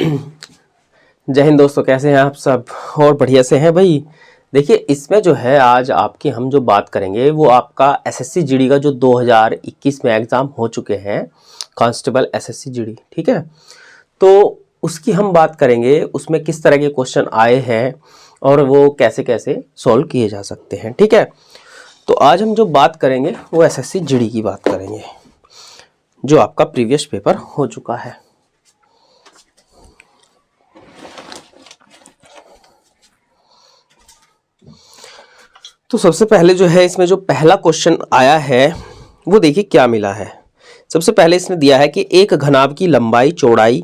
जय हिंद दोस्तों, कैसे हैं आप सब? और बढ़िया से हैं भाई। देखिए, इसमें जो है आज आपकी हम जो बात करेंगे वो आपका एसएससी जीडी का जो 2021 में एग्ज़ाम हो चुके हैं, कांस्टेबल एसएससी जीडी, ठीक है। तो उसकी हम बात करेंगे, उसमें किस तरह के क्वेश्चन आए हैं और वो कैसे कैसे सॉल्व किए जा सकते हैं, ठीक है। तो आज हम जो बात करेंगे वो एसएससी जीडी की बात करेंगे, जो आपका प्रीवियस पेपर हो चुका है। तो सबसे पहले जो है इसमें जो पहला क्वेश्चन आया है वो देखिए क्या मिला है। सबसे पहले इसने दिया है कि एक घनाभ की लंबाई, चौड़ाई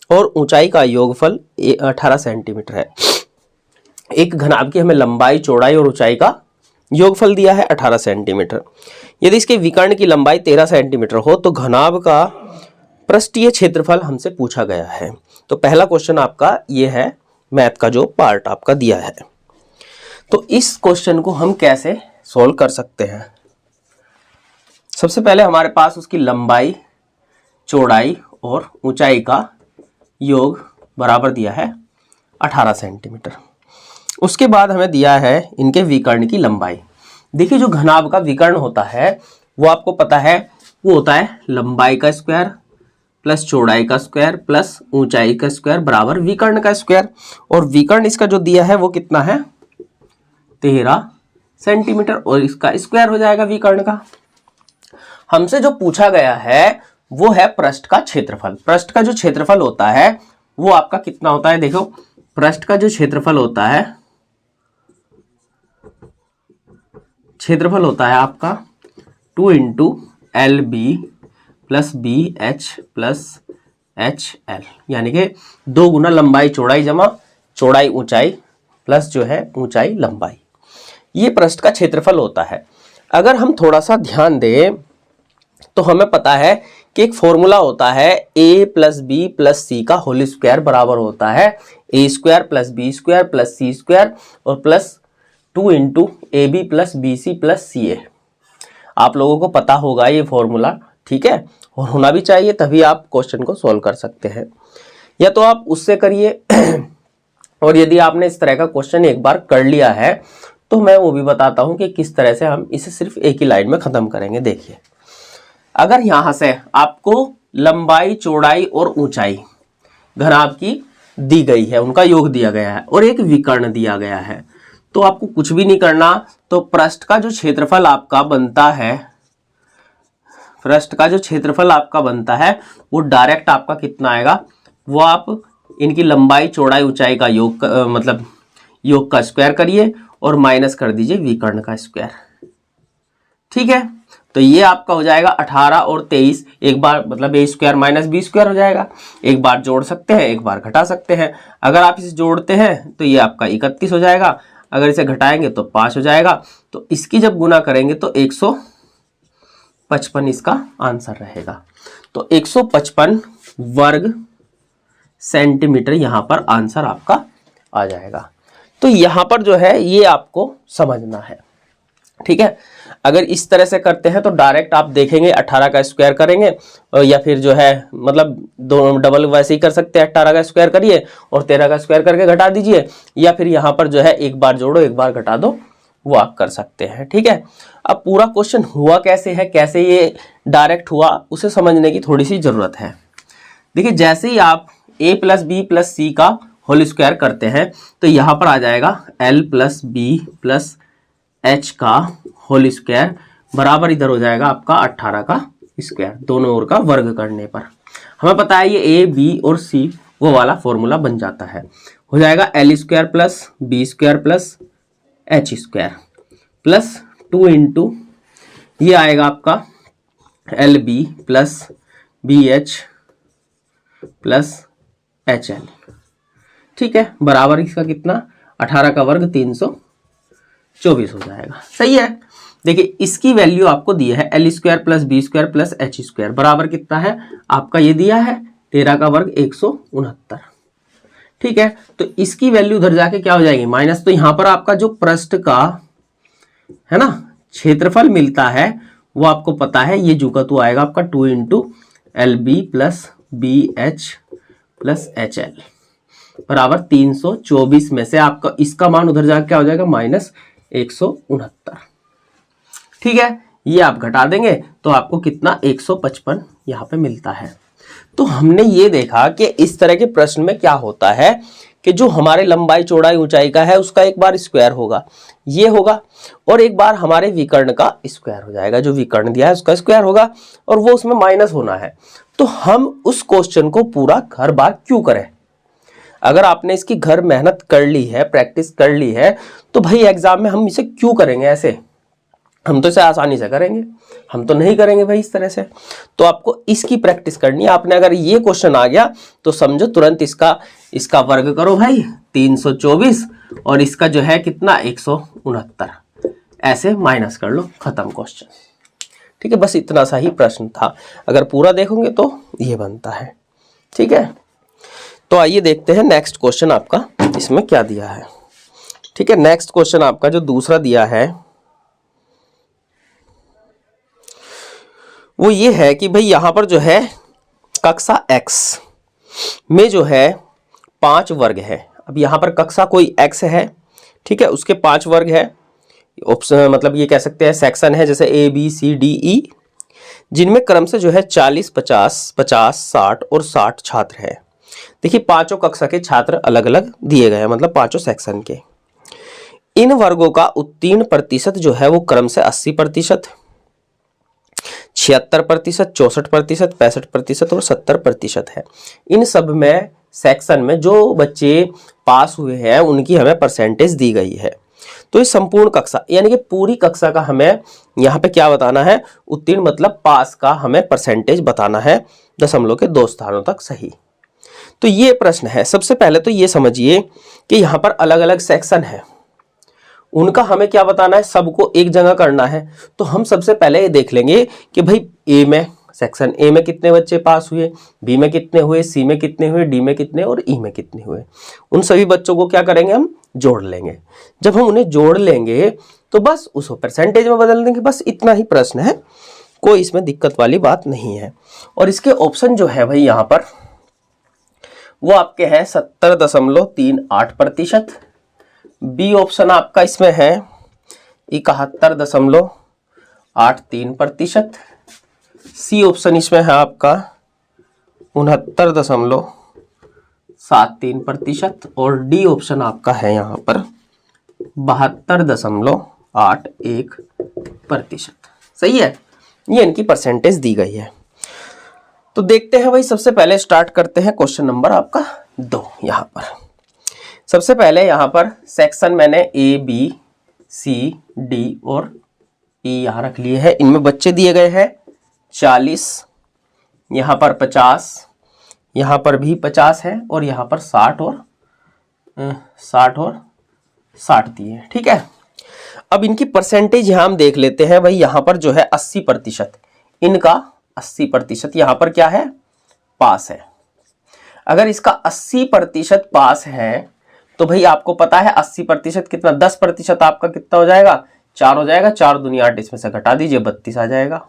और ऊंचाई का योगफल 18 सेंटीमीटर है। एक घनाभ की हमें लंबाई, चौड़ाई और ऊंचाई का योगफल दिया है 18 सेंटीमीटर। यदि इसके विकर्ण की लंबाई 13 सेंटीमीटर हो तो घनाभ का पृष्ठीय क्षेत्रफल हमसे पूछा गया है। तो पहला क्वेश्चन आपका ये है, मैथ का जो पार्ट आपका दिया है। तो इस क्वेश्चन को हम कैसे सॉल्व कर सकते हैं? सबसे पहले हमारे पास उसकी लंबाई, चौड़ाई और ऊंचाई का योग बराबर दिया है 18 सेंटीमीटर। उसके बाद हमें दिया है इनके विकर्ण की लंबाई। देखिए, जो घनाभ का विकर्ण होता है वो आपको पता है, वो होता है लंबाई का स्क्वायर प्लस चौड़ाई का स्क्वायर प्लस ऊंचाई का स्क्वायर बराबर विकर्ण का स्क्वायर। और विकर्ण इसका जो दिया है वो कितना है? 13 सेंटीमीटर, और इसका स्क्वायर हो जाएगा विकर्ण का। हमसे जो पूछा गया है वो है पृष्ठ का क्षेत्रफल। पृष्ठ का जो क्षेत्रफल होता है वो आपका कितना होता है? देखो, पृष्ठ का जो क्षेत्रफल होता है आपका 2 into L B plus B H plus H L, यानी कि 2 गुना लंबाई चौड़ाई जमा चौड़ाई ऊंचाई प्लस जो है ऊंचाई लंबाई, ये पृष्ठ का क्षेत्रफल होता है। अगर हम थोड़ा सा ध्यान दें तो हमें पता है कि एक फॉर्मूला होता है a plus B plus C का होल स्क्वायर बराबर होता है a square plus B square plus C square और plus 2 into A B plus B C plus C A. आप लोगों को पता होगा ये फॉर्मूला, ठीक है, और होना भी चाहिए, तभी आप क्वेश्चन को सॉल्व कर सकते हैं। या तो आप उससे करिए और यदि आपने इस तरह का क्वेश्चन एक बार कर लिया है तो मैं वो भी बताता हूं कि किस तरह से हम इसे सिर्फ एक ही लाइन में खत्म करेंगे। देखिए, अगर यहां से आपको लंबाई, चौड़ाई और ऊंचाई घनाभ की दी गई है, उनका योग दिया गया है और एक विकर्ण दिया गया है, तो आपको कुछ भी नहीं करना। तो पृष्ठ का जो क्षेत्रफल आपका बनता है, पृष्ठ का जो क्षेत्रफल आपका बनता है वो डायरेक्ट आपका कितना आएगा, वो आप इनकी लंबाई, चौड़ाई, ऊंचाई का योग मतलब योग का स्क्वायर करिए और माइनस कर दीजिए विकर्ण का स्क्वायर, ठीक है। तो ये आपका हो जाएगा 18 और 23, एक बार मतलब ए स्क्वायर माइनस बी स्क्वायर हो जाएगा। एक बार जोड़ सकते हैं, एक बार घटा सकते हैं। अगर आप इसे जोड़ते हैं तो ये आपका 31 हो जाएगा, अगर इसे घटाएंगे तो 5 हो जाएगा। तो इसकी जब गुना करेंगे तो 155 इसका आंसर रहेगा। तो 155 वर्ग सेंटीमीटर यहां पर आंसर आपका आ जाएगा। तो यहां पर जो है ये आपको समझना है, ठीक है। अगर इस तरह से करते हैं तो डायरेक्ट आप देखेंगे 18 का स्क्वायर करेंगे, या फिर जो है मतलब दो डबल वैसे ही कर सकते हैं, 18 का स्क्वायर करिए और 13 का स्क्वायर करके घटा दीजिए, या फिर यहाँ पर जो है एक बार जोड़ो एक बार घटा दो, वो आप कर सकते हैं, ठीक है। अब पूरा क्वेश्चन हुआ कैसे है, कैसे ये डायरेक्ट हुआ, उसे समझने की थोड़ी सी जरूरत है। देखिए, जैसे ही आप a plus B plus C का होल स्क्वायर करते हैं तो यहाँ पर आ जाएगा l plus B plus H का होल स्क्वायर बराबर इधर हो जाएगा आपका 18 का स्क्वायर, दोनों ओर का वर्ग करने पर। हमें पता है ये ए बी और सी वो वाला फॉर्मूला बन जाता है, हो जाएगा L square plus B square plus H square plus 2 into ये आएगा आपका L B plus B H plus H L, ठीक है, बराबर इसका कितना 18 का वर्ग 324 हो जाएगा। सही है। देखिए, इसकी वैल्यू आपको दी है L square plus B square plus H square बराबर कितना है आपका, ये दिया है 13 का वर्ग 169, ठीक है। तो इसकी वैल्यू उधर जाके क्या हो जाएगी, माइनस। तो यहां पर आपका जो पृष्ठ का है ना क्षेत्रफल मिलता है वो आपको पता है, ये जू का तू आएगा आपका 2 into L B plus B H plus H L बराबर 324 में से आपका इसका मान उधर जाकर क्या हो जाएगा -169। ठीक है, ये आप घटा देंगे तो आपको कितना 155 यहाँ पे मिलता है। तो हमने ये देखा कि इस तरह के प्रश्न में क्या होता है कि जो हमारे लंबाई चौड़ाई ऊंचाई का है उसका एक बार स्क्वायर होगा, ये होगा, और एक बार हमारे विकर्ण का स्क्वायर हो जाएगा, जो विकर्ण दिया है उसका स्क्वायर होगा, और वो उसमें माइनस होना है। तो हम उस क्वेश्चन को पूरा घर बार क्यों करें? अगर आपने इसकी घर मेहनत कर ली है, प्रैक्टिस कर ली है, तो भाई एग्जाम में हम इसे क्यों करेंगे ऐसे? हम तो इसे आसानी से करेंगे, हम तो नहीं करेंगे भाई इस तरह से। तो आपको इसकी प्रैक्टिस करनी है। आपने अगर ये क्वेश्चन आ गया तो समझो तुरंत इसका वर्ग करो भाई 324, और इसका जो है कितना 169, ऐसे माइनस कर लो, खत्म क्वेश्चन। ठीक है, बस इतना सा ही प्रश्न था। अगर पूरा देखोगे तो ये बनता है। ठीक है, तो आइए देखते हैं नेक्स्ट क्वेश्चन आपका इसमें क्या दिया है। ठीक है, नेक्स्ट क्वेश्चन आपका जो दूसरा दिया है वो ये है कि भाई यहां पर जो है कक्षा x में जो है 5 वर्ग है। अब यहां पर कक्षा कोई x है, ठीक है, उसके 5 वर्ग है। ऑप्शन मतलब ये कह सकते हैं सेक्शन है, जैसे A B C D E, जिनमें क्रम से जो है 40 50 50 60 और 60 छात्र है। देखिए पांचों कक्षा के छात्र अलग अलग दिए गए हैं, मतलब पांचों सेक्शन के। इन वर्गों का उत्तीर्ण प्रतिशत जो है वो क्रम से 80%, 76%, 64%, 65% और 70% है। इन सब में सेक्शन में जो बच्चे पास हुए हैं उनकी हमें परसेंटेज दी गई है। तो इस संपूर्ण कक्षा यानी कि पूरी कक्षा का हमें यहाँ पे क्या बताना है, उत्तीर्ण मतलब पास का हमें परसेंटेज बताना है, दशमलव के 2 स्थानों तक सही। तो ये प्रश्न है। सबसे पहले तो ये समझिए कि यहाँ पर अलग अलग सेक्शन है, उनका हमें क्या बताना है, सबको एक जगह करना है। तो हम सबसे पहले ये देख लेंगे कि भाई ए में, सेक्शन ए में कितने बच्चे पास हुए, बी में कितने हुए, सी में कितने हुए, डी में कितने और ई में कितने हुए। उन सभी बच्चों को क्या करेंगे, हम जोड़ लेंगे। जब हम उन्हें जोड़ लेंगे तो बस उसको परसेंटेज में बदल देंगे। बस इतना ही प्रश्न है, कोई इसमें दिक्कत वाली बात नहीं है। और इसके ऑप्शन जो है भाई यहाँ पर वो आपके हैं 70.38%, बी ऑप्शन आपका इसमें है 71.83%, सी ऑप्शन इसमें है आपका 69.73% और डी ऑप्शन आपका है यहाँ पर 72.81%। सही है, ये इनकी परसेंटेज दी गई है। तो देखते हैं भाई, सबसे पहले स्टार्ट करते हैं क्वेश्चन नंबर आपका 2। यहाँ पर सबसे पहले यहाँ पर सेक्शन मैंने ए बी सी डी और ई यहाँ रख लिए हैं। इनमें बच्चे दिए गए हैं 40, यहाँ पर 50, यहाँ पर भी 50 है और यहाँ पर 60 और 60 दिए। ठीक है, अब इनकी परसेंटेज यहाँ हम देख लेते हैं भाई। यहाँ पर जो है 80%, इनका 80% यहाँ पर क्या है, पास है। अगर इसका 80% पास है तो भाई आपको पता है 80% कितना, 10% आपका कितना हो जाएगा, 4 हो जाएगा। 4 दूनी 8, इसमें से घटा दीजिए 32 आ जाएगा।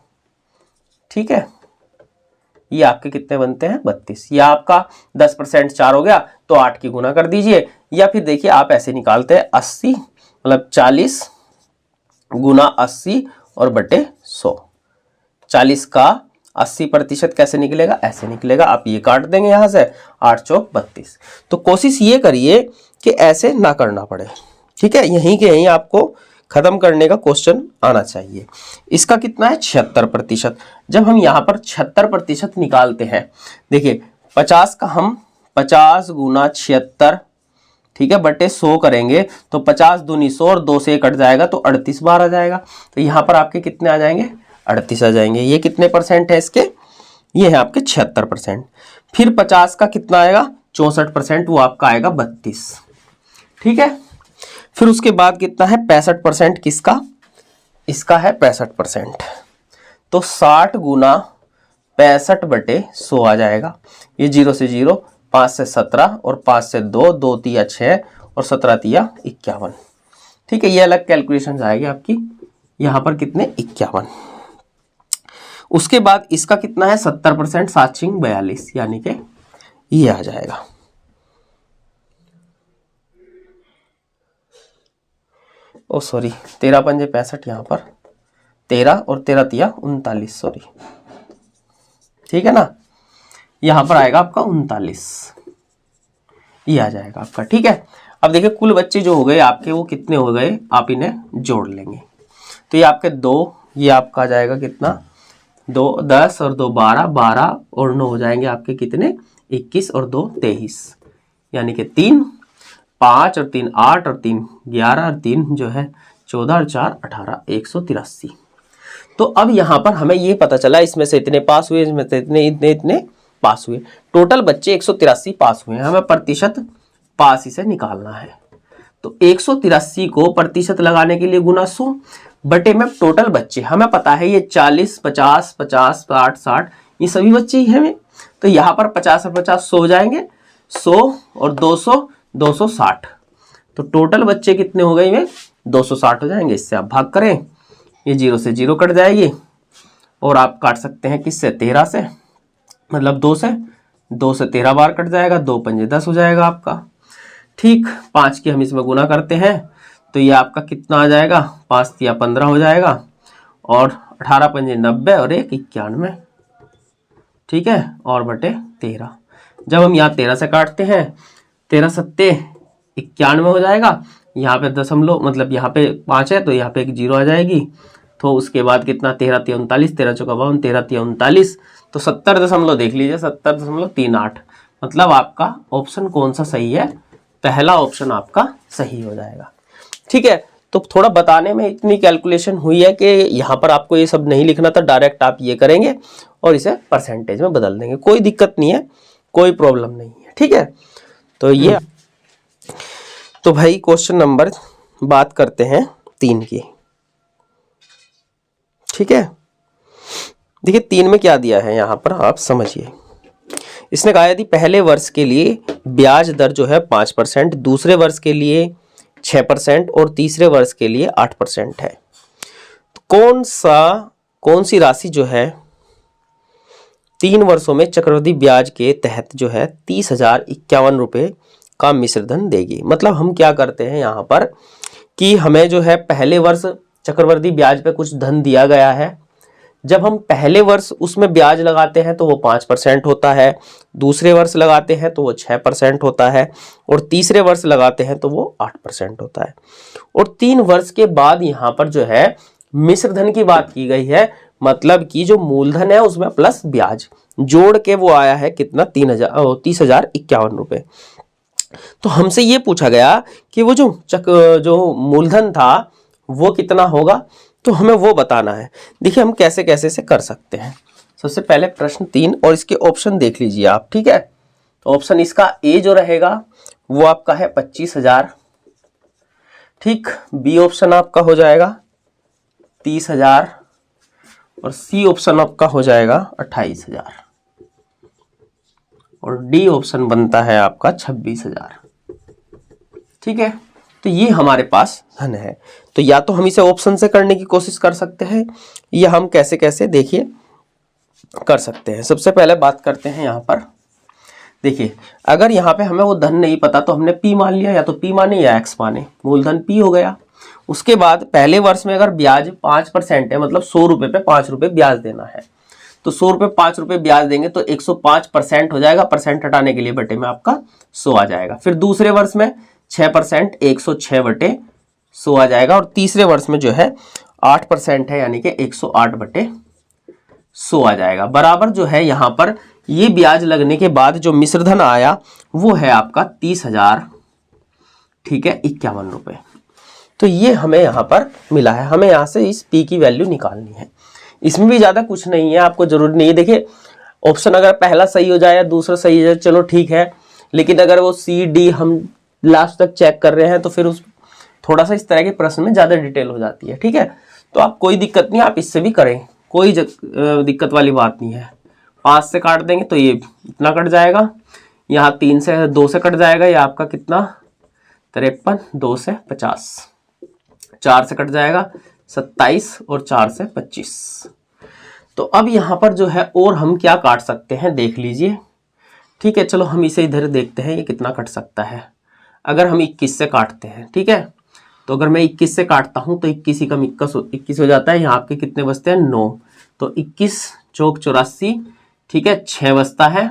ठीक है, ये आपके कितने बनते हैं 32। या आपका 10% 4 हो गया तो 8 की गुना कर दीजिए, या फिर देखिए आप ऐसे निकालते हैं 80 मतलब 40 गुना 80 और बटे 100। 40 का 80% कैसे निकलेगा, ऐसे निकलेगा। आप ये काट देंगे यहां से, 8 चौक 32। तो कोशिश ये करिए कि ऐसे ना करना पड़े। ठीक है, यहीं के यहीं आपको खत्म करने का क्वेश्चन आना चाहिए। इसका कितना है 76%। जब हम यहाँ पर 76% निकालते हैं, देखिए 50 का हम 50 गुना 76, ठीक है, बटे 100 करेंगे तो 50 दूनी 100 और 2 से कट जाएगा तो 38 बार आ जाएगा। तो यहाँ पर आपके कितने आ जाएंगे, 38 आ जाएंगे। ये कितने परसेंट है इसके, ये है आपके 76%। फिर 50 का कितना आएगा 64%, वो आपका आएगा 32। ठीक है, फिर उसके बाद कितना है 65%, किसका, इसका है 65%। तो 60 गुना 65 बटे 100 आ जाएगा। ये 0 से 0, 5 से 17 और 5 से 2, 2 तिया 6 और 17 तिया 51। ठीक है, ये अलग कैलकुलेशन आएगी आपकी। यहाँ पर कितने 51। उसके बाद इसका कितना है 70%, 7 42, यानी कि ये आ जाएगा। ओ सॉरी, 13 पंजे 65, यहाँ पर 13 और 13 तिया 39, सॉरी, ठीक है ना। यहाँ पर आएगा आपका 39, ये आ जाएगा आपका, ठीक है। अब देखिए कुल बच्चे जो हो गए आपके वो कितने हो गए, आप इन्हें जोड़ लेंगे तो ये आपके 2, ये आपका आ जाएगा कितना, 2 10 और 2 12, 12 और 9 हो जाएंगे आपके कितने, 21 और 2 23, यानी कि 3 5 और 3 8 और 3 11 और 3 जो है 14 और 4 18, 183। तो अब यहाँ पर हमें ये पता चला इसमें से इतने पास हुए, इसमें से इतने इतने इतने पास हुए, टोटल बच्चे 183 पास हुए हैं। हमें प्रतिशत पास इसे निकालना है। तो 183 को प्रतिशत लगाने के लिए गुना 100 बटे में टोटल बच्चे, हमें पता है ये 40 50 50 60 60 ये सभी बच्चे ही हैं। तो यहाँ पर 50 और 50 100 हो जाएंगे, 100 और 200 260, तो टोटल बच्चे कितने हो गए में 260 हो जाएंगे। इससे आप भाग करें, ये 0 से 0 कट जाएगी और आप काट सकते हैं किससे, 13 से, मतलब 2 से 13 बार कट जाएगा, 2 पंजे 10 हो जाएगा आपका। ठीक, 5 की हम इसमें गुना करते हैं तो ये आपका कितना आ जाएगा, 5 तिया 15 हो जाएगा और 18 पंजे 90 और 1 91, ठीक है, और बटे 13। जब हम यहाँ 13 से काटते हैं, 13 सत्ते 91 हो जाएगा, यहाँ पे दशमलव मतलब यहाँ पे 5 है तो यहाँ पे एक 0 आ जाएगी। तो उसके बाद कितना, 13 तिया 39, 13 चौका 52, 13 तिया 39, तो 70 दशमलव देख लीजिए, 70.38, मतलब आपका ऑप्शन कौन सा सही है, पहला ऑप्शन आपका सही हो जाएगा। ठीक है, तो थोड़ा बताने में इतनी कैलकुलेशन हुई है कि यहाँ पर आपको ये सब नहीं लिखना था, डायरेक्ट आप ये करेंगे और इसे परसेंटेज में बदल देंगे, कोई दिक्कत नहीं है, कोई प्रॉब्लम नहीं है। ठीक है, तो ये तो भाई क्वेश्चन नंबर बात करते हैं 3 की। ठीक है, देखिए 3 में क्या दिया है यहाँ पर आप समझिए। इसने कहा यदि पहले वर्ष के लिए ब्याज दर जो है 5%, दूसरे वर्ष के लिए 6% और तीसरे वर्ष के लिए 8% है, तो कौन सी राशि जो है 3 वर्षों में चक्रवृद्धि ब्याज के तहत जो है 30,051 रुपये का मिश्रधन देगी। मतलब हम क्या करते हैं यहाँ पर कि हमें जो है पहले वर्ष चक्रवृद्धि ब्याज पे कुछ धन दिया गया है, जब हम पहले वर्ष उसमें ब्याज लगाते हैं तो वो 5% होता है, दूसरे वर्ष लगाते हैं तो वो 6% होता है और तीसरे वर्ष लगाते हैं तो वो 8% होता है। और 3 वर्ष के बाद यहाँ पर जो है मिश्रधन की बात की गई है, मतलब कि जो मूलधन है उसमें प्लस ब्याज जोड़ के वो आया है कितना, 30,051 रुपये। तो हमसे ये पूछा गया कि वो जो मूलधन था वो कितना होगा, तो हमें वो बताना है। देखिए हम कैसे कैसे से कर सकते हैं। सबसे पहले प्रश्न 3 और इसके ऑप्शन देख लीजिए आप। ठीक है, तो ऑप्शन इसका ए जो रहेगा वो आपका है 25,000, ठीक, बी ऑप्शन आपका हो जाएगा 30,000 और सी ऑप्शन आपका हो जाएगा 28,000 और डी ऑप्शन बनता है आपका 26,000। ठीक है, तो ये हमारे पास धन है। तो या तो हम इसे ऑप्शन से करने की कोशिश कर सकते हैं या हम कैसे कैसे देखिए कर सकते हैं। सबसे पहले बात करते हैं यहाँ पर, देखिए अगर यहाँ पे हमें वो धन नहीं पता तो हमने पी मान लिया, या तो पी माने या एक्स माने, मूलधन पी हो गया। उसके बाद पहले वर्ष में अगर ब्याज 5% है, मतलब 100 रुपये पे 5 रुपये ब्याज देना है, तो 100 रुपये 5 रुपये ब्याज देंगे तो 105% हो जाएगा, परसेंट हटाने के लिए बटे में आपका 100 आ जाएगा। फिर दूसरे वर्ष में 6%, 106 बटे 100 आ जाएगा और तीसरे वर्ष में जो है 8% है, यानी कि 108 बटे 100 आ जाएगा। बराबर जो है यहाँ पर ये ब्याज लगने के बाद जो मिश्रधन आया वो है आपका 30,000, ठीक है, 51 रुपये। तो ये हमें यहाँ पर मिला है। हमें यहाँ से इस पी की वैल्यू निकालनी है, इसमें भी ज्यादा कुछ नहीं है, आपको जरूरत नहीं है। देखिए ऑप्शन अगर पहला सही हो जाए या दूसरा सही हो जाए चलो ठीक है, लेकिन अगर वो सी डी हम लास्ट तक चेक कर रहे हैं तो फिर उस थोड़ा सा इस तरह के प्रश्न में ज्यादा डिटेल हो जाती है। ठीक है, तो आप कोई दिक्कत नहीं, आप इससे भी करें, कोई दिक्कत वाली बात नहीं है। 5 से काट देंगे तो ये इतना कट जाएगा, यहाँ 3 से 2 से कट जाएगा, ये आपका कितना 53, 2 से 50, 4 से कट जाएगा 27 और 4 से 25। तो अब यहाँ पर जो है और हम क्या काट सकते हैं देख लीजिए। ठीक है, चलो हम इसे इधर देखते हैं ये कितना कट सकता है। अगर हम 21 से काटते हैं, ठीक है, तो अगर मैं 21 से काटता हूं तो 21 एकम 21 हो जाता है। यहाँ आपके कितने बचते हैं? 9। तो 21 चौक 84, ठीक है, 6 बचता है।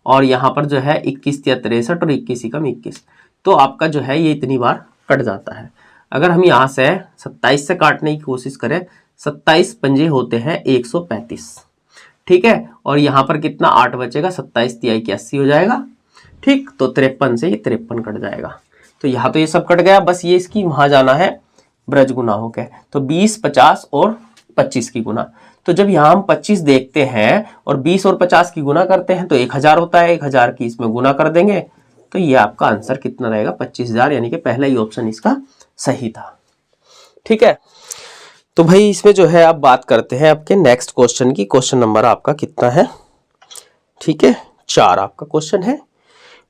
और यहाँ पर जो है 21 या 63 और 21 एकम 21, तो आपका जो है ये इतनी बार कट जाता है। अगर हम यहाँ से 27 से काटने की कोशिश करें, 27 पंजे होते हैं 135, ठीक है, और यहाँ पर कितना 8 बचेगा, 27 तिहाई 81 हो जाएगा, ठीक। तो 53 से ये 53 कट जाएगा। तो यहाँ तो ये सब कट गया, बस ये इसकी वहां जाना है ब्रज गुना होके। तो 20, 50 और 25 की गुना। तो जब यहाँ हम 25 देखते हैं और 20 और 50 की गुना करते हैं तो 1000 होता है, 1000 की इसमें गुना कर देंगे तो ये आपका आंसर कितना रहेगा? 25,000, यानी कि पहला ही ऑप्शन इसका सही था, ठीक है। तो भाई इसमें जो है आप बात करते हैं आपके नेक्स्ट क्वेश्चन की। क्वेश्चन नंबर आपका कितना है? ठीक है, 4 आपका क्वेश्चन है।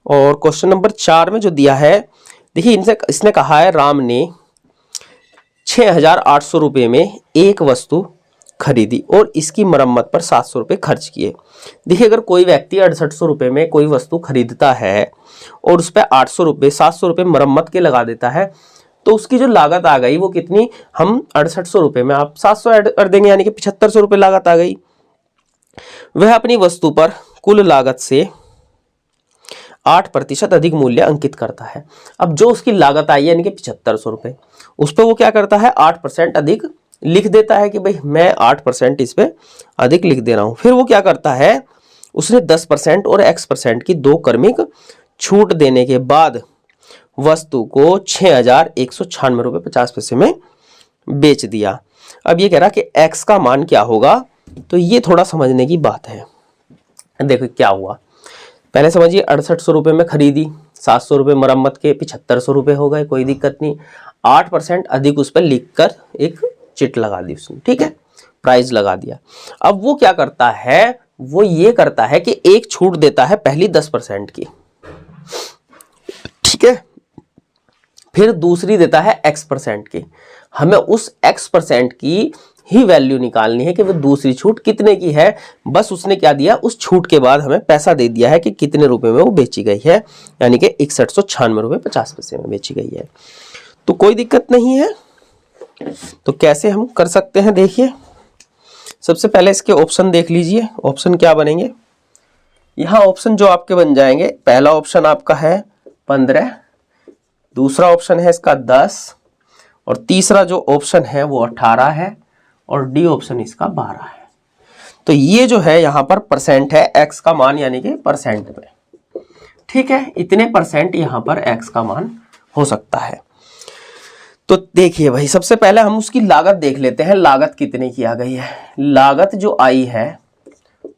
और क्वेश्चन नंबर 4 में जो दिया है, देखिए इसने कहा है राम ने 6,800 रुपये में एक वस्तु खरीदी और इसकी मरम्मत पर 700 रुपये खर्च किए। देखिए अगर कोई व्यक्ति 6800 रुपये में कोई वस्तु खरीदता है और उस पर 800 रुपये 700 रुपये मरम्मत के लगा देता है, तो उसकी जो लागत आ गई वो कितनी? हम 6800 रुपये में आप 700 ऐड कर देंगे, यानी कि 7500 रुपये लागत आ गई। वह अपनी वस्तु पर कुल लागत से 8% अधिक मूल्य अंकित करता है। अब जो उसकी लागत आई यानी कि 7500 रुपये, उस पर वो क्या करता है? 8% अधिक लिख देता है कि भाई मैं 8% इस पे अधिक लिख दे रहा हूं। फिर वो क्या करता है? उसने 10% और x% की 2 क्रमिक छूट देने के बाद वस्तु को 6,196 रुपये 50 पैसे में बेच दिया। अब ये कह रहा कि x का मान क्या होगा, तो ये थोड़ा समझने की बात है। देखो क्या हुआ, पहले समझिए 6800 रुपये में खरीदी, 700 रुपये मरम्मत के, 7500 रुपये हो गए, कोई दिक्कत नहीं। 8% अधिक उस पर लिखकर एक चिट लगा दी उसने, ठीक है, प्राइस लगा दिया। अब वो क्या करता है? वो ये करता है कि एक छूट देता है पहली 10% की, ठीक है, फिर दूसरी देता है x% की। हमें उस x% की ही वैल्यू निकालनी है कि वो दूसरी छूट कितने की है। बस उसने क्या दिया? उस छूट के बाद हमें पैसा दे दिया है कि कितने रुपए में वो बेची गई है, यानी कि 6196 रुपये 50 पैसे में बेची गई है। तो कोई दिक्कत नहीं है। तो कैसे हम कर सकते हैं? देखिए सबसे पहले इसके ऑप्शन देख लीजिए। ऑप्शन क्या बनेंगे? यहाँ ऑप्शन जो आपके बन जाएंगे, पहला ऑप्शन आपका है 15, दूसरा ऑप्शन है इसका 10, और तीसरा जो ऑप्शन है वो 18 है, और डी ऑप्शन इसका 12 है। तो ये जो है यहाँ पर परसेंट है, x का मान यानी कि परसेंट में, ठीक है, इतने परसेंट यहाँ पर x का मान हो सकता है। तो देखिए भाई सबसे पहले हम उसकी लागत देख लेते हैं, लागत कितने की आ गई है। लागत जो आई है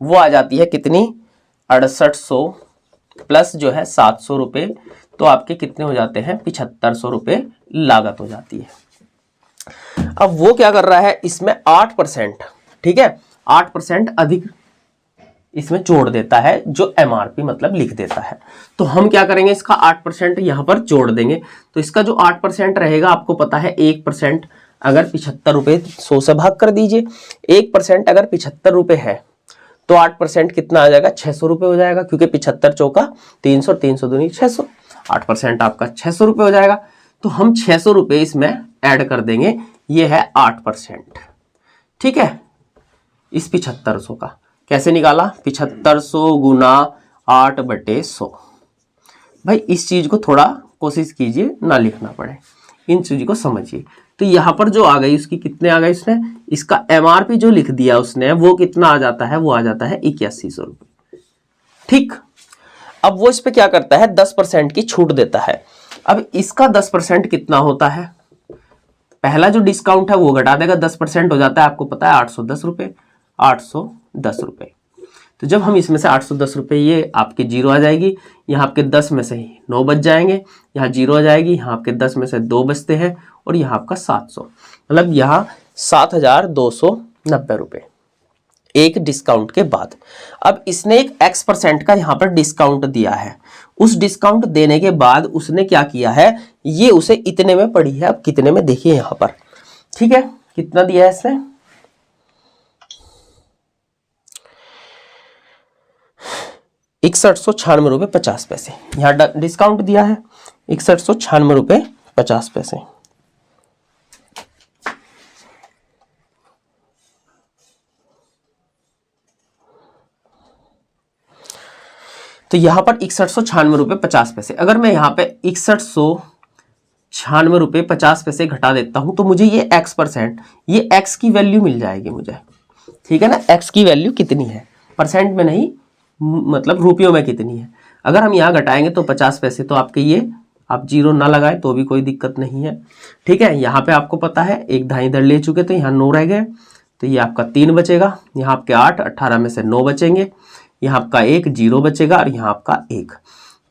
वो आ जाती है कितनी? 6800 प्लस जो है 700 रुपये, तो आपके कितने हो जाते हैं? 7500 रुपये लागत हो जाती है। अब वो क्या कर रहा है? इसमें 8%, ठीक है, 8% अधिक इसमें जोड़ देता है, जो MRP मतलब लिख देता है। तो हम क्या करेंगे? इसका 8% यहां पर जोड़ देंगे। तो इसका जो 8% रहेगा, आपको पता है 1% अगर 75 रुपये 100 से भाग कर दीजिए, 1% अगर 75 रुपये है तो 8% कितना आ जाएगा? 600 रुपये हो जाएगा, क्योंकि 75 चौका 300, 300 दूनी 600, 8% आपका 600 रुपये हो जाएगा। तो हम 600 रुपये इसमें ऐड कर देंगे, ये है 8%, ठीक है, इस 7500 का। कैसे निकाला? 7500 गुना 8/100। भाई इस चीज को थोड़ा कोशिश कीजिए ना लिखना पड़े, इन चीजों को समझिए। तो यहां पर जो आ गई उसकी कितने आ गए? उसने इसका MRP जो लिख दिया उसने, वो कितना आ जाता है? वो आ जाता है 8100 रुपये, ठीक। अब वो इस पे क्या करता है? 10% की छूट देता है। अब इसका 10% कितना होता है? पहला जो डिस्काउंट है वो घटा देगा, 10% हो जाता है, आपको पता है 810 रुपये, 810 रुपये। तो जब हम इसमें से 810 रुपये, ये आपके 0 आ जाएगी, यहाँ आपके 10 में से 9 बच जाएंगे, यहाँ 0 आ जाएगी, यहाँ आपके 10 में से 2 बचते हैं, और यहाँ आपका 700, मतलब यहाँ 7290 रुपये एक डिस्काउंट के बाद। अब इसने एक x% का यहाँ पर डिस्काउंट दिया है। उस डिस्काउंट देने के बाद उसने क्या किया है? ये उसे इतने में पड़ी है। अब कितने में? देखिए यहाँ पर, ठीक है, कितना दिया है इसने? 6196 रुपये 50 पैसे। यहाँ डिस्काउंट दिया है 6196 रुपये 50 पैसे। तो यहां पर 6196 रुपये 50 पैसे। अगर मैं यहाँ पे 6196 रुपये 50 पैसे घटा देता हूं तो मुझे ये x%, ये x की वैल्यू मिल जाएगी मुझे, ठीक है ना। x की वैल्यू कितनी है, परसेंट में नहीं, मतलब रुपयों में कितनी है। अगर हम यहाँ घटाएंगे तो 50 पैसे, तो आपके ये आप जीरो ना लगाए तो भी कोई दिक्कत नहीं है, ठीक है। यहाँ पे आपको पता है एक धाई इधर ले चुके तो यहाँ 9 रह गए, तो ये आपका 3 बचेगा, यहाँ आपके 8, 18 में से 9 बचेंगे, यहाँ आपका 1 0 बचेगा और यहाँ आपका 1।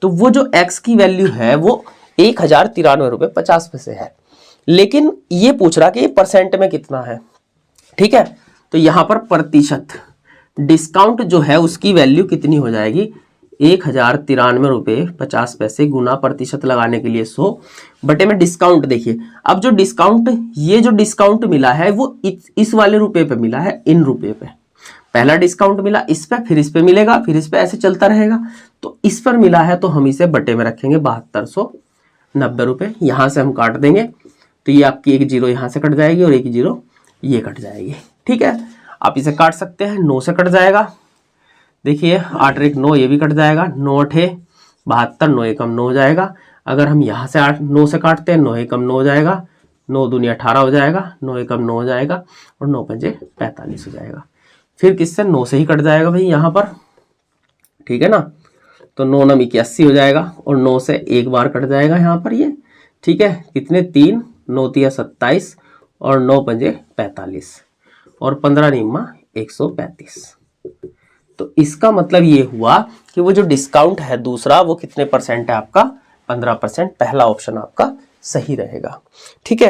तो वो जो x की वैल्यू है वो 1093 रुपये 50 पैसे है। लेकिन ये पूछ रहा कि ये परसेंट में कितना है, ठीक है। तो यहाँ पर प्रतिशत डिस्काउंट जो है उसकी वैल्यू कितनी हो जाएगी, 1093 रुपये 50 पैसे गुना प्रतिशत लगाने के लिए 100 बटे में डिस्काउंट। देखिए अब जो डिस्काउंट, ये जो डिस्काउंट मिला है वो इस वाले रुपए पे मिला है, इन रुपए पे। पहला डिस्काउंट मिला इस पे, फिर इस पे मिलेगा, फिर इस पे, ऐसे चलता रहेगा। तो इस पर मिला है तो हम इसे बटे में रखेंगे 7290 रुपये। यहां से हम काट देंगे तो ये आपकी 1 0 यहां से कट जाएगी और 1 0 ये कट जाएगी, ठीक है। आप इसे काट सकते हैं, 9 से कट जाएगा, देखिए 8 1 9, ये भी कट जाएगा, 9 8 72, 9 1 9 हो जाएगा। अगर हम यहाँ से 9 से काटते हैं, 9 1 9 हो जाएगा, 9 दूनी 18 हो जाएगा, 9 1 9 हो जाएगा और 9 5 45 हो जाएगा। फिर किससे, 9 से ही कट जाएगा भाई यहाँ पर, ठीक है ना। तो 9 9 81 हो जाएगा और 9 से एक बार कट जाएगा यहाँ पर ये, ठीक है। कितने, 3, 9 3 27 और 9 5 45 और 15 निम्मा 135। तो इसका मतलब ये हुआ कि वो जो डिस्काउंट है दूसरा वो कितने परसेंट है आपका, 15%। पहला ऑप्शन आपका सही रहेगा, ठीक है।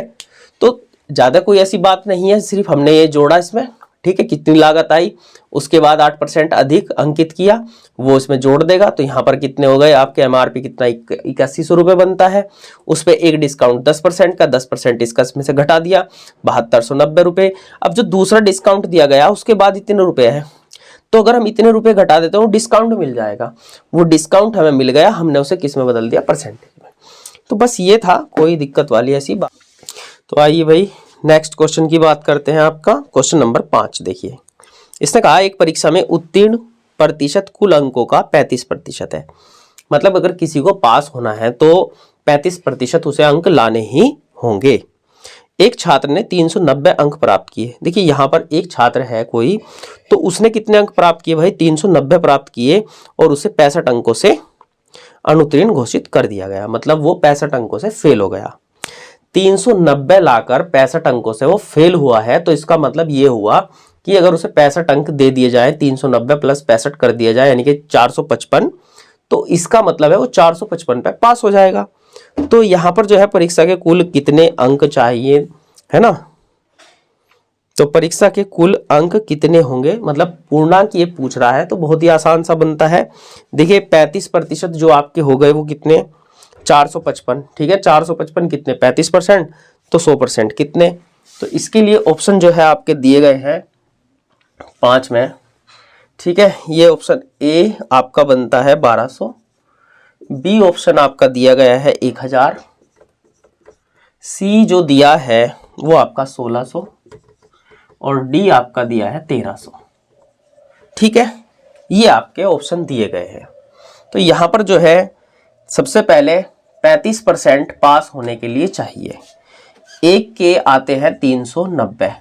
तो ज्यादा कोई ऐसी बात नहीं है, सिर्फ हमने ये जोड़ा इसमें, ठीक है। कितनी लागत आई, उसके बाद 8% अधिक अंकित किया, वो इसमें जोड़ देगा। तो यहाँ पर कितने हो गए आपके, एमआरपी कितना 8100 रुपये बनता है, उस पर एक डिस्काउंट 10% का, 10% इसका इसमें से घटा दिया 7290 रुपये। अब जो दूसरा डिस्काउंट दिया गया उसके बाद इतने रुपए है, तो अगर हम इतने रुपए घटा देते हैं वो डिस्काउंट मिल जाएगा। वो डिस्काउंट हमें मिल गया, हमने उसे किस में बदल दिया, परसेंटेज में। तो बस ये था, कोई दिक्कत वाली ऐसी बात। तो आइए भाई नेक्स्ट क्वेश्चन की बात करते हैं। आपका क्वेश्चन नंबर 5 देखिए, इसने कहा एक परीक्षा में उत्तीर्ण प्रतिशत कुल अंकों का 35% है। मतलब अगर किसी को पास होना है तो 35% उसे अंक लाने ही होंगे। एक छात्र ने 390 अंक प्राप्त किए। देखिए यहाँ पर एक छात्र है कोई, तो उसने कितने अंक प्राप्त किए भाई, 390 प्राप्त किए और उसे 65 अंकों से अनुत्तीर्ण घोषित कर दिया गया। मतलब वो 65 अंकों से फेल हो गया। 390 लाकर 65 अंकों से वो फेल हुआ है, तो इसका मतलब ये हुआ कि अगर उसे 65 अंक दे दिए जाए, 390 प्लस 65 कर दिया जाए यानी कि 455, तो इसका मतलब है वो 455 पे पास हो जाएगा। तो यहाँ पर जो है परीक्षा के कुल कितने अंक चाहिए, है ना। तो परीक्षा के कुल अंक कितने होंगे, मतलब पूर्णांक ये पूछ रहा है, तो बहुत ही आसान सा बनता है। देखिए 35% जो आपके हो गए वो कितने, 455, ठीक है। 455 कितने, 35%, तो 100% कितने। तो इसके लिए ऑप्शन जो है आपके दिए गए हैं 5 में, ठीक है। ये ऑप्शन ए आपका बनता है 1200, बी ऑप्शन आपका दिया गया है 1000, सी जो दिया है वो आपका 1600 और डी आपका दिया है 1300, ठीक है। ये आपके ऑप्शन दिए गए हैं। तो यहां पर जो है सबसे पहले 35% पास होने के लिए चाहिए, एक के आते हैं 390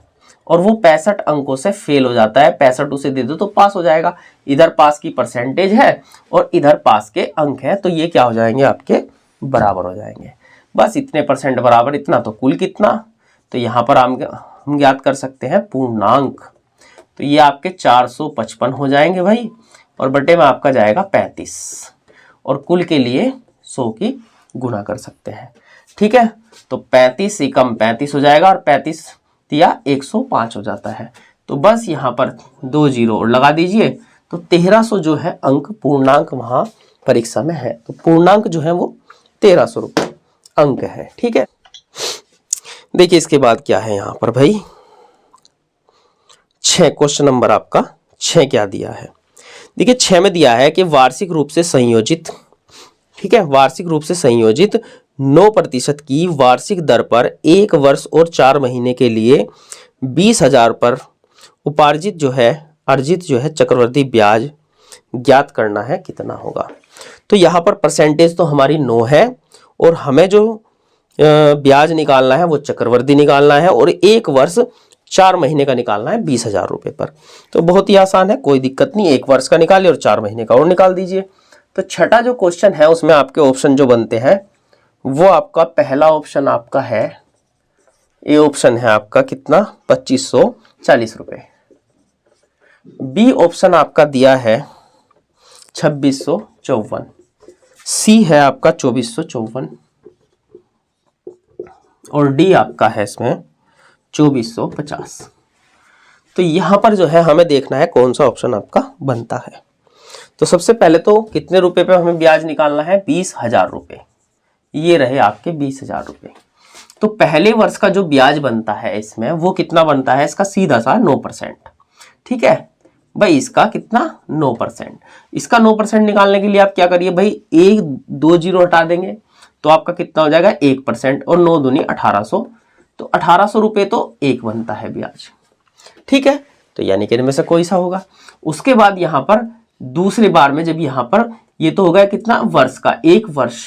और वो 65 अंकों से फेल हो जाता है, 65 उसे दे दो तो पास हो जाएगा। इधर पास की परसेंटेज है और इधर पास के अंक है, तो ये क्या हो जाएंगे आपके, बराबर हो जाएंगे। बस इतने परसेंट बराबर इतना, तो कुल कितना, तो यहाँ पर हम ज्ञात कर सकते हैं पूर्णांक। तो ये आपके 455 हो जाएंगे भाई, और बटे में आपका जाएगा 35 और कुल के लिए 100 की गुना कर सकते हैं, ठीक है। तो 35 से कम 35 हो जाएगा और 35 दिया 105 हो जाता है। तो बस यहाँ पर 2 0 और लगा दीजिए, तो 1300 जो है अंक पूर्णांक वहां परीक्षा में है। तो पूर्णांक जो है वो 1300 रुपये अंक है, ठीक है। देखिए इसके बाद क्या है यहाँ पर भाई, 6 क्वेश्चन नंबर आपका 6 क्या दिया है। देखिए 6 में दिया है कि वार्षिक रूप से संयोजित, ठीक है, वार्षिक रूप से संयोजित 9% की वार्षिक दर पर 1 वर्ष और 4 महीने के लिए 20,000 पर उपार्जित जो है अर्जित जो है चक्रवृद्धि ब्याज ज्ञात करना है, कितना होगा। तो यहाँ पर परसेंटेज तो हमारी 9 है और हमें जो ब्याज निकालना है वो चक्रवृद्धि निकालना है और 1 वर्ष 4 महीने का निकालना है 20,000 रुपये पर। तो बहुत ही आसान है, कोई दिक्कत नहीं, 1 वर्ष का निकालिए और 4 महीने का और निकाल दीजिए। तो छठा जो क्वेश्चन है उसमें आपके ऑप्शन जो बनते हैं वो आपका पहला ऑप्शन आपका है, ए ऑप्शन है आपका कितना 2540 रुपये। बी ऑप्शन आपका दिया है 2654, सी है आपका 2454 और डी आपका है इसमें 2450। तो यहां पर जो है हमें देखना है कौन सा ऑप्शन आपका बनता है। तो सबसे पहले तो कितने रुपए पे हमें ब्याज निकालना है, 20,000 रुपये, ये रहे आपके 20,000 रुपये। तो पहले वर्ष का जो ब्याज बनता है इसमें वो कितना बनता है, इसका सीधा सा 9%, ठीक है भाई, इसका कितना 9%। इसका 9% निकालने के लिए आप क्या करिए भाई, 1 2 0 हटा देंगे तो आपका कितना हो जाएगा 1% और 9 दूनी 1800, तो 1800 रुपये तो एक बनता है ब्याज, ठीक है। तो यानी कि इनमें से कोई सा होगा। उसके बाद यहाँ पर दूसरी बार में जब यहाँ पर ये तो हो गया कितना वर्ष का, 1 वर्ष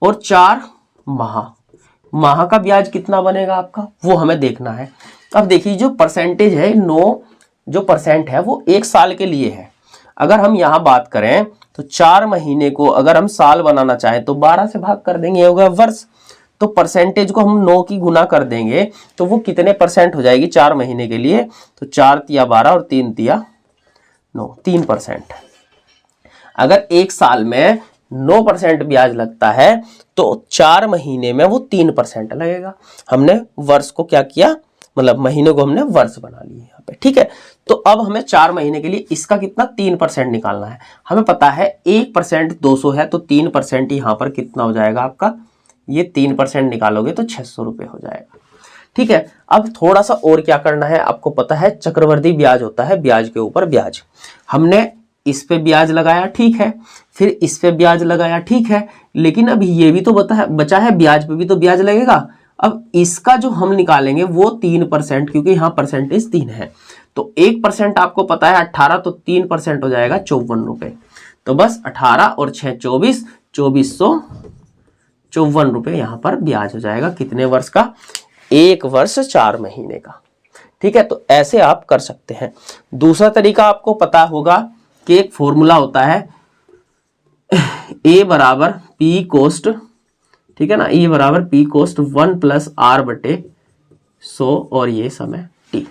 और 4 माह का ब्याज कितना बनेगा आपका वो हमें देखना है। अब देखिए जो परसेंटेज है 9 जो % है वो 1 साल के लिए है। अगर हम यहाँ बात करें तो 4 महीने को अगर हम साल बनाना चाहें तो 12 से भाग कर देंगे, होगा वर्ष। तो परसेंटेज को हम 9 की गुना कर देंगे तो वो कितने % हो जाएगी 4 महीने के लिए, तो 4 तिया 12 और 3 तिया 9, 3%। अगर 1 साल में 9% ब्याज लगता है तो 4 महीने में वो 3% लगेगा। हमने वर्ष को क्या किया, मतलब महीनों को हमने वर्ष बना लिए यहाँ पे, ठीक है। तो अब हमें 4 महीने के लिए इसका कितना 3% निकालना है। हमें पता है 1% 200 है तो 3% यहाँ पर कितना हो जाएगा आपका, ये 3% निकालोगे तो 600 रुपये हो जाएगा, ठीक है। अब थोड़ा सा और क्या करना है, आपको पता है चक्रवृद्धि ब्याज होता है, ब्याज के ऊपर ब्याज। हमने इस पे ब्याज लगाया, ठीक है, फिर इस पे ब्याज लगाया, ठीक है, लेकिन अब ये भी तो बचा है, ब्याज पे भी तो ब्याज लगेगा। अब इसका जो हम निकालेंगे वो 3%, क्योंकि यहाँ परसेंटेज 3 है तो 1% आपको पता है 18, तो 3% हो जाएगा 54 रुपये। तो बस 18 और 6 24, 2454 रुपये यहाँ पर ब्याज हो जाएगा। कितने वर्ष का, 1 वर्ष 4 महीने का, ठीक है। तो ऐसे आप कर सकते हैं। दूसरा तरीका आपको पता होगा कि एक फॉर्मूला होता है ए बराबर पी कोस्ट, ठीक है ना, ए बराबर पी कोस्ट 1 + r/100 और ये समय t।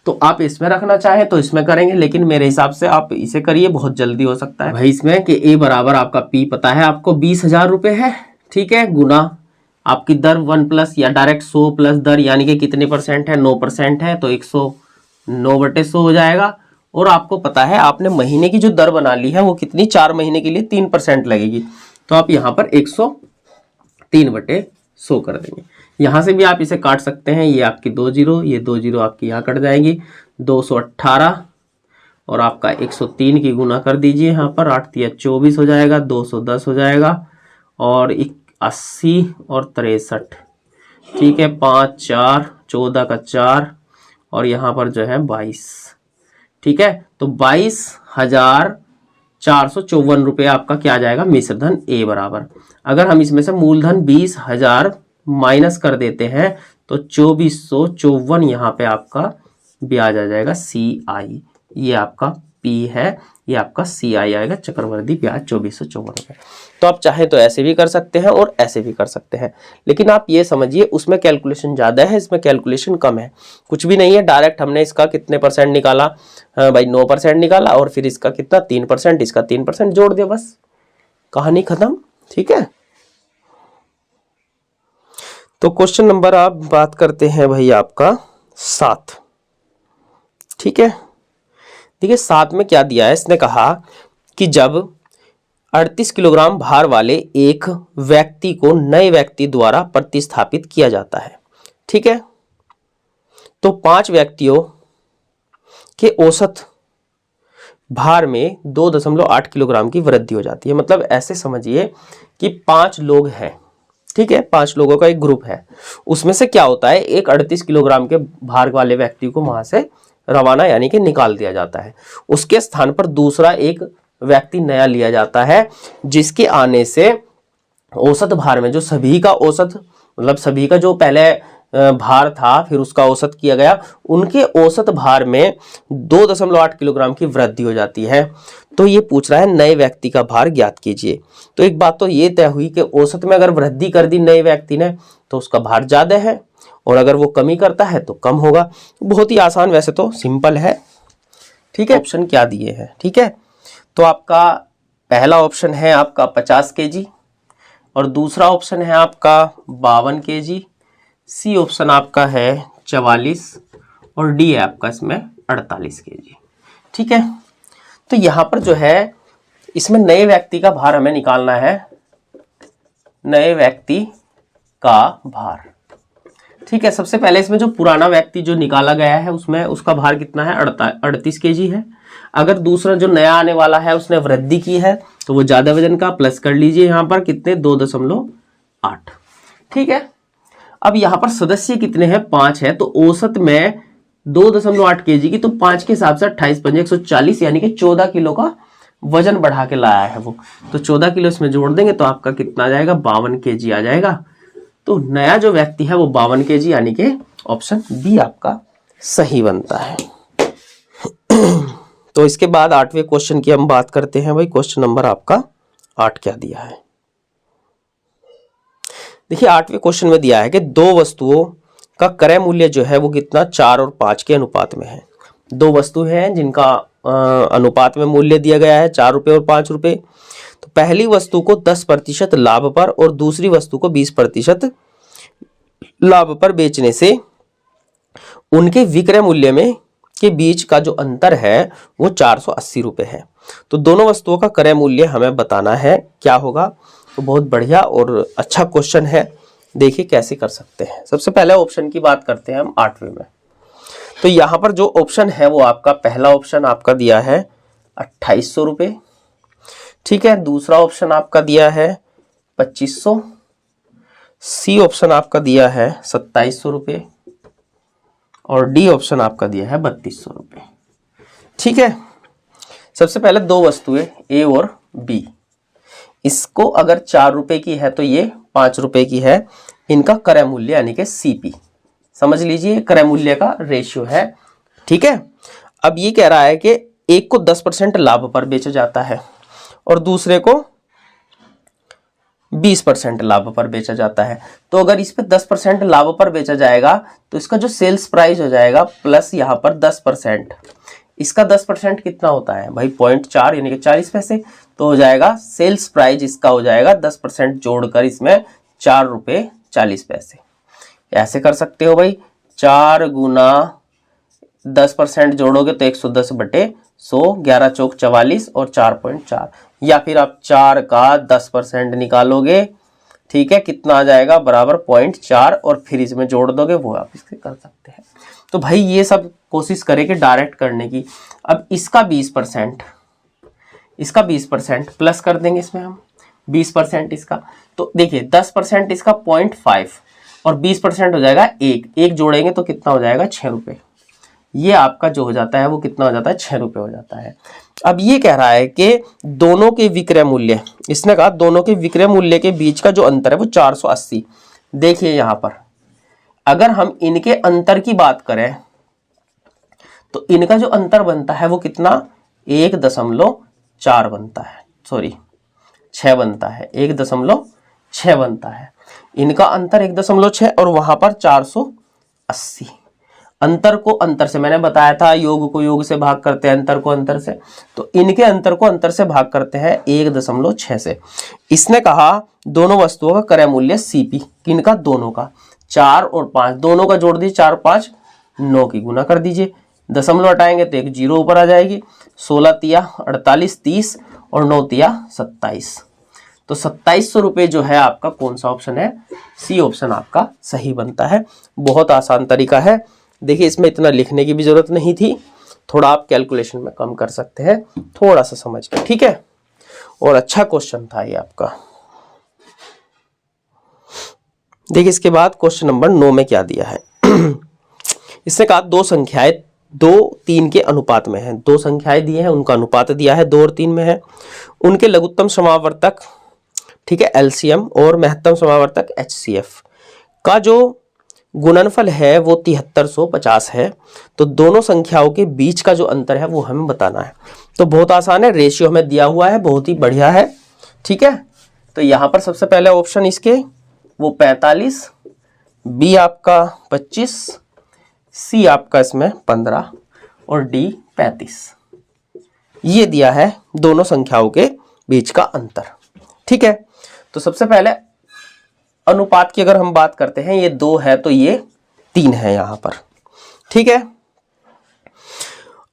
तो आप इसमें रखना चाहे तो इसमें करेंगे, लेकिन मेरे हिसाब से आप इसे करिए, बहुत जल्दी हो सकता है भाई इसमें कि ए बराबर आपका पी पता है आपको 20,000 रुपये है, ठीक है, गुना आपकी दर 1+ या डायरेक्ट 100+ दर, यानी कि कितने % है 9% है तो 109/100 हो जाएगा। और आपको पता है आपने महीने की जो दर बना ली है वो कितनी, 4 महीने के लिए 3% लगेगी, तो आप यहाँ पर 103/100 कर देंगे। यहाँ से भी आप इसे काट सकते हैं, ये आपकी 2 0, ये 2 0 आपकी यहाँ कट जाएंगी, 218 और आपका 103 की गुना कर दीजिए, यहाँ पर 8 तिया 24 हो जाएगा, 210 हो जाएगा और 80 और 63, ठीक है, 5 4 14 का 4 और यहाँ पर जो है 22, ठीक है। तो 22,454 रुपये आपका क्या आ जाएगा, मिश्र धन ए बराबर। अगर हम इसमें से मूलधन 20,000 माइनस कर देते हैं तो 2454 यहाँ पे आपका ब्याज आ जाएगा CI, ये आपका P है, ये आपका CI आएगा, चक्रवृद्धि ब्याज 2454 रुपये। तो आप चाहे तो ऐसे भी कर सकते हैं और ऐसे भी कर सकते हैं, लेकिन आप ये समझिए उसमें कैलकुलेशन ज़्यादा है, इसमें कैलकुलेशन कम है। कुछ भी नहीं है, डायरेक्ट हमने इसका कितने % निकाला भाई, 9% निकाला और फिर इसका कितना 3%, इसका 3% जोड़ दिया, बस कहानी खत्म, ठीक है। तो क्वेश्चन नंबर आप बात करते हैं भाई आपका 7, ठीक है। देखिए 7 में क्या दिया है, इसने कहा कि जब 38 किलोग्राम भार वाले एक व्यक्ति को नए व्यक्ति द्वारा प्रतिस्थापित किया जाता है, ठीक है, तो 5 व्यक्तियों के औसत भार में 2.8 किलोग्राम की वृद्धि हो जाती है। मतलब ऐसे समझिए कि 5 लोग हैं, ठीक है, 5 लोगों का एक ग्रुप है, उसमें से क्या होता है, एक 38 किलोग्राम के भार वाले व्यक्ति को वहां से रवाना यानी कि निकाल दिया जाता है। उसके स्थान पर दूसरा एक व्यक्ति नया लिया जाता है, जिसके आने से औसत भार में जो सभी का औसत, मतलब सभी का जो पहले भार था फिर उसका औसत किया गया, उनके औसत भार में 2.8 किलोग्राम की वृद्धि हो जाती है। तो ये पूछ रहा है नए व्यक्ति का भार ज्ञात कीजिए। तो एक बात तो ये तय हुई कि औसत में अगर वृद्धि कर दी नए व्यक्ति ने तो उसका भार ज्यादा है, और अगर वो कमी करता है तो कम होगा। बहुत ही आसान, वैसे तो सिंपल है, ठीक है। ऑप्शन क्या दिए हैं, ठीक है। तो आपका पहला ऑप्शन है आपका 50 केजी, और दूसरा ऑप्शन है आपका 52 केजी, सी ऑप्शन आपका है 44, और डी है आपका इसमें 48 केजी, ठीक है। तो यहां पर जो है इसमें नए व्यक्ति का भार हमें निकालना है, नए व्यक्ति का भार, ठीक है। सबसे पहले इसमें जो पुराना व्यक्ति जो निकाला गया है उसमें उसका भार कितना है, 38 केजी है। अगर दूसरा जो नया आने वाला है उसने वृद्धि की है तो वो ज्यादा वजन का, प्लस कर लीजिए यहां पर कितने, 2.8, ठीक है। अब यहां पर सदस्य कितने हैं, 5 है, तो औसत में 2.8 केजी की, तो 5 के हिसाब से 28 पंजे 140, यानी कि 14 किलो का वजन बढ़ा के लाया है वो। तो 14 किलो इसमें जोड़ देंगे तो आपका कितना आ जाएगा, 52 केजी आ जाएगा। तो नया जो व्यक्ति है वो 52 केजी, यानी कि ऑप्शन बी आपका सही बनता है। तो इसके बाद 8वें क्वेश्चन की हम बात करते हैं। भाई क्वेश्चन नंबर आपका 8 क्या दिया है, देखिए 8वें क्वेश्चन में दिया है कि दो वस्तुओं का क्रय मूल्य जो है वो कितना, 4 और 5 के अनुपात में है। दो वस्तु हैं जिनका अनुपात में मूल्य दिया गया है 4 रुपए और 5 रुपए। तो पहली वस्तु को 10% लाभ पर और दूसरी वस्तु को 20% लाभ पर बेचने से उनके विक्रय मूल्य में के बीच का जो अंतर है वो 480 रुपए है। तो दोनों वस्तुओं का क्रय मूल्य हमें बताना है, क्या होगा। तो बहुत बढ़िया और अच्छा क्वेश्चन है, देखिए कैसे कर सकते हैं। सबसे पहले ऑप्शन की बात करते हैं हम 8वें में। तो यहां पर जो ऑप्शन है वो आपका पहला ऑप्शन आपका दिया है 2800 रुपये, ठीक है। दूसरा ऑप्शन आपका दिया है 2500, सी ऑप्शन आपका दिया है 2700 रुपये, और डी ऑप्शन आपका दिया है 3200 रुपये, ठीक है। सबसे पहले दो वस्तुएं ए और बी, इसको अगर 4 रुपए की है तो ये 5 रुपए की है, इनका क्रय मूल्य यानी कि सीपी समझ लीजिए, क्रय मूल्य का रेशियो है, ठीक है। अब ये कह रहा है कि एक को 10% लाभ पर बेचा जाता है और दूसरे को 20% लाभ पर बेचा जाता है। तो अगर इस पे 10% लाभ पर बेचा जाएगा तो इसका जो सेल्स प्राइस हो जाएगा प्लस यहाँ पर 10%, इसका 10% कितना होता है भाई 0.4 यानी कि 40 पैसे, तो हो जाएगा सेल्स प्राइस इसका हो जाएगा 10% जोड़कर इसमें 4 रुपये 40 पैसे। ऐसे कर सकते हो भाई, 4 गुना 10% जोड़ोगे तो 110 बटे 100, 11 चौक 44 और 4.4, या फिर आप 4 का 10% निकालोगे, ठीक है, कितना आ जाएगा बराबर 0.4, और फिर इसमें जोड़ दोगे, वो आप इससे कर सकते हैं। तो भाई ये सब कोशिश करें कि डायरेक्ट करने की। अब इसका 20%, इसका 20% प्लस कर देंगे इसमें हम 20% इसका, तो देखिए 10% इसका 0.5 और 20% हो जाएगा एक जोड़ेंगे तो कितना हो जाएगा 6 रुपये। ये आपका जो हो जाता है वो कितना हो जाता है 6 रुपये हो जाता है। अब ये कह रहा है कि दोनों के विक्रय मूल्य, इसने कहा दोनों के विक्रय मूल्य के बीच का जो अंतर है वो 480। देखिए यहां पर अगर हम इनके अंतर की बात करें तो इनका जो अंतर बनता है वो कितना 1.4 बनता है, सॉरी 6 बनता है, 1.6 बनता है। इनका अंतर 1.6 और वहां पर 480। अंतर को अंतर से, मैंने बताया था योग को योग से भाग करते हैं, अंतर को अंतर से, तो इनके अंतर को अंतर से भाग करते हैं 1.6 से। इसने कहा दोनों वस्तुओं का क्रय मूल्य सीपी, किनका, दोनों का, 4 और 5 दोनों का जोड़ दीजिए, 4 5 9 की गुना कर दीजिए, दशमलव हटाएंगे तो एक जीरो ऊपर आ जाएगी, 16 तिया 48, 30 और 9 तिया 27। तो 2700 रुपये जो है आपका कौन सा ऑप्शन है, सी ऑप्शन आपका सही बनता है। बहुत आसान तरीका है, देखिए इसमें इतना लिखने की भी जरूरत नहीं थी, थोड़ा आप कैलकुलेशन में कम कर सकते हैं, थोड़ा सा समझ के, ठीक है। और अच्छा क्वेश्चन था ये आपका। देखिए इसके बाद क्वेश्चन नंबर 9 में क्या दिया है। इसने कहा दो संख्याएं 2, 3 के अनुपात में है। दो संख्याएं दी हैं, उनका अनुपात दिया है 2 और 3 में है। उनके लघुत्तम समावर्तक, ठीक है, एलसीएम और महत्तम समावर्तक एचसीएफ का जो गुणनफल है वो 7350 है। तो दोनों संख्याओं के बीच का जो अंतर है वो हमें बताना है। तो बहुत आसान है, रेशियो हमें दिया हुआ है, बहुत ही बढ़िया है, ठीक है। तो यहां पर सबसे पहले ऑप्शन इसके वो 45, बी आपका 25, सी आपका इसमें 15 और डी 35, ये दिया है दोनों संख्याओं के बीच का अंतर, ठीक है। तो सबसे पहले अनुपात की अगर हम बात करते हैं, ये 2 है तो ये 3 है यहां पर, ठीक है।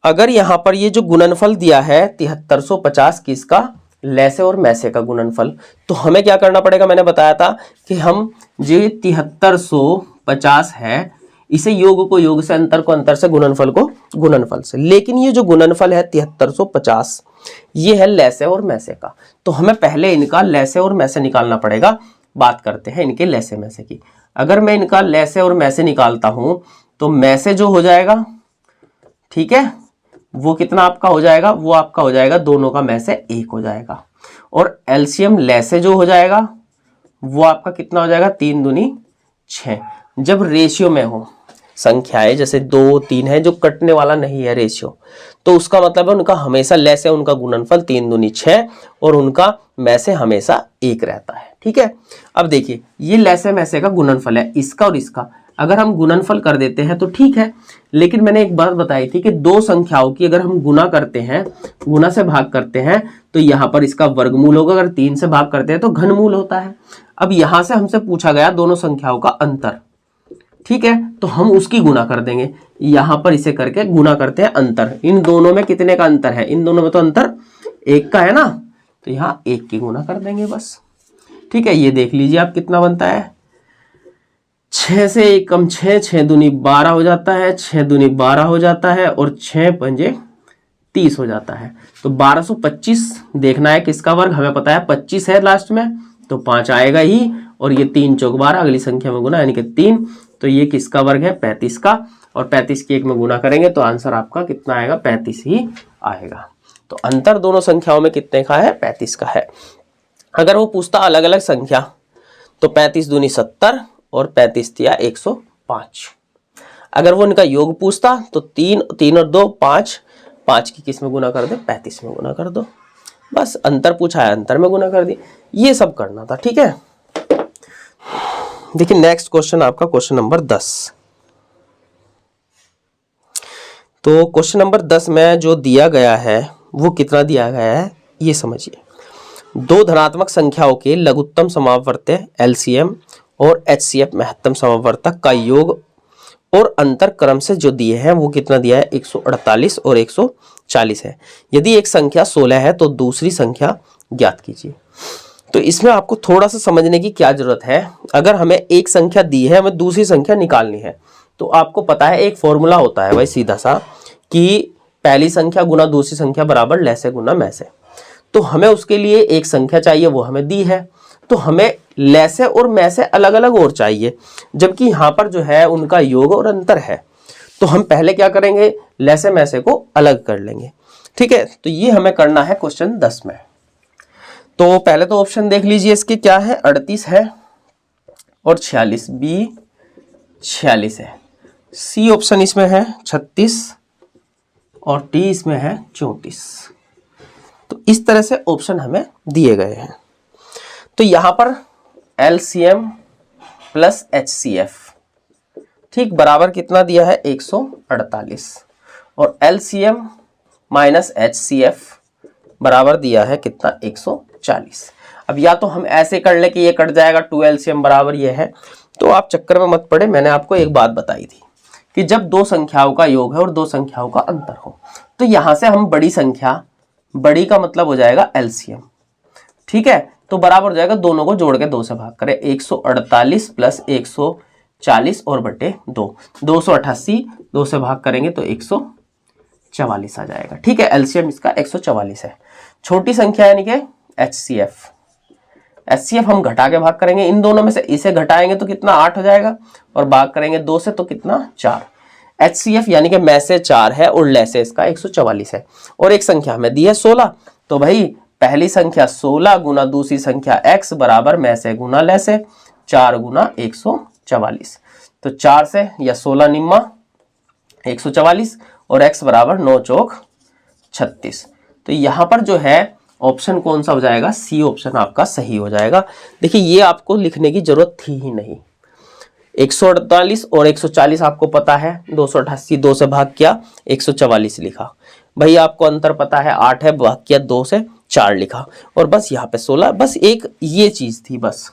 अगर यहां पर ये जो गुणनफल दिया है 7350 किसका, लैसे और मैसे का गुणनफल, तो हमें क्या करना पड़ेगा, मैंने बताया था कि हम जो 7350 है इसे योग को योग से, अंतर को अंतर से, गुणनफल को गुणनफल से। लेकिन ये जो गुणनफल है 7350 ये है लैसे और मैसे का, तो हमें पहले इनका लैसे और मैसे निकालना पड़ेगा। बात करते हैं इनके लैसे मैसे की। अगर मैं इनका लैसे और मैसे निकालता हूं तो मैसे जो हो जाएगा, ठीक है, वो कितना आपका हो जाएगा, वो आपका हो जाएगा दोनों का मैसे 1 हो जाएगा। और एलसीएम लैसे जो हो जाएगा वो आपका कितना हो जाएगा, 3 दूनी 6। जब रेशियो में हो संख्याएं, जैसे 2, 3 है जो कटने वाला नहीं है रेशियो, तो उसका मतलब है उनका हमेशा लैसे, उनका गुणनफल 3 दूनी 6 और उनका मैसे हमेशा 1 रहता है, ठीक है। अब देखिए ये लैसे मैसे का गुणनफल है, इसका और इसका अगर हम गुणनफल कर देते हैं तो ठीक है। लेकिन मैंने एक बात बताई थी कि दो संख्याओं की अगर हम गुना करते हैं, गुना से भाग करते हैं, तो यहां पर इसका वर्गमूल होगा। अगर 3 से भाग करते हैं तो घनमूल होता है। अब यहां से हमसे पूछा गया दोनों संख्याओं का अंतर, ठीक है, तो हम उसकी गुना कर देंगे। यहां पर इसे करके गुना करते हैं अंतर, इन दोनों में कितने का अंतर है, इन दोनों में तो अंतर 1 का है ना, तो यहां 1 की गुना कर देंगे बस, ठीक है। ये देख लीजिए आप कितना बनता है, 6 से 1 कम 6, 6 दूनी 12 हो जाता है, 6 दूनी 12 हो जाता है और 6 पंजे 30 हो जाता है। तो 1225 देखना है किसका वर्ग, हमें पता है 25 है लास्ट में, तो 5 आएगा ही, और ये 3 चौक 12 अगली संख्या में गुना यानी कि 3, तो ये किसका वर्ग है, 35 का। और 35 की 1 में गुना करेंगे तो आंसर आपका कितना आएगा, 35 ही आएगा। तो अंतर दोनों संख्याओं में कितने का है, 35 का है। अगर वो पूछता अलग अलग संख्या तो 35 दूनी 70 और 35 दिया 105। अगर वो इनका योग पूछता तो 3, 3 और 2 5, 5 की किस में गुना कर दे, 35 में गुना कर दो, बस। अंतर पूछा है, अंतर में गुना कर दी, ये सब करना था, ठीक है। देखिए नेक्स्ट क्वेश्चन आपका क्वेश्चन नंबर 10। तो क्वेश्चन नंबर 10 में जो दिया गया है वो कितना दिया गया है ये समझिए। दो धनात्मक संख्याओं के लघुत्तम समावर्त्य एलसीएम और एचसीएफ महत्तम समावर्तक का योग और अंतर क्रम से जो दिए हैं वो कितना दिया है, 148 और 140 है। यदि एक संख्या 16 है तो दूसरी संख्या ज्ञात कीजिए। तो इसमें आपको थोड़ा सा समझने की क्या जरूरत है। अगर हमें एक संख्या दी है, हमें दूसरी संख्या निकालनी है, तो आपको पता है एक फॉर्मूला होता है भाई सीधा सा, कि पहली संख्या गुना दूसरी संख्या बराबर लैसे गुना मैसे। तो हमें उसके लिए एक संख्या चाहिए, वो हमें दी है, तो हमें लैसे और मैसे अलग अलग और चाहिए, जबकि यहां पर जो है उनका योग और अंतर है। तो हम पहले क्या करेंगे, लैसे मैसे को अलग कर लेंगे, ठीक है। तो ये हमें करना है क्वेश्चन 10 में। तो पहले तो ऑप्शन देख लीजिए, इसके क्या है, 38 है और 46, बी 46 है, सी ऑप्शन इसमें है 36 और डी इसमें है 34। तो इस तरह से ऑप्शन हमें दिए गए हैं। तो यहां पर एलसीएम प्लस एचसीएफ, ठीक, बराबर कितना दिया है, 148, और एलसीएम माइनस एचसीएफ बराबर दिया है कितना, 140। अब या तो हम ऐसे कर ले कि ये कट जाएगा, 2 एलसीएम बराबर ये है, तो आप चक्कर में मत पड़े। मैंने आपको एक बात बताई थी कि जब दो संख्याओं का योग है और दो संख्याओं का अंतर हो, तो यहां से हम बड़ी संख्या, बड़ी का मतलब हो जाएगा एलसीएम, ठीक है, तो बराबर हो जाएगा, दोनों को जोड़ के 2 से भाग करें, 148 प्लस 140 और बटे 2, 288, 2 से भाग करेंगे तो 144 आ जाएगा। ठीक है, एलसीएम इसका 144 है। छोटी संख्या यानी कि HCF, HCF हम घटा के भाग करेंगे, इन दोनों में से इसे घटाएंगे तो कितना 8 हो जाएगा, और भाग करेंगे 2 से तो कितना 4। HCF यानी कि में से 4 है और ले से इसका 144 है। और एक संख्या हमें दी है 16, तो भाई पहली संख्या 16 गुना दूसरी संख्या x बराबर में से गुना ले से 4 गुना 144। तो 4 से या 16 निम्मा 144 और x बराबर 9 चौक 36। तो यहाँ पर जो है ऑप्शन कौन सा हो जाएगा, सी ऑप्शन आपका सही हो जाएगा। देखिए ये आपको लिखने की जरूरत थी ही नहीं। 148 और 140 आपको पता है, 288 2 से भाग किया 144 लिखा। भाई आपको अंतर पता है 8 है, भाग किया 2 से 4 लिखा, और बस यहाँ पे 16। बस एक ये चीज थी, बस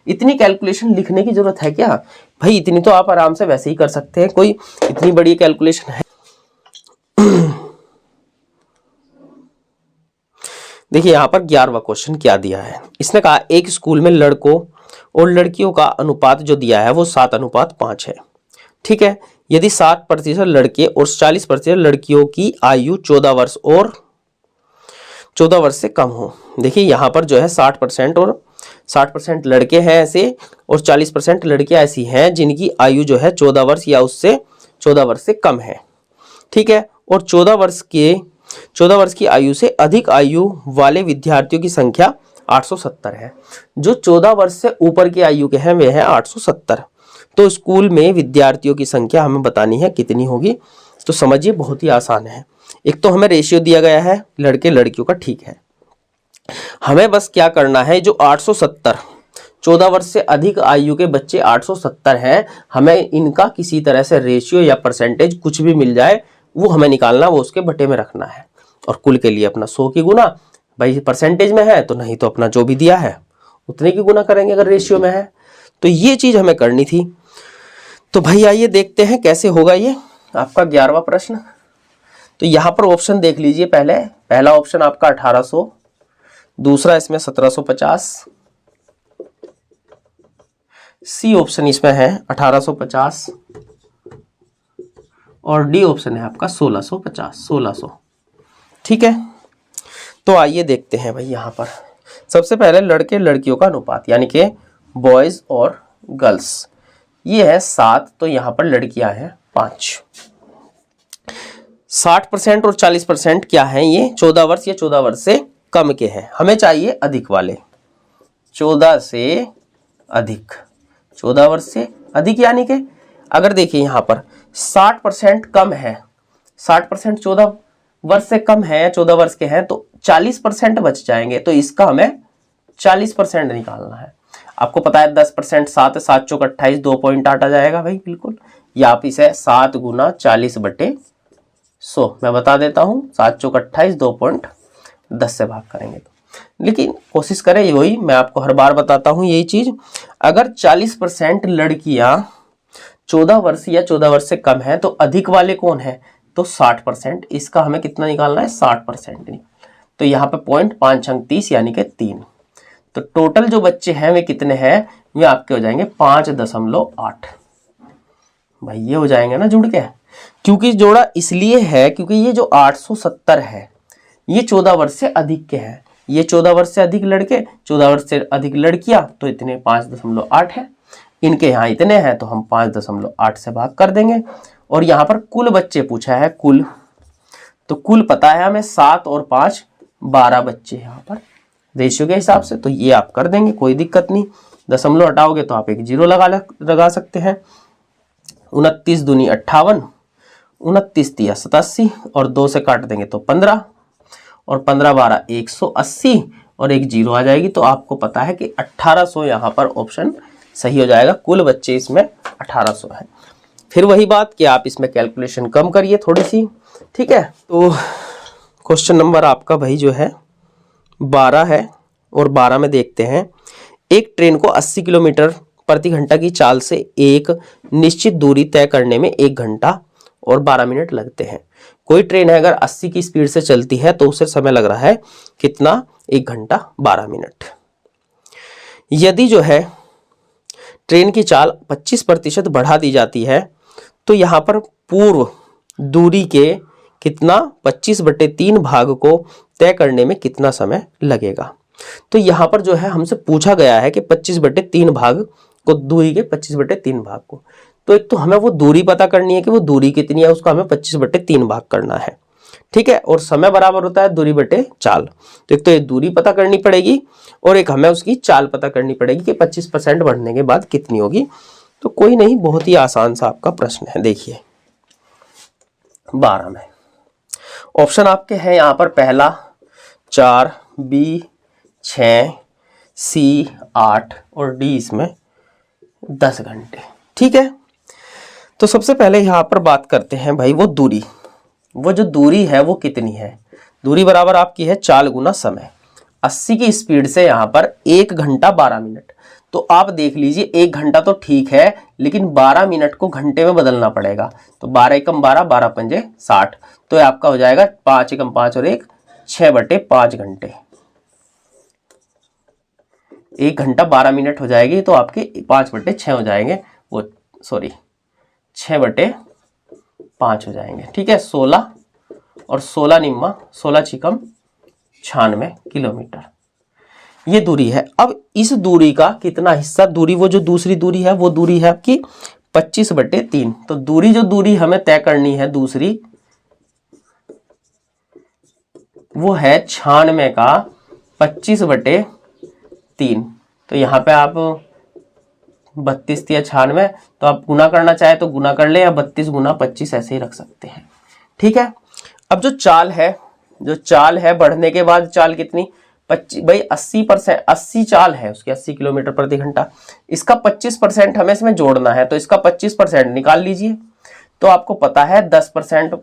इतनी कैलकुलेशन लिखने की जरूरत है क्या भाई? इतनी तो आप आराम से वैसे ही कर सकते हैं, कोई इतनी बड़ी कैलकुलेशन है? देखिए यहाँ पर 11वां क्वेश्चन क्या दिया है, इसने कहा एक स्कूल में लड़कों और लड़कियों का अनुपात जो दिया है वो 7:5 है। ठीक है, यदि 60% लड़के और 40% लड़कियों की आयु 14 वर्ष और 14 वर्ष से कम हो। देखिए यहाँ पर जो है 60% और 60% लड़के हैं ऐसे, और 40% लड़कियां ऐसी हैं जिनकी आयु जो है 14 वर्ष या उससे 14 वर्ष से कम है। ठीक है, और 14 वर्ष की आयु से अधिक आयु वाले विद्यार्थियों की संख्या 870 है। जो 14 वर्ष से ऊपर की आयु के हैं वे हैं 870। तो स्कूल में विद्यार्थियों की संख्या हमें बतानी है कितनी होगी। तो समझिए बहुत ही आसान है। एक तो हमें रेशियो दिया गया है लड़के लड़कियों का, ठीक है, हमें बस क्या करना है, जो 870 14 वर्ष से अधिक आयु के बच्चे 870 हैं, हमें इनका किसी तरह से रेशियो या परसेंटेज कुछ भी मिल जाए वो हमें निकालना, वो उसके बटे में रखना है। और कुल के लिए अपना 100 की गुना, भाई परसेंटेज में है तो नहीं तो अपना जो भी दिया है उतने की गुना करेंगे अगर रेशियो में है। तो ये चीज हमें करनी थी। तो भाई आइए देखते हैं कैसे होगा ये आपका 11वां प्रश्न। तो यहां पर ऑप्शन देख लीजिए। पहला ऑप्शन आपका 1800, दूसरा इसमें 1750, सी ऑप्शन इसमें है 1850, और डी ऑप्शन है आपका 1650। ठीक है, तो आइए देखते हैं भाई। यहां पर सबसे पहले लड़के लड़कियों का अनुपात यानी कि बॉयज और गर्ल्स, ये है 7, तो यहां पर लड़कियां हैं 5। 60% और 40% क्या है, ये 14 वर्ष या 14 वर्ष से कम के हैं। हमें चाहिए अधिक वाले, 14 से अधिक, 14 वर्ष से अधिक, यानी कि अगर देखिए यहां पर 60% कम है, 60% 14 वर्ष से कम है, 14 वर्ष के हैं, तो 40% बच जाएंगे। तो इसका हमें 40% निकालना है। आपको पता है 10% 7 7 चौक 28, 2.8 आ जाएगा भाई बिल्कुल। या आप इसे 7 गुना 40/100 मैं बता देता हूं, 7 चौक 28, 2.10 से भाग करेंगे तो। लेकिन कोशिश करें, वही मैं आपको हर बार बताता हूं यही चीज, अगर 40% लड़कियां 14 वर्ष या 14 वर्ष से कम है तो अधिक वाले कौन है, तो 60%। इसका हमें कितना निकालना है, 60%। तो यहाँ पे 0.5 अंक 30 यानी कि 3। तो टोटल जो बच्चे हैं वे कितने हैं, वे आपके हो जाएंगे 5.8। भाई ये हो जाएंगे ना जुड़ के, क्योंकि जोड़ा इसलिए है क्योंकि ये जो 870 है ये 14 वर्ष से अधिक के हैं, ये 14 वर्ष से अधिक लड़के, 14 वर्ष से अधिक लड़कियां, तो इतने 5.8 है। इनके यहाँ इतने हैं तो हम 5.8 से भाग कर देंगे। और यहाँ पर कुल बच्चे पूछा है, कुल, तो कुल पता है हमें 7 और 5 12 बच्चे यहाँ पर रेशियो के हिसाब से, तो ये आप कर देंगे, कोई दिक्कत नहीं। दशमलव हटाओगे तो आप एक 0 लगा सकते हैं। 29 दूनी 58, 29 तिया 87, और 2 से काट देंगे तो 15, और 15 12 180, और एक 0 आ जाएगी। तो आपको पता है कि 1800 यहाँ पर ऑप्शन सही हो जाएगा। कुल बच्चे इसमें 1800 है। फिर वही बात कि आप इसमें कैलकुलेशन कम करिए थोड़ी सी, ठीक है। तो क्वेश्चन नंबर आपका भाई जो है 12 है, और 12 में देखते हैं, एक ट्रेन को 80 किलोमीटर प्रति घंटा की चाल से एक निश्चित दूरी तय करने में 1 घंटा और 12 मिनट लगते हैं। कोई ट्रेन है अगर 80 की स्पीड से चलती है तो उसे समय लग रहा है कितना, 1 घंटा 12 मिनट। यदि जो है ट्रेन की चाल 25% बढ़ा दी जाती है तो यहाँ पर पूर्व दूरी के कितना 25/3 भाग को तय करने में कितना समय लगेगा। तो यहाँ पर जो है हमसे पूछा गया है कि 25/3 भाग को, दूरी के 25/3 भाग को, तो एक तो हमें वो दूरी पता करनी है कि वो दूरी कितनी है, उसको हमें 25/3 भाग करना है, ठीक है। और समय बराबर होता है दूरी बटे चाल। तो एक तो ये दूरी पता करनी पड़ेगी और एक हमें उसकी चाल पता करनी पड़ेगी कि 25% बढ़ने के बाद कितनी होगी। तो कोई नहीं, बहुत ही आसान सा आपका प्रश्न है। देखिए 12 में ऑप्शन आपके हैं यहाँ पर, पहला 4, बी 6, सी 8 और डी इसमें 10 घंटे, ठीक है। तो सबसे पहले यहाँ पर बात करते हैं भाई वो दूरी, वो जो दूरी है वो कितनी है। दूरी बराबर आपकी है चाल गुना समय। 80 की स्पीड से यहाँ पर 1 घंटा 12 मिनट। तो आप देख लीजिए 1 घंटा तो ठीक है, लेकिन 12 मिनट को घंटे में बदलना पड़ेगा। तो 12 एकम 12, 12 पंजे 60, तो आपका हो जाएगा 5 एकम 5 और 1 6/5 घंटे। 1 घंटा 12 मिनट हो जाएगी तो आपके 5/6 हो जाएंगे, वो सॉरी 6/5 हो जाएंगे, ठीक है। 16 और 16 निम्मा 16 छिकम 96 किलोमीटर ये दूरी है। अब इस दूरी का कितना हिस्सा, दूरी वो जो दूसरी दूरी है वो दूरी है आपकी 25/3। तो दूरी जो दूरी हमें तय करनी है दूसरी, वो है 96 का 25/3। तो यहाँ पे आप 32 या 96, तो आप गुना करना चाहे तो गुना कर ले, या 32 गुना 25 ऐसे ही रख सकते हैं, ठीक है। अब जो चाल है बढ़ने के बाद चाल कितनी, 25 भाई 80%, 80 चाल है उसकी 80 किलोमीटर प्रति घंटा। इसका 25% हमें इसमें जोड़ना है, तो इसका 25% निकाल लीजिए। तो आपको पता है 10%,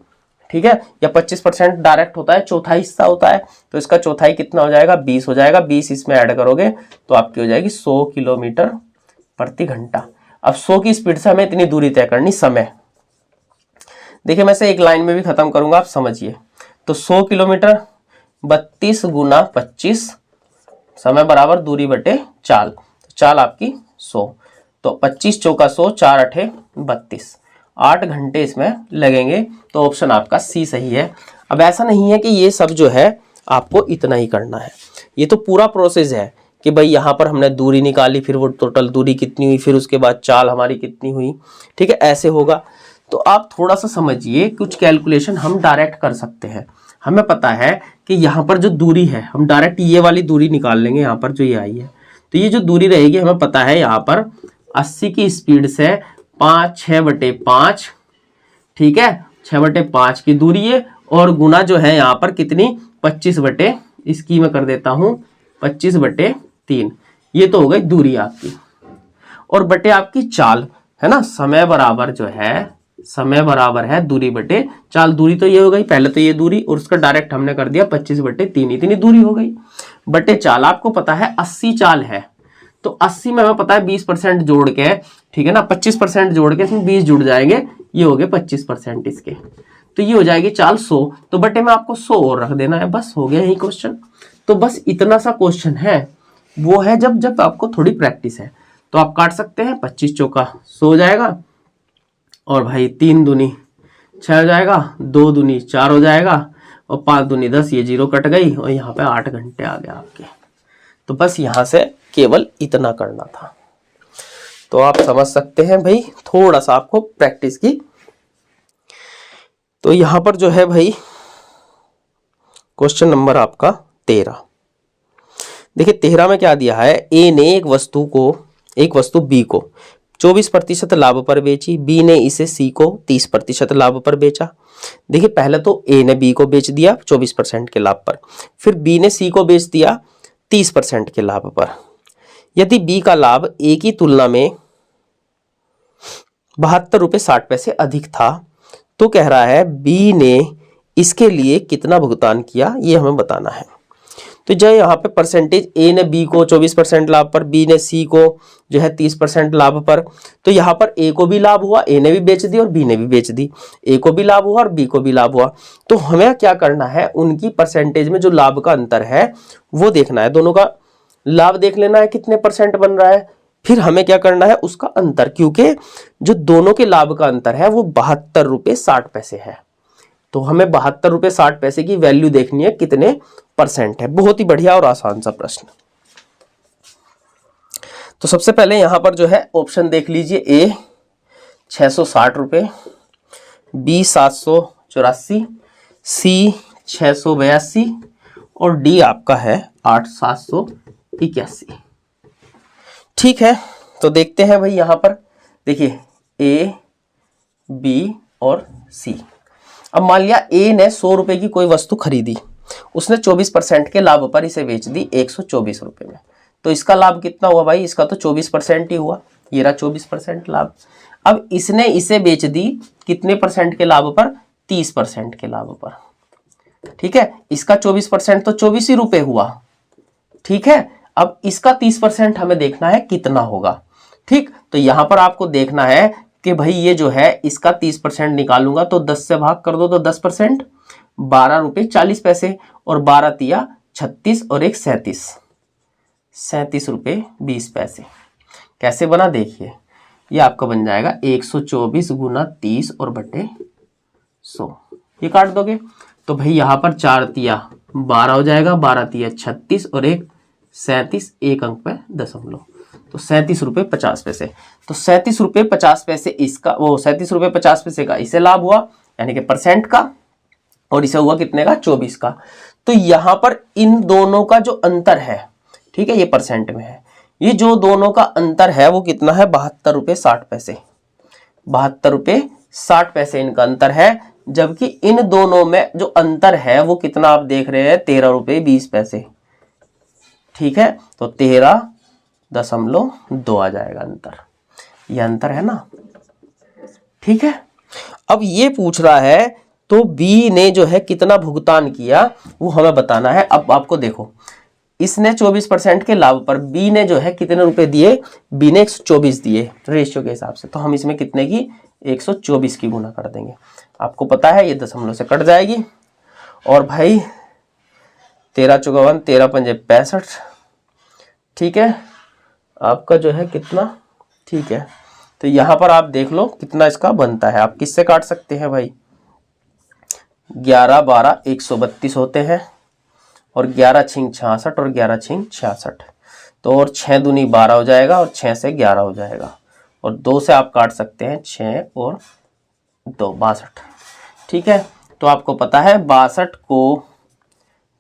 ठीक है, या 25% डायरेक्ट होता है, चौथाई हिस्सा होता है। तो इसका चौथाई कितना हो जाएगा, 20 हो जाएगा। 20 इसमें ऐड करोगे तो आपकी हो जाएगी 100 किलोमीटर प्रति घंटा। अब 100 की स्पीड से हमें इतनी दूरी तय करनी, समय देखिए मैं से एक लाइन में भी खत्म करूंगा, आप समझिए। तो 100 किलोमीटर 32 गुना 25, समय बराबर दूरी बटे चाल। चाल आपकी 100, तो 25 चौका 100, 4 8 32, 8 घंटे इसमें लगेंगे। तो ऑप्शन आपका सी सही है। अब ऐसा नहीं है कि ये सब जो है आपको इतना ही करना है, ये तो पूरा प्रोसेस है कि भाई यहाँ पर हमने दूरी निकाली, फिर वो टोटल दूरी कितनी हुई, फिर उसके बाद चाल हमारी कितनी हुई, ठीक है, ऐसे होगा। तो आप थोड़ा सा समझिए, कुछ कैलकुलेशन हम डायरेक्ट कर सकते हैं। हमें पता है कि यहाँ पर जो दूरी है हम डायरेक्ट ये वाली दूरी निकाल लेंगे, यहाँ पर जो ये आई है। तो ये जो दूरी रहेगी हमें पता है यहाँ पर 80 की स्पीड से 6/5, ठीक है, 6/5 की दूरी है, और गुना जो है यहाँ पर कितनी 25 इसकी मैं कर देता हूँ 25/3। ये तो हो गई दूरी आपकी, और बटे आपकी चाल है ना। समय बराबर जो है, समय बराबर है दूरी बटे चाल। दूरी तो ये हो गई, पहले तो ये दूरी, और उसका डायरेक्ट हमने कर दिया 25/3, इतनी दूरी हो गई। बटे चाल आपको पता है 80 चाल है, तो 80 में हमें पता है 20% जोड़ के, ठीक है ना, 25% जोड़ के इसमें 20 जुड़ जाएंगे, ये हो गए 25% इसके। तो ये हो जाएगी चाल 100, तो बटे में आपको 100 और रख देना है, बस हो गया यही क्वेश्चन। तो बस इतना सा क्वेश्चन है, वो है जब आपको थोड़ी प्रैक्टिस है। तो आप काट सकते हैं, 25 चौका 100 हो जाएगा, और भाई 3 दूनी 6 हो जाएगा, 2 दूनी 4 हो जाएगा, और 5 दूनी 10, ये 0 कट गई, और यहाँ पे 8 घंटे आ गया आपके। तो बस यहाँ से केवल इतना करना था। तो आप समझ सकते हैं भाई, थोड़ा सा आपको प्रैक्टिस की। तो यहाँ पर जो है भाई क्वेश्चन नंबर आपका 13, देखिए 13 में क्या दिया है। ए ने एक वस्तु बी को 24% लाभ पर बेची, बी ने इसे सी को 30% लाभ पर बेचा। देखिए पहले तो ए ने बी को बेच दिया 24% के लाभ पर, फिर बी ने सी को बेच दिया 30% के लाभ पर। यदि बी का लाभ ए की तुलना में 72.60 अधिक था, तो कह रहा है बी ने इसके लिए कितना भुगतान किया, ये हमें बताना है। तो जो यहाँ पे परसेंटेज, ए ने बी को 24% लाभ पर, बी ने सी को जो है 30% लाभ पर, तो यहाँ पर ए को भी लाभ हुआ, ए ने भी बेच दी और बी ने भी बेच दी, ए को भी लाभ हुआ और बी को भी लाभ हुआ। तो हमें क्या करना है, उनकी परसेंटेज में जो लाभ का अंतर है वो देखना है, दोनों का लाभ देख लेना है कितने परसेंट बन रहा है, फिर हमें क्या करना है उसका अंतर, क्योंकि जो दोनों के लाभ का अंतर है वो 72.60 है। तो हमें 72 रुपये 60 पैसे की वैल्यू देखनी है, कितने परसेंट है। बहुत ही बढ़िया और आसान सा प्रश्न। तो सबसे पहले यहां पर जो है ऑप्शन देख लीजिए, ए 660 रुपये, बी 784, सी 682 और डी आपका है 8781। ठीक है, तो देखते हैं भाई यहां पर देखिए ए, बी और सी। अब मान लिया ए ने 100 रुपए की कोई वस्तु खरीदी, उसने 24% के लाभ पर इसे बेच दी 124 रुपए में। तो इसका लाभ कितना हुआ भाई, इसका तो 24% ही हुआ, ये रहा 24% लाभ। अब इसने इसे बेच दी कितने परसेंट के लाभ पर, 30% के लाभ पर। ठीक है, इसका 24% तो 24 ही रुपए हुआ। ठीक है, अब इसका 30% हमें देखना है कितना होगा। ठीक, तो यहां पर आपको देखना है कि भाई ये जो है इसका 30% निकालूंगा तो 10 से भाग कर दो तो 10%, 12 रुपये 40 पैसे और 12 तिया 36 और एक 37 रुपये 20 पैसे। कैसे बना देखिए, ये आपका बन जाएगा 124 गुना 30 और बटे 100, ये काट दोगे तो भाई यहाँ पर 4 तिया 12 हो जाएगा, 12 तिया 36 और एक 37, एक अंक पे दशमलव, तो 37 रुपये 50 पैसे। तो 37 रुपये 50 पैसे इसका, वो 37 रुपये 50 पैसे का इसे लाभ हुआ, यानी कि परसेंट का, और इसे हुआ कितने का, 24 का। तो यहां पर इन दोनों का जो अंतर है, ठीक है, ये परसेंट में है, ये जो दोनों का अंतर है वो कितना है, 72 रुपये 60 पैसे। 72 रुपये 60 पैसे इनका अंतर है, जबकि इन दोनों में जो अंतर है वो कितना आप देख रहे हैं, 13 रुपये 20 पैसे। ठीक है, तो 13.2 आ जाएगा अंतर, ये अंतर है ना। ठीक है, अब ये पूछ रहा है तो बी ने जो है कितना भुगतान किया वो हमें बताना है। अब आपको देखो, इसने 24% के लाभ पर बी ने जो है कितने रुपए दिए, बी ने 124 दिए रेशियो के हिसाब से, तो हम इसमें कितने की 124 की गुना कर देंगे। आपको पता है ये दशमलव से कट जाएगी, और भाई 13 चौवन 13 पंजे 65। ठीक है, आपका जो है कितना, ठीक है, तो यहां पर आप देख लो कितना इसका बनता है। आप किससे काट सकते हैं भाई, 11 12 132 होते हैं, और 11 छिंग 66 और 11 छिंग 66, तो और 6 दूनी 12 हो जाएगा, और 6 से 11 हो जाएगा, और 2 से आप काट सकते हैं 6 और 2 62। ठीक है, तो आपको पता है 62 को,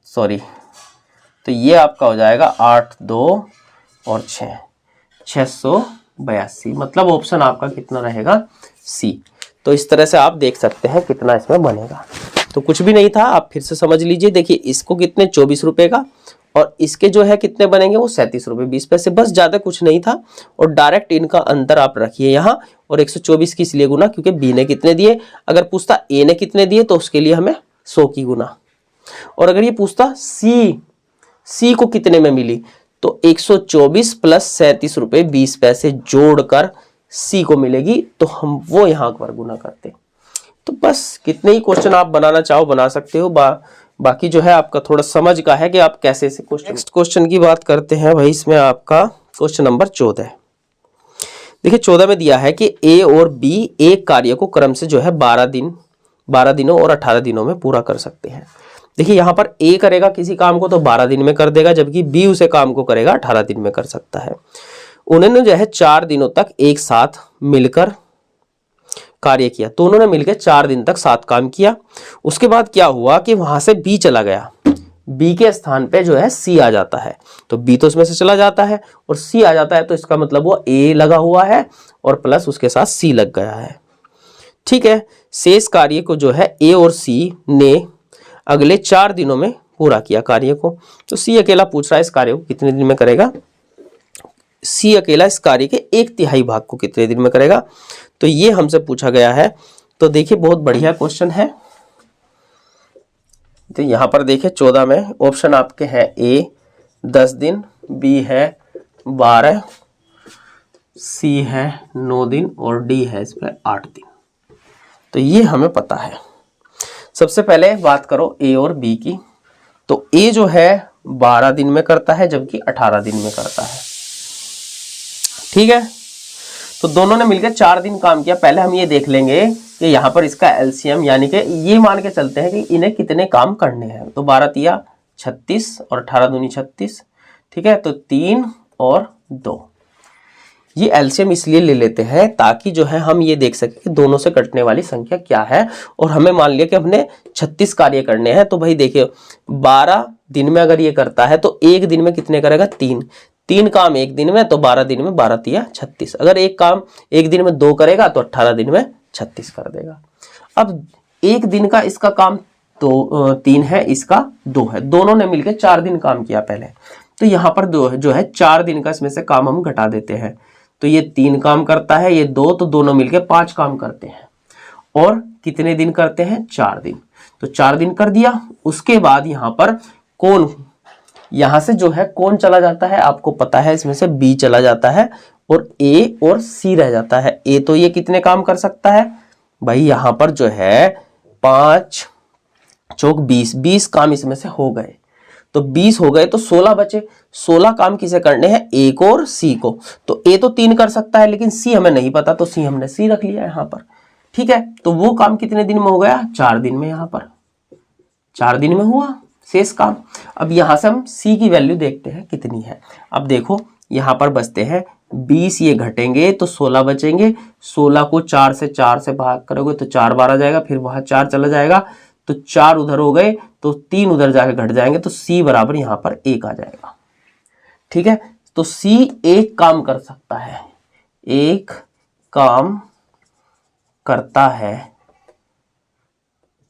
सॉरी, तो ये आपका हो जाएगा 8 2 और 6 682, मतलब ऑप्शन आपका कितना रहेगा, सी। तो इस तरह से आप देख सकते हैं कितना इसमें बनेगा। तो कुछ भी नहीं था, आप फिर से समझ लीजिए। देखिए इसको कितने 24 रुपए का, और इसके जो है कितने बनेंगे वो 37 रुपये 20 पैसे, बस ज्यादा कुछ नहीं था। और डायरेक्ट इनका अंतर आप रखिए यहाँ, और 124 की इसलिए गुना क्योंकि बी ने कितने दिए। अगर पूछता ए ने कितने दिए तो उसके लिए हमें 100 की गुना, और अगर ये पूछता सी को कितने में मिली तो 124 प्लस 37 रुपये 20 पैसे जोड़कर सी को मिलेगी, तो हम वो यहाँ पर गुना करते। तो बस कितने ही क्वेश्चन आप बनाना चाहो बना सकते हो, बाकी जो है आपका थोड़ा समझ का है कि आप कैसे से क्वेश्चन। नेक्स्ट क्वेश्चन की बात करते हैं भाई, इसमें आपका क्वेश्चन नंबर 14 है। देखिए 14 में दिया है कि ए और बी एक कार्य को क्रम से जो है 12 दिनों और 18 दिनों में पूरा कर सकते हैं। देखिए यहाँ पर ए करेगा किसी काम को तो 12 दिन में कर देगा, जबकि बी उसे काम को करेगा 18 दिन में कर सकता है। उन्होंने जो है 4 दिनों तक एक साथ मिलकर कार्य किया, तो उन्होंने मिलकर 4 दिन तक साथ काम किया। उसके बाद क्या हुआ कि वहां से बी चला गया, बी के स्थान पे जो है सी आ जाता है, तो बी तो उसमें से चला जाता है और सी आ जाता है, तो इसका मतलब वो ए लगा हुआ है और प्लस उसके साथ सी लग गया है। ठीक है, शेष कार्य को जो है ए और सी ने अगले 4 दिनों में पूरा किया कार्य को। तो सी अकेला पूछ रहा है इस कार्य को कितने दिन में करेगा, सी अकेला इस कार्य के 1/3 भाग को कितने दिन में करेगा, तो ये हमसे पूछा गया है। तो देखिए बहुत बढ़िया क्वेश्चन है। तो यहां पर देखिए 14 में ऑप्शन आपके हैं, ए 10 दिन, बी है 12, सी है 9 दिन और डी है इस पर 8 दिन। तो ये हमें पता है। सबसे पहले बात करो ए और बी की, तो ए जो है 12 दिन में करता है जबकि 18 दिन में करता है। ठीक है, तो दोनों ने मिलकर 4 दिन काम किया। पहले हम ये देख लेंगे कि यहाँ पर इसका एलसीएम, यानी कि ये मान के चलते हैं कि इन्हें कितने काम करने हैं। तो 12 तिया 36 और 18 दूनी 36, ठीक है। तो 3 और 2, ये एलसीएम इसलिए ले लेते हैं ताकि जो है हम ये देख सके कि दोनों से कटने वाली संख्या क्या है। और हमें मान लिया कि हमने 36 कार्य करने हैं, तो भाई देखिए 12 दिन में अगर ये करता है तो एक दिन में कितने करेगा, 3 काम एक दिन में, तो 12 दिन में 12 तिया 36। अगर एक काम एक दिन में 2 करेगा तो 18 दिन में 36 कर देगा। अब एक दिन का इसका काम तो 3 है, इसका 2 है, दोनों ने मिलकर 4 दिन काम किया पहले। तो यहाँ पर जो है 4 दिन का इसमें से काम हम घटा देते हैं। तो ये 3 काम करता है, ये 2, तो दोनों मिलके 5 काम करते हैं। और कितने दिन करते हैं, 4 दिन। तो 4 दिन कर दिया। उसके बाद यहाँ पर कौन, यहां से जो है कौन चला जाता है, आपको पता है इसमें से बी चला जाता है और ए और सी रह जाता है। ए तो ये कितने काम कर सकता है भाई, यहां पर जो है 5 चौक 20 काम इसमें से हो गए। तो 20 हो गए तो 16 बचे। 16 काम किसे करने हैं, ए को और सी को। तो ए तो 3 कर सकता है लेकिन सी हमें नहीं पता, तो सी हमने सी रख लिया यहां पर, ठीक है। तो वो काम कितने दिन में हो गया, 4 दिन में, यहां पर 4 दिन में हुआ शेष काम। अब यहां से हम सी की वैल्यू देखते हैं कितनी है। अब देखो यहां पर बचते हैं 20, ये घटेंगे तो 16 बचेंगे। 16 को 4 से भाग करोगे तो 4 बार आ जाएगा, फिर वहां 4 चला जाएगा तो 4 उधर हो गए, तो 3 उधर जाके घट जाएंगे, तो सी बराबर यहां पर 1 आ जाएगा, ठीक है। तो सी 1 काम कर सकता है, 1 काम करता है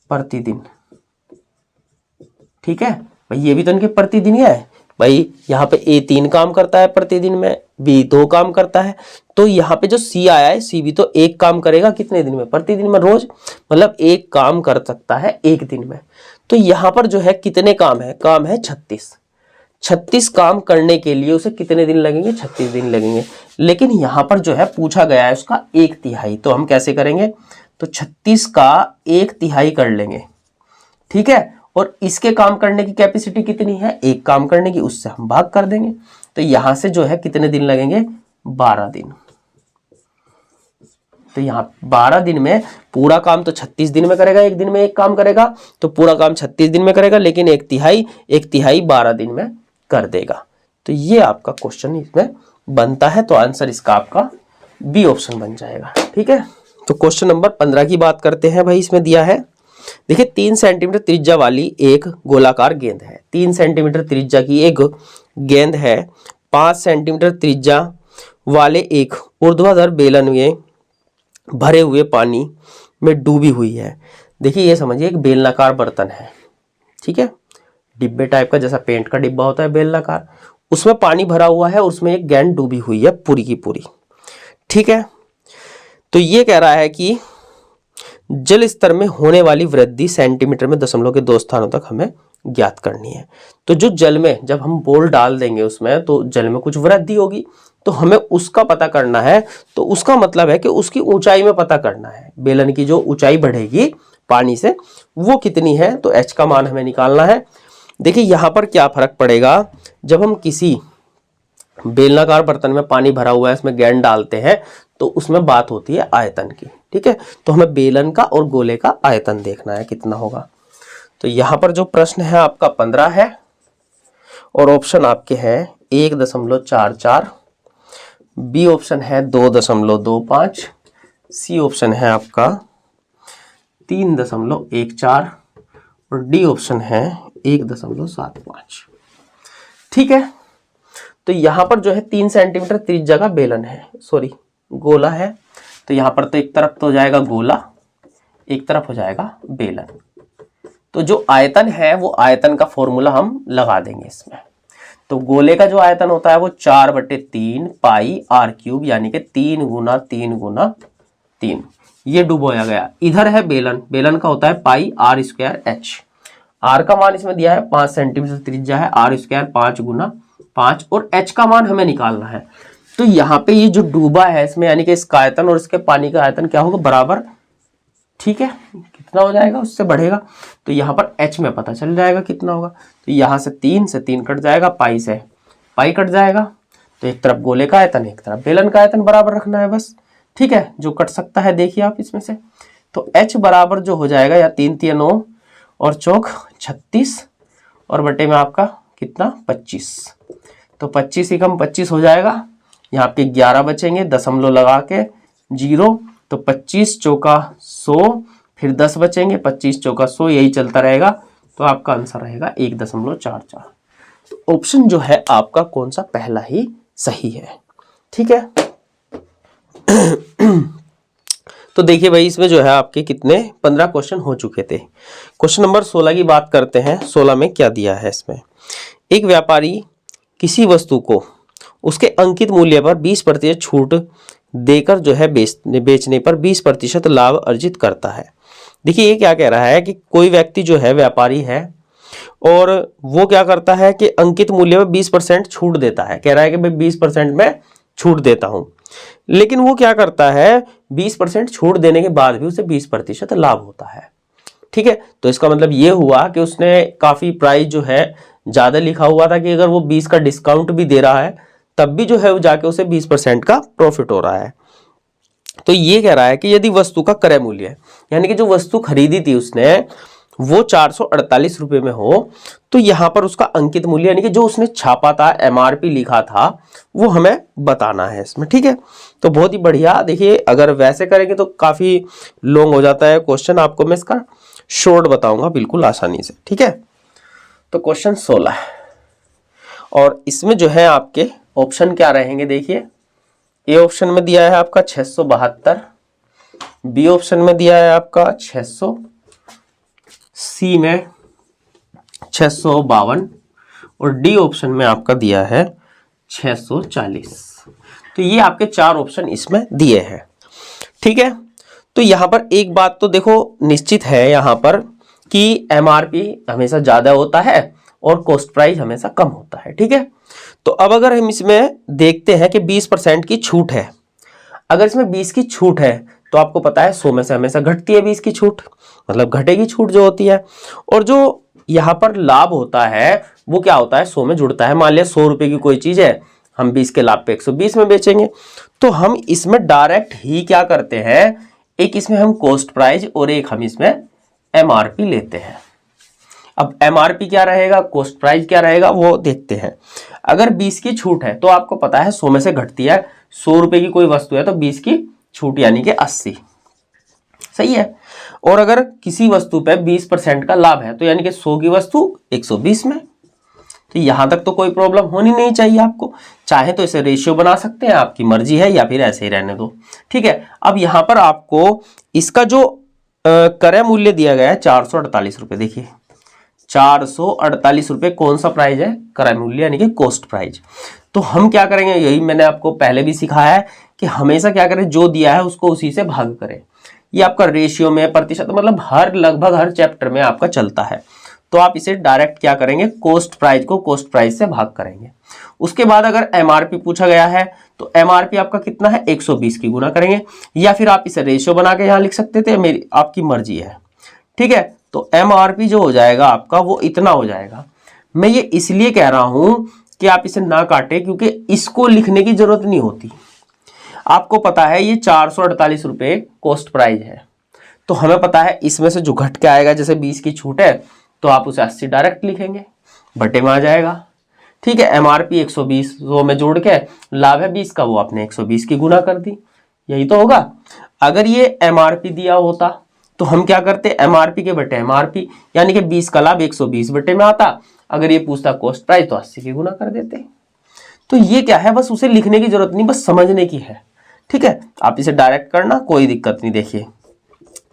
प्रतिदिन, ठीक है भाई। ये भी तो इनके प्रतिदिन ही है भाई। यहाँ पे ए 3 काम करता है प्रतिदिन में, बी 2 काम करता है। तो यहाँ पे जो सी आया है, सी भी तो 1 काम करेगा कितने दिन में, प्रतिदिन में, रोज, मतलब 1 काम कर सकता है 1 दिन में। तो यहाँ पर जो है कितने काम है, काम है 36 काम करने के लिए उसे कितने दिन लगेंगे, 36 दिन लगेंगे। लेकिन यहाँ पर जो है पूछा गया है उसका 1/3, तो हम कैसे करेंगे, तो 36 का 1/3 कर लेंगे, ठीक है। और इसके काम करने की कैपेसिटी कितनी है, 1 काम करने की, उससे हम भाग कर देंगे। तो यहां से जो है कितने दिन लगेंगे, 12 दिन। तो यहाँ 12 दिन में पूरा काम तो 36 दिन में करेगा, एक दिन में 1 काम करेगा, तो पूरा काम 36 दिन में करेगा, लेकिन 1/3 12 दिन में कर देगा। तो ये आपका क्वेश्चन इसमें बनता है। तो आंसर इसका आपका बी ऑप्शन बन जाएगा, ठीक है। तो क्वेश्चन नंबर 15 की बात करते हैं भाई। इसमें दिया है, देखिए 3 सेंटीमीटर त्रिज्या वाली एक गोलाकार गेंद है। 3 सेंटीमीटर त्रिज्या की एक गेंद है, 5 सेंटीमीटर त्रिज्या वाले एक ऊर्ध्वाधर बेलन में भरे हुए पानी में डूबी हुई है। देखिए ये समझिए एक बेलनाकार बर्तन है, ठीक है, डिब्बे टाइप का, जैसा पेंट का डिब्बा होता है बेलनाकार, उसमें पानी भरा हुआ है, उसमें एक गेंद डूबी हुई है पूरी की पूरी, ठीक है। तो ये कह रहा है कि जल स्तर में होने वाली वृद्धि सेंटीमीटर में दशमलव के 2 स्थानों तक हमें ज्ञात करनी है। तो जो जल में जब हम बॉल डाल देंगे उसमें, तो जल में कुछ वृद्धि होगी, तो हमें उसका पता करना है। तो उसका मतलब है कि उसकी ऊंचाई में पता करना है, बेलन की जो ऊंचाई बढ़ेगी पानी से वो कितनी है, तो h का मान हमें निकालना है। देखिए यहां पर क्या फर्क पड़ेगा, जब हम किसी बेलनाकार बर्तन में पानी भरा हुआ है, इसमें गेंद डालते हैं, तो उसमें बात होती है आयतन की, ठीक है। तो हमें बेलन का और गोले का आयतन देखना है कितना होगा। तो यहां पर जो प्रश्न है आपका 15 है और ऑप्शन आपके हैं 1.44, बी ऑप्शन है 2.25, सी ऑप्शन है आपका 3.14 और डी ऑप्शन है 1.75, ठीक है। तो यहां पर जो है 3 सेंटीमीटर त्रिज्या का बेलन है, सॉरी गोला है। तो यहां पर तो एक तरफ तो हो जाएगा गोला, एक तरफ हो जाएगा बेलन। तो जो आयतन है वो आयतन का फॉर्मूला हम लगा देंगे इसमें। तो गोले का जो आयतन होता है वो 4/3 पाई r3, यानी कि 3 गुना 3 गुना 3। ये डुबोया गया। इधर है बेलन, बेलन का होता है पाई r² h। r का मान इसमें दिया है 5 सेंटीमीटर त्रिज्या है, r² 5 गुना 5 और h का मान हमें निकालना है। तो यहाँ पे ये जो डूबा है इसमें, यानी कि इसका आयतन और इसके पानी का आयतन क्या होगा, बराबर, ठीक है। कितना हो जाएगा, उससे बढ़ेगा, तो यहाँ पर h में पता चल जाएगा कितना होगा। तो यहाँ से 3 कट जाएगा, पाई से पाई कट जाएगा। तो एक तरफ गोले का आयतन, एक तरफ बेलन का आयतन बराबर रखना है बस। ठीक है, जो कट सकता है देखिए आप इसमें से। तो h बराबर जो हो जाएगा या 3 3 9 और चौक 36 और बटे में आपका कितना 25। तो 25 एकम 25 हो जाएगा, यहाँ आपके 11 बचेंगे, दशमलव लगा के 0। तो 25 चौका 100, फिर 10 बचेंगे, 25 चौका 100, यही चलता रहेगा। तो आपका आंसर रहेगा 1.44। तो ऑप्शन जो है आपका कौन सा, पहला ही सही है। ठीक है। तो देखिए भाई इसमें जो है आपके कितने 15 क्वेश्चन हो चुके थे। क्वेश्चन नंबर 16 की बात करते हैं। 16 में क्या दिया है इसमें, एक व्यापारी किसी वस्तु को उसके अंकित मूल्य पर 20% छूट देकर जो है बेचने पर 20% लाभ अर्जित करता है। देखिए ये क्या कह रहा है कि कोई व्यक्ति जो है व्यापारी है और वो क्या करता है कि अंकित मूल्य पर 20% छूट देता है। कह रहा है कि भाई 20% में छूट देता हूं, लेकिन वो क्या करता है 20% छूट देने के बाद भी उसे 20% लाभ होता है। ठीक है, तो इसका मतलब ये हुआ कि उसने काफी प्राइस जो है ज्यादा लिखा हुआ था कि अगर वो 20 का डिस्काउंट भी दे रहा है तब भी जो है वो जाके उसे 20% का प्रॉफिट हो रहा है। तो ये कह रहा है कि यदि वस्तु का क्रय मूल्य यानी कि जो वस्तु खरीदी थी उसने वो 448 रुपए में हो, तो यहां पर उसका अंकित मूल्य यानी कि जो उसने छापा था एमआरपी लिखा था वो हमें बताना है इसमें। ठीक है, तो बहुत ही बढ़िया। देखिए अगर वैसे करेंगे तो काफी लॉन्ग हो जाता है क्वेश्चन, आपको मैं इसका शॉर्ट बताऊंगा बिल्कुल आसानी से। ठीक है, तो क्वेश्चन 16 और इसमें जो है आपके ऑप्शन क्या रहेंगे, देखिए ए ऑप्शन में दिया है आपका 672, बी ऑप्शन में दिया है आपका 600, सी में 652 और डी ऑप्शन में आपका दिया है 640। तो ये आपके 4 ऑप्शन इसमें दिए हैं। ठीक है, तो यहां पर एक बात तो देखो निश्चित है यहां पर कि एमआरपी हमेशा ज्यादा होता है और कॉस्ट प्राइस हमेशा कम होता है। ठीक है, तो अब अगर हम इसमें देखते हैं कि 20% की छूट है, अगर इसमें 20 की छूट है तो आपको पता है 100 में से हमेशा घटती है 20 की छूट, मतलब घटेगी छूट जो होती है। और जो यहां पर लाभ होता है वो क्या होता है 100 में जुड़ता है। मान लिया 100 रुपए की कोई चीज है, हम 20 के लाभ पे 120 में बेचेंगे, तो हम इसमें डायरेक्ट ही क्या करते हैं, एक इसमें हम कॉस्ट प्राइस और एक हम इसमें एमआरपी लेते हैं। अब एमआरपी क्या रहेगा, कॉस्ट प्राइस क्या रहेगा, वो देखते हैं। अगर 20 की छूट है तो आपको पता है 100 में से घटती है, 100 रुपए की कोई वस्तु है तो 20 की छूट यानी कि 80, सही है। और अगर किसी वस्तु पे 20% का लाभ है तो यानी कि 100 की वस्तु 120 में। तो यहां तक तो कोई प्रॉब्लम होनी नहीं चाहिए आपको। चाहे तो इसे रेशियो बना सकते हैं, आपकी मर्जी है, या फिर ऐसे ही रहने दो। ठीक है, अब यहां पर आपको इसका जो क्रय मूल्य दिया गया है 448 रुपए, देखिए 448 रुपए कौन सा प्राइस है, क्रय मूल्य यानी कि कॉस्ट प्राइस। तो हम क्या करेंगे, यही मैंने आपको पहले भी सिखाया है कि हमेशा क्या करें, जो दिया है उसको उसी से भाग करें। ये आपका रेशियो में प्रतिशत मतलब लगभग हर चैप्टर में आपका चलता है। तो आप इसे डायरेक्ट क्या करेंगे, कॉस्ट प्राइस को कॉस्ट प्राइस से भाग करेंगे। उसके बाद अगर एमआरपी पूछा गया है तो एमआरपी आपका कितना है 120 की गुना करेंगे, या फिर आप इसे रेशियो बना के यहां लिख सकते थे, मेरी आपकी मर्जी है। ठीक है, तो एमआरपी जो हो जाएगा आपका वो इतना हो जाएगा। मैं ये इसलिए कह रहा हूं कि आप इसे ना काटे क्योंकि इसको लिखने की जरूरत नहीं होती। आपको पता है ये 448 रुपए कॉस्ट प्राइस है, तो हमें पता है इसमें से जो घट के आएगा, जैसे 20 की छूट है तो आप उसे 80 डायरेक्ट लिखेंगे, बटे में आ जाएगा। ठीक है, एमआरपी 120 100 में जोड़ के लाभ है 20 का, वो आपने 120 की गुना कर दी, यही तो होगा। अगर ये एमआरपी दिया होता तो हम क्या करते, एमआरपी के बटे एमआरपी यानी कि 20 का लाभ 120 बटे में आता। अगर ये पूछता कॉस्ट प्राइस तो 80 की गुना कर देते। तो ये क्या है, बस उसे लिखने की जरूरत नहीं, बस समझने की है। ठीक है, आप इसे डायरेक्ट करना कोई दिक्कत नहीं। देखिए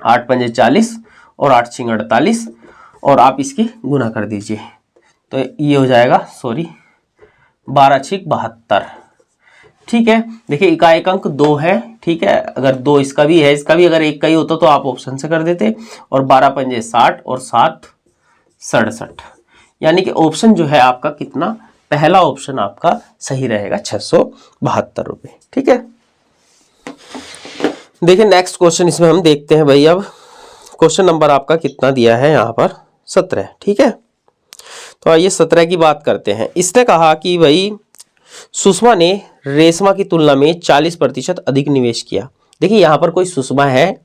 8 पंजे 40 और 8 छिंग 48 और आप इसकी गुना कर दीजिए तो ये हो जाएगा 12 छिक 72। ठीक है, देखिए इकाई अंक 2 है। ठीक है, अगर 2 इसका भी है, इसका भी अगर एक का ही होता तो आप ऑप्शन से कर देते। और 12 पंजे 60 और 7 67, यानी कि ऑप्शन जो है आपका कितना, पहला ऑप्शन आपका सही रहेगा 672 रुपए। ठीक है, देखिए नेक्स्ट क्वेश्चन इसमें हम देखते हैं भाई। अब क्वेश्चन नंबर आपका कितना दिया है यहाँ पर 17। ठीक है, तो आइए 17 की बात करते हैं। इसने कहा कि भाई सुषमा ने रेशमा की तुलना में 40% अधिक निवेश किया, देखिए यहाँ पर कोई सुषमा है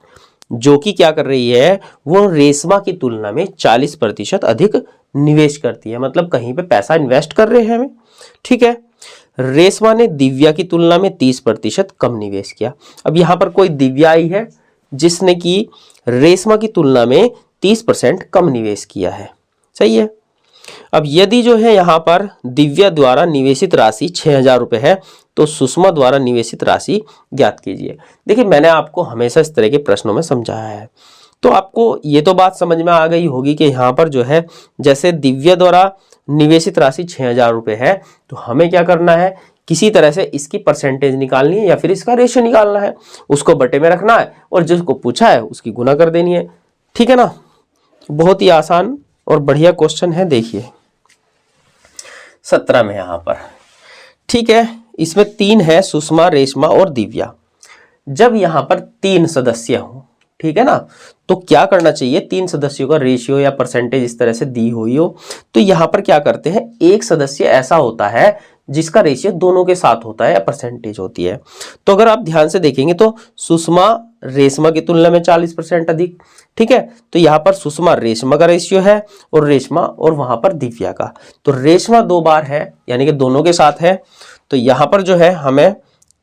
जो कि क्या कर रही है, वो रेशमा की तुलना में 40% अधिक निवेश करती है, मतलब कहीं पे पैसा इन्वेस्ट कर रहे हैं हमें। ठीक है, रेशमा ने दिव्या की तुलना में 30% कम निवेश किया। अब यहाँ पर कोई दिव्या आई है जिसने कि रेशमा की तुलना में 30% कम निवेश किया है, सही है। अब यदि जो है यहाँ पर दिव्या द्वारा निवेशित राशि 6,000 रुपये है तो सुषमा द्वारा निवेशित राशि ज्ञात कीजिए। देखिए मैंने आपको हमेशा इस तरह के प्रश्नों में समझाया है, तो आपको ये तो बात समझ में आ गई होगी कि यहाँ पर जो है जैसे दिव्या द्वारा निवेशित राशि 6,000 रुपये है तो हमें क्या करना है, किसी तरह से इसकी परसेंटेज निकालनी है या फिर इसका रेशियो निकालना है, उसको बटे में रखना है और जिसको पूछा है उसकी गुना कर देनी है। ठीक है ना, बहुत ही आसान और बढ़िया क्वेश्चन है। देखिए 17 में यहाँ पर, ठीक है, इसमें 3 है, सुषमा, रेशमा और दिव्या। जब यहाँ पर 3 सदस्य हो, ठीक है ना, तो क्या करना चाहिए, 3 सदस्यों का रेशियो या परसेंटेज इस तरह से दी हुई हो तो यहाँ पर क्या करते हैं, एक सदस्य ऐसा होता है जिसका रेशियो दोनों के साथ होता है या परसेंटेज होती है। तो अगर आप ध्यान से देखेंगे तो सुषमा रेशमा की तुलना में 40% अधिक। ठीक है, तो यहाँ पर सुषमा रेशमा का रेशियो है और रेशमा और वहां पर दिव्या का, तो रेशमा 2 बार है यानी कि दोनों के साथ है, तो यहाँ पर जो है हमें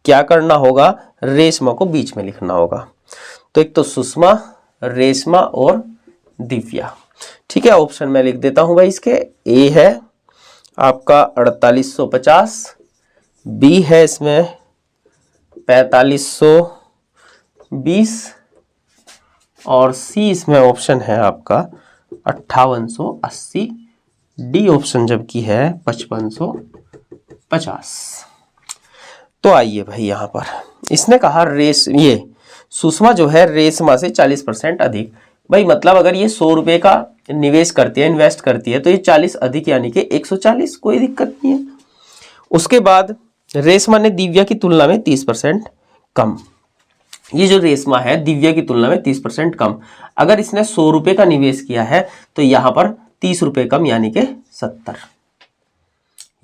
क्या करना होगा, रेशमा को बीच में लिखना होगा। तो एक तो सुषमा, रेशमा और दिव्या। ठीक है, ऑप्शन में लिख देता हूं भाई, इसके ए है आपका 4850, बी है इसमें 4520 और सी इसमें ऑप्शन है आपका 5880, डी ऑप्शन जबकि है 5550। तो आइए भाई यहाँ पर इसने कहा ये सुषमा जो है रेशमा से 40% अधिक। भाई मतलब अगर ये 100 रुपए का निवेश करती है, इन्वेस्ट करती है, तो ये 40 अधिक यानी कि 140, कोई दिक्कत नहीं है। उसके बाद रेशमा ने दिव्या की तुलना में 30% कम। ये जो रेशमा है दिव्या की तुलना में 30% कम, अगर इसने 100 रुपए का निवेश किया है तो यहां पर 30 रुपए कम यानी कि 70,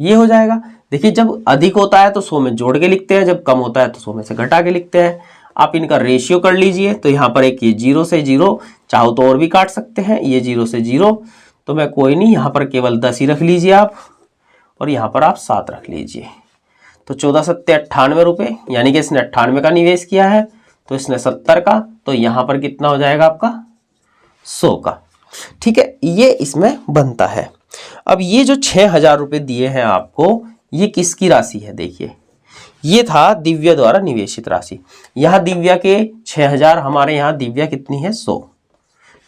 ये हो जाएगा। देखिए जब अधिक होता है तो 100 में जोड़ के लिखते हैं, जब कम होता है तो 100 में से घटा के लिखते हैं। आप इनका रेशियो कर लीजिए, तो यहाँ पर एक ये 0 से 0, चाहो तो और भी काट सकते हैं, ये 0 से 0, तो मैं कोई नहीं, यहाँ पर केवल 10 ही रख लीजिए आप, और यहाँ पर आप 7 रख लीजिए। तो 14 सत्ते 98 रुपये, यानी कि इसने 98 का निवेश किया है, तो इसने 70 का, तो यहाँ पर कितना हो जाएगा आपका 100 का। ठीक है, ये इसमें बनता है। अब ये जो 6,000 रुपये दिए हैं आपको, ये किसकी राशि है, देखिए ये था दिव्या द्वारा निवेशित राशि। यहां दिव्या के 6,000, हमारे यहां दिव्या कितनी है 100।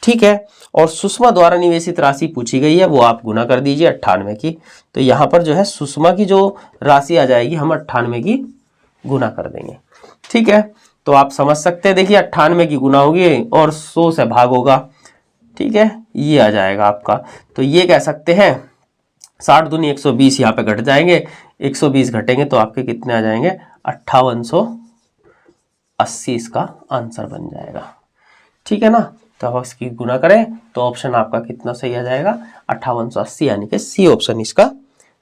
ठीक है, और सुषमा द्वारा निवेशित राशि पूछी गई है, वो आप गुना कर दीजिए 98 की, तो यहां पर जो है सुषमा की जो राशि आ जाएगी हम 98 की गुना कर देंगे। ठीक है, तो आप समझ सकते हैं, देखिए 98 की गुना होगी और 100 से भाग होगा। ठीक है, ये आ जाएगा आपका, तो ये कह सकते हैं 60 दूनी 120, यहाँ पे घट जाएंगे, 120 घटेंगे तो आपके कितने आ जाएंगे 5880, इसका आंसर बन जाएगा। ठीक है ना, तो अब इसकी गुना करें तो ऑप्शन आपका कितना सही आ जाएगा 5880, यानी कि सी ऑप्शन इसका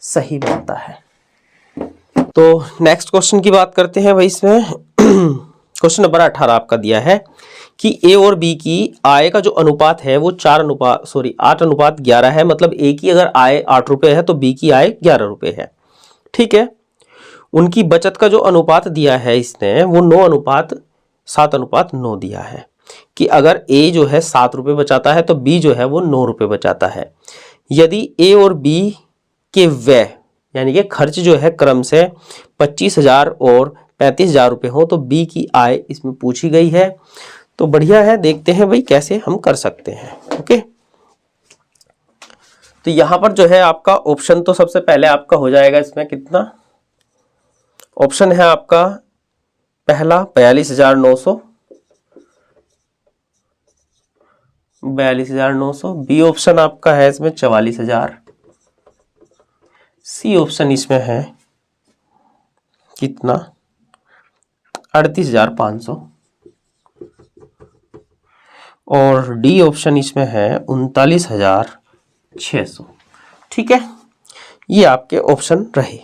सही बनता है। तो नेक्स्ट क्वेश्चन की बात करते हैं भाई। इसमें क्वेश्चन नंबर 18 आपका दिया है कि ए और बी की आय का जो अनुपात है वो 8:11 है, मतलब ए की अगर आय 8 रुपये है तो बी की आय 11 रुपये है। ठीक है, उनकी बचत का जो अनुपात दिया है इसने वो 9:7:9 दिया है, कि अगर ए जो है 7 रुपये बचाता है तो बी जो है वो 9 रुपये बचाता है। यदि ए और बी के व्यय यानी कि खर्च जो है क्रम से 25,000 और 35,000 रुपये हो तो बी की आय इसमें पूछी गई है। तो बढ़िया है, देखते हैं भाई कैसे हम कर सकते हैं। ओके, तो यहां पर जो है आपका ऑप्शन तो सबसे पहले आपका हो जाएगा, इसमें कितना ऑप्शन है आपका, पहला 42,900, 42,900, बी ऑप्शन आपका है इसमें 44,000, सी ऑप्शन इसमें है कितना 38,500 और डी ऑप्शन इसमें है 39,600। ठीक है, ये आपके ऑप्शन रहे।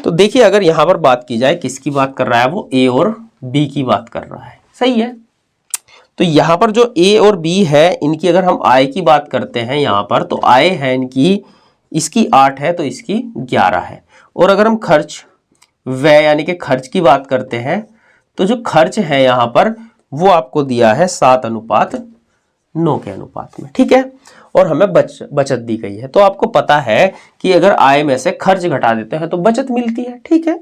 तो देखिए अगर यहां पर बात की जाए, किसकी बात कर रहा है वो, ए और बी की बात कर रहा है, सही है। तो यहां पर जो ए और बी है इनकी अगर हम आय की बात करते हैं यहां पर, तो आय है इनकी, इसकी 8 है तो इसकी 11 है। और अगर हम खर्च व्यय यानी कि खर्च की बात करते हैं तो जो खर्च है यहां पर वो आपको दिया है 7:9 के अनुपात में, ठीक है। और हमें बचत दी गई है, तो आपको पता है कि अगर आय में से खर्च घटा देते हैं तो बचत मिलती है, ठीक है।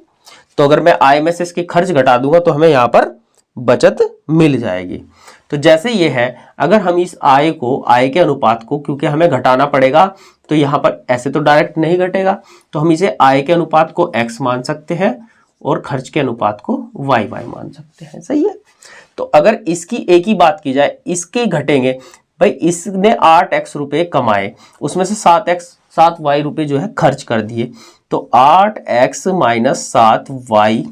तो अगर मैं आय में से इसके खर्च घटा दूंगा तो हमें यहां पर बचत मिल जाएगी। तो जैसे ये है, अगर हम इस आय को, आय के अनुपात को, क्योंकि हमें घटाना पड़ेगा तो यहां पर ऐसे तो डायरेक्ट नहीं घटेगा, तो हम इसे आय के अनुपात को x मान सकते हैं और खर्च के अनुपात को y मान सकते हैं, सही है। तो अगर इसकी a की बात की जाए, इसके घटेंगे, भाई इसने 8x रुपए कमाए, उसमें से 7y रुपए जो है खर्च कर दिए, तो 8x माइनस 7y,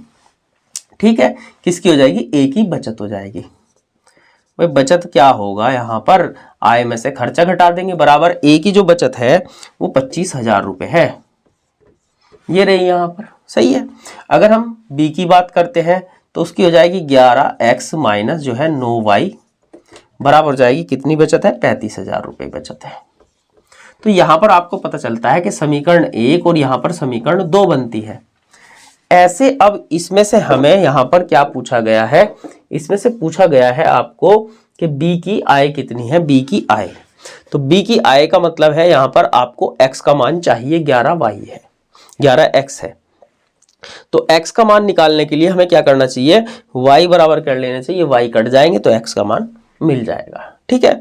ठीक है, किसकी हो जाएगी, a की बचत हो जाएगी। भाई बचत क्या होगा, यहां पर आय में से खर्चा घटा देंगे, बराबर a की जो बचत है वो 25,000 रुपए है, ये रही यहां पर, सही है। अगर हम b की बात करते हैं तो उसकी हो जाएगी 11x माइनस जो है 9y, बराबर हो जाएगी कितनी बचत है, 35,000 रुपए बचत है। तो यहां पर आपको पता चलता है कि समीकरण 1 और यहां पर समीकरण 2 बनती है। ऐसे अब इसमें से हमें यहां पर क्या पूछा गया है, इसमें से पूछा गया है आपको कि b की आय कितनी है, b की आय। तो b की आय का मतलब है यहां पर आपको x का मान चाहिए, 11y है, 11x है। तो x का मान निकालने के लिए हमें क्या करना चाहिए, y बराबर कर लेना चाहिए, y कट जाएंगे तो x का मान मिल जाएगा, ठीक है।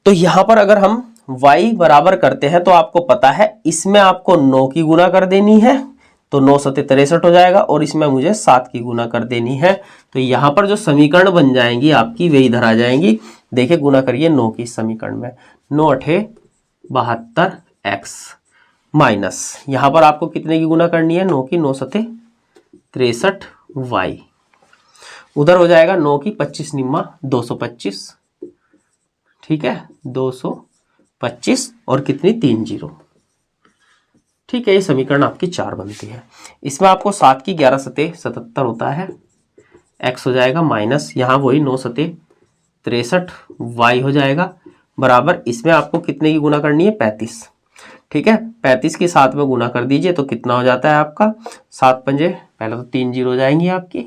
तो यहां पर अगर हम y बराबर करते हैं तो आपको पता है इसमें आपको 9 की गुना कर देनी है, तो 9 सते 63 हो जाएगा, और इसमें मुझे 7 की गुना कर देनी है। तो यहां पर जो समीकरण बन जाएंगी आपकी वे इधर आ जाएंगी। देखिए गुना करिए 9 की समीकरण में, 9 8 72x माइनस यहां पर आपको कितने की गुना करनी है, 9 की, 9 सते 63y, उधर हो जाएगा 9 की 25 निम्मा 225, ठीक है, 225 और कितनी 3 जीरो, ठीक है। ये समीकरण आपकी 4 बनती है। इसमें आपको 7 की 11 सते 77 होता है, x हो जाएगा माइनस यहाँ वही 9 सते 63y हो जाएगा, बराबर इसमें आपको कितने की गुना करनी है, 35, ठीक है। 35 की 7 में गुना कर दीजिए तो कितना हो जाता है आपका, 7 पंजे, पहले तो 3 जीरो हो जाएंगी आपकी,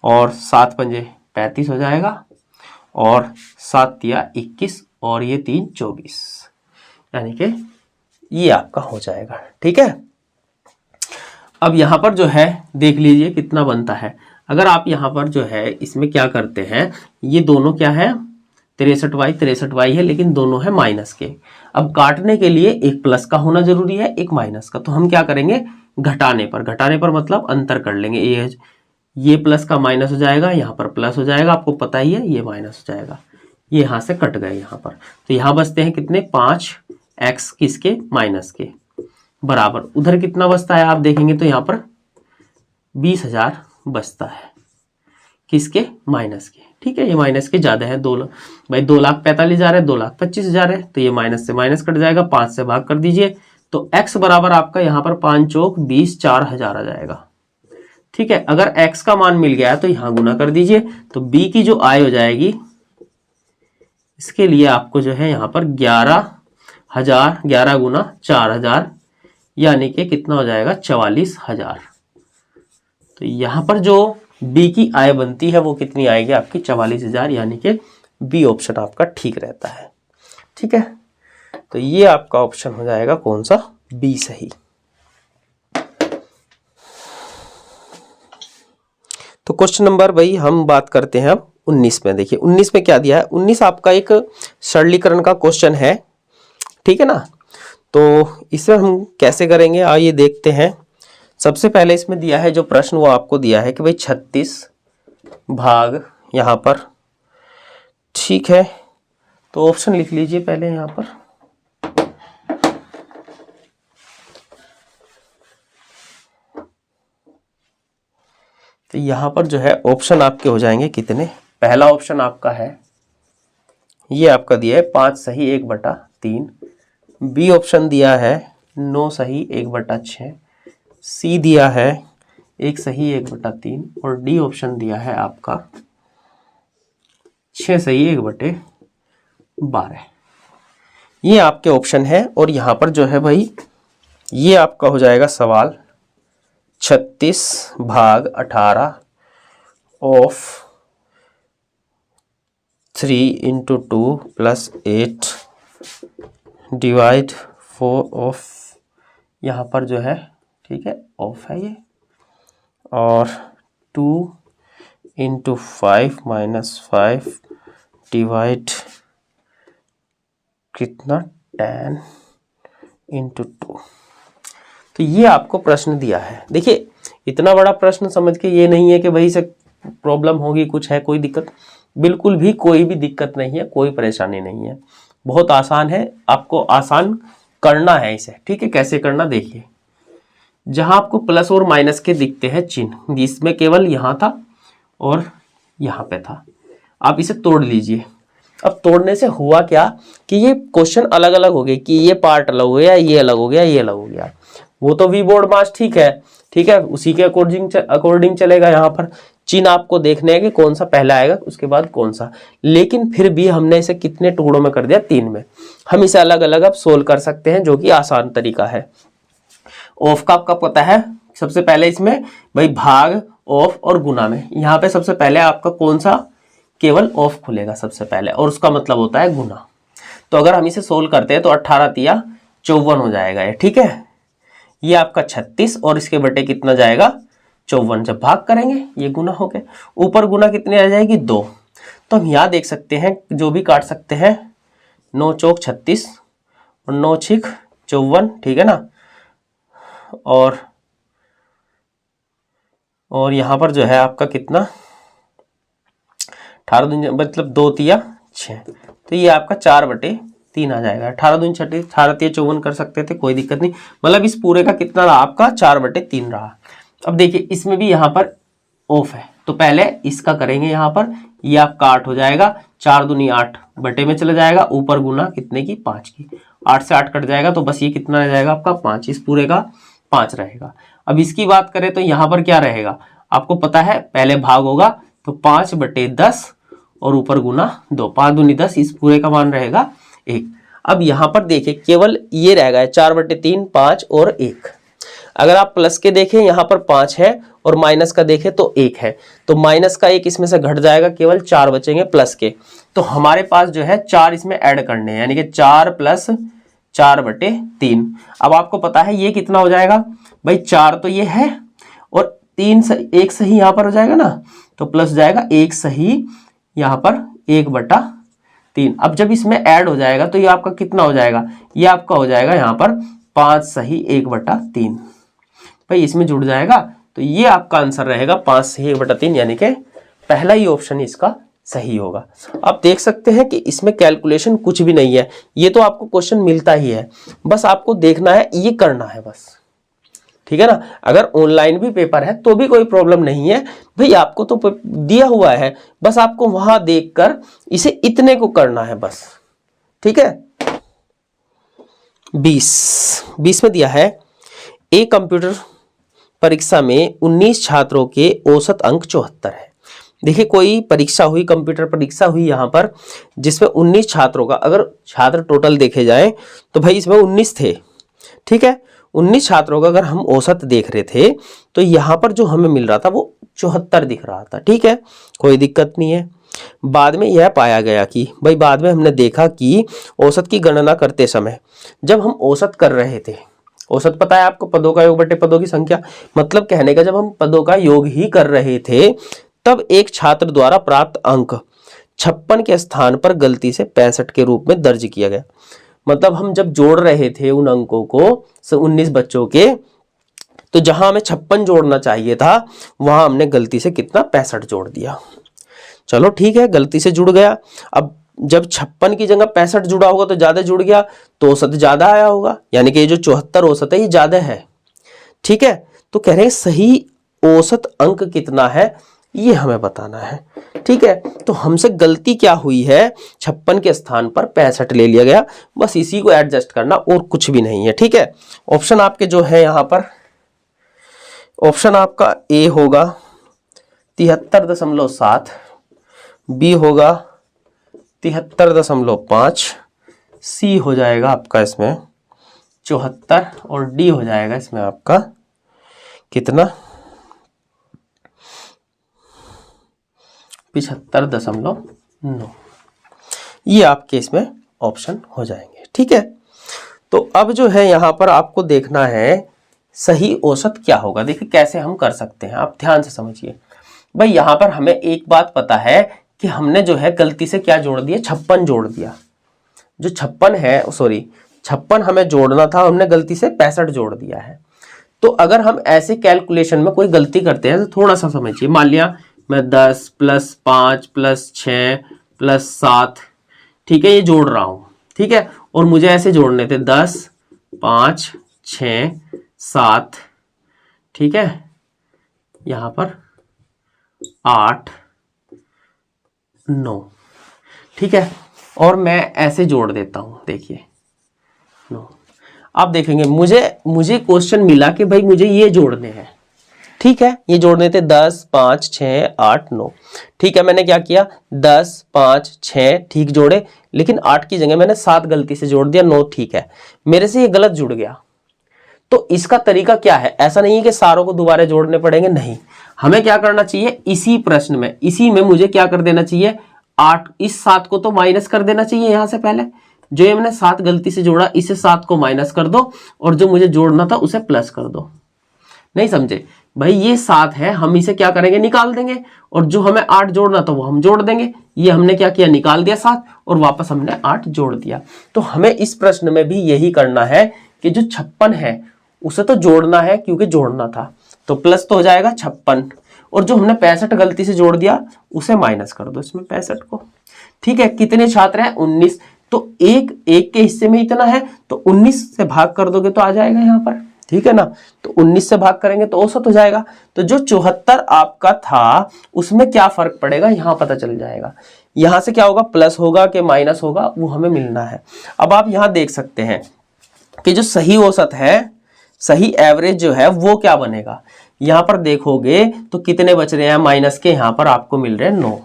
और 7 पंजे 35 हो जाएगा, और 7 तिया 21, और ये 3 24, यानी कि ये आपका हो जाएगा, ठीक है। अब यहां पर जो है देख लीजिए कितना बनता है। अगर आप यहां पर जो है इसमें क्या करते हैं, ये दोनों क्या है, 63y है, लेकिन दोनों है माइनस के। अब काटने के लिए एक प्लस का होना जरूरी है, एक माइनस का, तो हम क्या करेंगे, घटाने पर मतलब अंतर कर लेंगे, ये प्लस का माइनस हो जाएगा, यहाँ पर प्लस हो जाएगा, आपको पता ही है, ये माइनस हो जाएगा, ये यहां से कट गए यहाँ पर, तो यहां बचते हैं कितने, 5x किसके, माइनस के, बराबर उधर कितना बचता है आप देखेंगे तो यहाँ पर 20,000 बचता है, किसके, माइनस के, ठीक है। ये माइनस के ज्यादा है, 2,45,000 है, 2,25,000 है, तो ये माइनस से माइनस कट जाएगा, 5 से भाग कर दीजिए, तो x बराबर आपका यहाँ पर 5 चौक 20, 4,000 आ जाएगा, ठीक है। अगर x का मान मिल गया तो यहाँ गुना कर दीजिए, तो b की जो आय हो जाएगी, इसके लिए आपको जो है यहाँ पर 11,000, 11 गुना 4,000, यानी कि कितना हो जाएगा, 44,000। तो यहां पर जो बी की आय बनती है वो कितनी आएगी आपकी, 44,000, यानी कि बी ऑप्शन आपका ठीक रहता है, ठीक है। तो ये आपका ऑप्शन हो जाएगा कौन सा, बी सही। तो क्वेश्चन नंबर भाई हम बात करते हैं अब 19 में। देखिए 19 में क्या दिया है, 19 आपका एक सरलीकरण का क्वेश्चन है, ठीक है ना। तो इसे हम कैसे करेंगे आइए देखते हैं। सबसे पहले इसमें दिया है जो प्रश्न वो आपको दिया है कि भाई 36 भाग यहाँ पर, ठीक है। तो ऑप्शन लिख लीजिए पहले यहाँ पर, तो यहाँ पर जो है ऑप्शन आपके हो जाएंगे कितने, पहला ऑप्शन आपका है ये आपका दिया है 5 सही 1/3, बी ऑप्शन दिया है 9 सही 1/6, सी दिया है 1 सही 1/3 और डी ऑप्शन दिया है आपका 6 सही 1/12। ये आपके ऑप्शन है। और यहाँ पर जो है भाई ये आपका हो जाएगा सवाल 36/18 ऑफ 3 × 2 + 8 डिवाइड 4 ऑफ, यहाँ पर जो है ठीक है ऑफ है ये, और 2 × 5 - 5 डिवाइड कितना 10 × 2। तो ये आपको प्रश्न दिया है। देखिए इतना बड़ा प्रश्न समझ के ये नहीं है कि भाई से प्रॉब्लम होगी, कुछ है कोई दिक्कत, बिल्कुल भी कोई भी दिक्कत नहीं है, कोई परेशानी नहीं है, बहुत आसान है। आपको आसान करना है इसे, ठीक है। कैसे करना देखिए, जहां आपको प्लस और माइनस के दिखते हैं चिन्ह, इसमें केवल यहां था और यहां पे था, आप इसे तोड़ लीजिए। अब तोड़ने से हुआ क्या कि ये क्वेश्चन अलग अलग हो गए कि ये पार्ट अलग हो गया, ये अलग हो गया, ये अलग हो गया। वो तो वी बोर्ड मास ठीक है, उसी के अकॉर्डिंग चलेगा। यहाँ पर चिन्ह आपको देखने हैं कि कौन सा पहला आएगा उसके बाद कौन सा, लेकिन फिर भी हमने इसे कितने टुकड़ों में कर दिया, 3 में। हम इसे अलग अलग अब सोल्व कर सकते हैं, जो कि आसान तरीका है। ऑफ का आपका पता है, सबसे पहले इसमें भाई भाग, ऑफ और गुना में, यहाँ पे सबसे पहले आपका कौन सा, केवल ऑफ खुलेगा सबसे पहले, और उसका मतलब होता है गुना। तो अगर हम इसे सोल्व करते हैं तो 18 तिया 54 हो जाएगा ये, ठीक है। ये आपका 36 और इसके बटे कितना जाएगा 54, जब भाग करेंगे ये गुना हो गया। ऊपर गुना कितनी आ जाएगी 2। तो हम यहाँ देख सकते हैं जो भी काट सकते हैं, 9 चौक 36 और 9 छिक 54, ठीक है ना। और यहाँ पर जो है आपका कितना 18 मतलब 2 तिया 6, तो ये आपका 4/3 आ जाएगा। 18 दूनी 36, 18 तिया 54 कर सकते थे, कोई दिक्कत नहीं। मतलब इस पूरे का कितना रहा आपका 4/3 रहा। अब देखिए इसमें भी यहाँ पर ऑफ है, तो पहले इसका करेंगे यहाँ पर, ये आपका 8 हो जाएगा, 4 दूनी 8 बटे में चला जाएगा, ऊपर गुना कितने की 5 की, 8 से 8 कट जाएगा, तो बस ये कितना रह जाएगा आपका 5, इस पूरे का 5 रहेगा। अब इसकी बात करें तो यहाँ पर क्या रहेगा, आपको पता है पहले भाग होगा तो 5/10 और ऊपर गुना 2, 5 दूनी 10, इस पूरे का मान रहेगा 1। अब यहाँ पर देखिए केवल ये रह गया 4/3, 5 और 1। अगर आप प्लस के देखें यहाँ पर 5 है और माइनस का देखें तो 1 है, तो माइनस का 1 इसमें से घट जाएगा, केवल 4 बचेंगे प्लस के। तो हमारे पास जो है 4 इसमें ऐड करने हैं, यानी कि 4 + 4/3। अब आपको पता है ये कितना हो जाएगा भाई, 4 तो ये है और 1 सही यहाँ पर हो जाएगा ना, तो प्लस जाएगा 1 सही यहाँ पर 1/3। अब जब इसमें ऐड हो जाएगा तो ये आपका कितना हो जाएगा, ये आपका हो जाएगा यहाँ पर 5 सही 1/3, भाई इसमें जुड़ जाएगा। तो ये आपका आंसर रहेगा 5 सही 1/3, यानी कि पहला ही ऑप्शन इसका सही होगा। आप देख सकते हैं कि इसमें कैलकुलेशन कुछ भी नहीं है, ये तो आपको क्वेश्चन मिलता ही है, बस आपको देखना है, ये करना है बस, ठीक है ना। अगर ऑनलाइन भी पेपर है तो भी कोई प्रॉब्लम नहीं है भाई, आपको तो दिया हुआ है, बस आपको वहां देखकर इसे इतने को करना है बस, ठीक है। 20 में दिया है, एक कंप्यूटर परीक्षा में 19 छात्रों के औसत अंक 74 है। देखिए कोई परीक्षा हुई, कंप्यूटर परीक्षा हुई यहाँ पर, जिसमें 19 छात्रों का, अगर छात्र टोटल देखे जाए तो भाई इसमें 19 थे, ठीक है। 19 छात्रों का अगर हम औसत देख रहे थे तो यहाँ पर जो हमें मिल रहा था वो 74 दिख रहा था, ठीक है, कोई दिक्कत नहीं है। बाद में यह पाया गया कि भाई, बाद में हमने देखा कि औसत की गणना करते समय जब हम औसत कर रहे थे, औसत पता है आपको, पदों का योग बटे पदों की संख्या, मतलब कहने का जब हम पदों का योग ही कर रहे थे तब एक छात्र द्वारा प्राप्त अंक 56 के स्थान पर गलती से 65 के रूप में दर्ज किया गया। मतलब हम जब जोड़ रहे थे उन अंकों को 19 बच्चों के, तो जहां हमें 56 जोड़ना चाहिए था वहां हमने गलती से कितना 65 जोड़ दिया। चलो ठीक है, गलती से जुड़ गया। अब जब 56 की जगह 65 जुड़ा होगा तो ज्यादा जुड़ गया, तो औसत ज्यादा आया होगा, यानी कि ये जो 74 औसत है ये ज्यादा है, ठीक है। तो कह रहे हैं सही औसत अंक कितना है ये हमें बताना है, ठीक है। तो हमसे गलती क्या हुई है, 56 के स्थान पर 65 ले लिया गया, बस इसी को एडजस्ट करना और कुछ भी नहीं है, ठीक है। ऑप्शन आपके जो है यहाँ पर ऑप्शन आपका ए होगा 73.7, बी होगा 73.5, सी हो जाएगा आपका इसमें 74 और डी हो जाएगा इसमें आपका कितना 75.9। ये आपके इसमें ऑप्शन हो जाएंगे। ठीक है, तो अब जो है यहां पर आपको देखना है सही औसत क्या होगा। देखिए कैसे हम कर सकते हैं, आप ध्यान से समझिए। भाई यहां पर हमें एक बात पता है कि हमने जो है गलती से क्या जोड़ दिया, 56 जोड़ दिया। जो 56 है, सॉरी 56 हमें जोड़ना था, हमने गलती से 65 जोड़ दिया है। तो अगर हम ऐसे कैलकुलेशन में कोई गलती करते हैं तो थोड़ा सा समझिए। मान लिया मैं 10 + 5 + 6 + 7, ठीक है, ये जोड़ रहा हूं, ठीक है, और मुझे ऐसे जोड़ने थे 10 5 6 7, ठीक है, यहां पर 8 9, ठीक है, और मैं ऐसे जोड़ देता हूं, देखिए 9। आप देखेंगे मुझे क्वेश्चन मिला कि भाई मुझे ये जोड़ने हैं, ठीक है, ये जोड़ने थे 10 5 6 8 9, ठीक है। मैंने क्या किया 10 5 6 ठीक जोड़े, लेकिन 8 की जगह मैंने 7 गलती से जोड़ दिया, 9 ठीक है, मेरे से ये गलत जुड़ गया। तो इसका तरीका क्या है, ऐसा नहीं है कि सारों को दोबारा जोड़ने पड़ेंगे, नहीं, हमें क्या करना चाहिए, इसी प्रश्न में, इसी में मुझे क्या कर देना चाहिए, 8, इस 7 को तो माइनस कर देना चाहिए यहां से पहले, जो ये मैंने 7 गलती से जोड़ा इसे 7 को माइनस कर दो, और जो मुझे जोड़ना था उसे प्लस कर दो। नहीं समझे भाई, ये 7 है, हम इसे क्या करेंगे, निकाल देंगे, और जो हमें 8 जोड़ना था वो हम जोड़ देंगे। ये हमने क्या किया, निकाल दिया 7 और वापस हमने 8 जोड़ दिया। तो हमें इस प्रश्न में भी यही करना है कि जो 56 है उसे तो जोड़ना है, क्योंकि जोड़ना था, तो प्लस तो हो जाएगा 56, और जो हमने 65 गलती से जोड़ दिया उसे माइनस कर दो इसमें 65 को। ठीक है, कितने छात्र हैं, 19, तो एक के हिस्से में इतना है, तो 19 से भाग कर दोगे तो आ जाएगा यहाँ पर, ठीक है ना। तो 19 से भाग करेंगे तो औसत हो जाएगा। तो जो 74 आपका था उसमें क्या फर्क पड़ेगा यहां पता चल जाएगा। यहां से क्या होगा, प्लस होगा कि माइनस होगा, वो हमें मिलना है। अब आप यहां देख सकते हैं कि जो सही औसत है, सही एवरेज जो है वो क्या बनेगा। यहां पर देखोगे तो कितने बच रहे हैं माइनस के, यहां पर आपको मिल रहे हैं 9,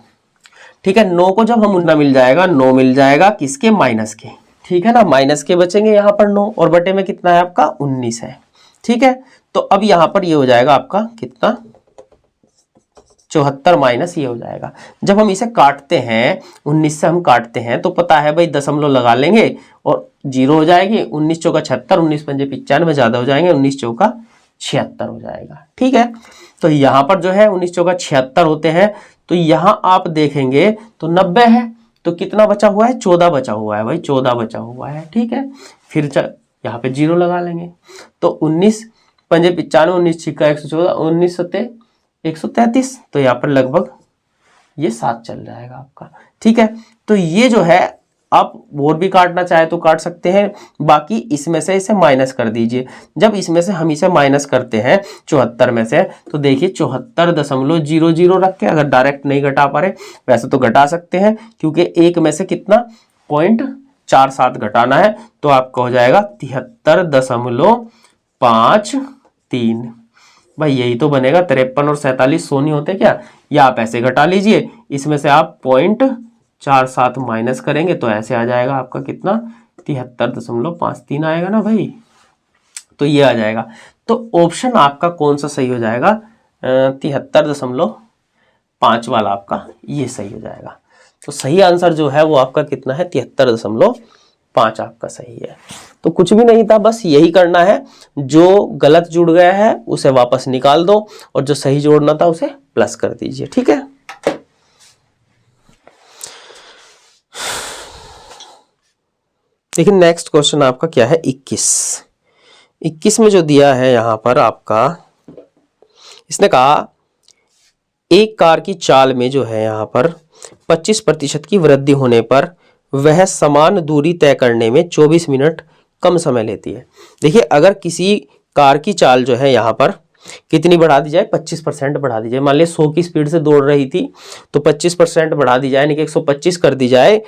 ठीक है। 9 को जब हम उतना मिल जाएगा, 9 मिल जाएगा किसके, माइनस के, ठीक है ना, माइनस के बचेंगे यहां पर 9, और बटे में कितना है आपका 19 है, ठीक है। तो अब यहां पर ये हो जाएगा आपका कितना, 74 माइनस ये हो जाएगा। जब हम इसे काटते हैं, 19 से हम काटते हैं तो पता है भाई दशमलव लगा लेंगे और 0 हो जाएगी, 19 चौका 76, 19 पंजे 95 ज्यादा हो जाएंगे, 19 चौका 76 हो जाएगा, ठीक है। तो यहां पर जो है 19 चौका 76 होते हैं, तो यहां आप देखेंगे तो 90 है, तो कितना बचा हुआ है, 14 बचा हुआ है भाई, 14 बचा हुआ है, ठीक है। फिर यहाँ पे 0 लगा लेंगे, तो 19 पंजे 95, 19 छिक्का 114, 19 सत्ते 133, तो यहाँ पर लगभग ये 7 चल जाएगा आपका, ठीक है। तो ये जो है आप और भी काटना चाहे तो काट सकते हैं, बाकी इसमें से इसे माइनस कर दीजिए। जब इसमें से हम इसे माइनस करते हैं 74 में से, तो देखिए 74.00 रख के, अगर डायरेक्ट नहीं घटा पा रहे वैसे तो घटा सकते हैं, क्योंकि एक में से कितना 0.47 घटाना है, तो आपका हो जाएगा 73.53। भाई यही तो बनेगा, 53 और 47 100 नहीं होते क्या, या आप ऐसे घटा लीजिए, इसमें से आप 0.47 माइनस करेंगे तो ऐसे आ जाएगा आपका कितना, 73.53 आएगा ना भाई, तो ये आ जाएगा। तो ऑप्शन आपका कौन सा सही हो जाएगा, 73.5 वाला आपका ये सही हो जाएगा। तो सही आंसर जो है वो आपका कितना है, 73.5 आपका सही है। तो कुछ भी नहीं था, बस यही करना है, जो गलत जुड़ गया है उसे वापस निकाल दो, और जो सही जोड़ना था उसे प्लस कर दीजिए, ठीक है। देखिए नेक्स्ट क्वेश्चन आपका क्या है, 21 में जो दिया है यहां पर आपका, इसने कहा एक कार की चाल में जो है यहां पर 25% की वृद्धि होने पर वह समान दूरी तय करने में 24 मिनट कम समय लेती है। देखिए अगर किसी कार की चाल जो है यहाँ पर कितनी बढ़ा दी जाए, 25% बढ़ा दी जाए। मान लिया 100 की स्पीड से दौड़ रही थी, तो 25% बढ़ा दी जाए, यानी कि 125 कर दी जाए,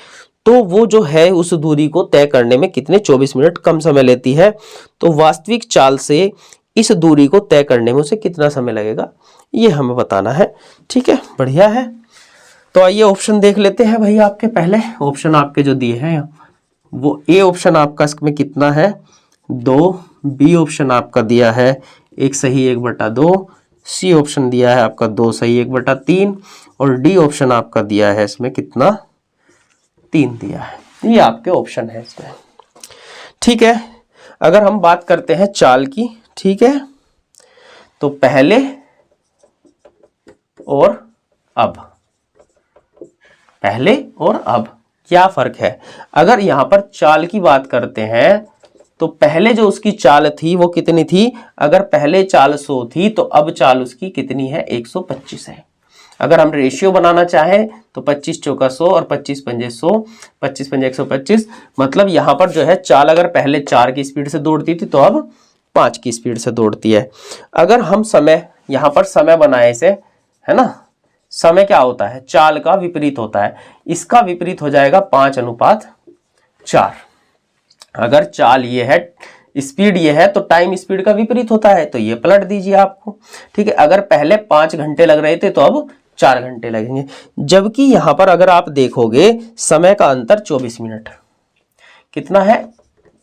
तो वो जो है उस दूरी को तय करने में कितने, 24 मिनट कम समय लेती है। तो वास्तविक चाल से इस दूरी को तय करने में उसे कितना समय लगेगा, ये हमें बताना है। ठीक है, बढ़िया है। तो आइए ऑप्शन देख लेते हैं भाई। आपके पहले ऑप्शन आपके जो दिए हैं वो ए ऑप्शन आपका इसमें कितना है 2, बी ऑप्शन आपका दिया है 1 सही 1/2, सी ऑप्शन दिया है आपका 2 सही 1/3 और डी ऑप्शन आपका दिया है इसमें कितना 3 दिया है। ये आपके ऑप्शन है इसमें। ठीक है, अगर हम बात करते हैं चाल की, ठीक है, तो पहले और अब, पहले और अब क्या फर्क है। अगर यहां पर चाल की बात करते हैं तो पहले जो उसकी चाल थी वो कितनी थी, अगर पहले चाल 100 थी तो अब चाल उसकी कितनी है 125 है। अगर हम रेशियो बनाना चाहें तो 25 चौका 100 और 25 पंजे 100, 25 पंजे 125, मतलब यहां पर जो है चाल अगर पहले 4 की स्पीड से दौड़ती थी तो अब 5 की स्पीड से दौड़ती है। अगर हम समय यहां पर समय बनाए इसे, है ना, समय क्या होता है चाल का विपरीत होता है, इसका विपरीत हो जाएगा 5:4। अगर चाल ये है स्पीड ये है तो टाइम स्पीड का विपरीत होता है, तो ये पलट दीजिए आपको। ठीक है, अगर पहले 5 घंटे लग रहे थे तो अब 4 घंटे लगेंगे। जबकि यहां पर अगर आप देखोगे समय का अंतर 24 मिनट, कितना है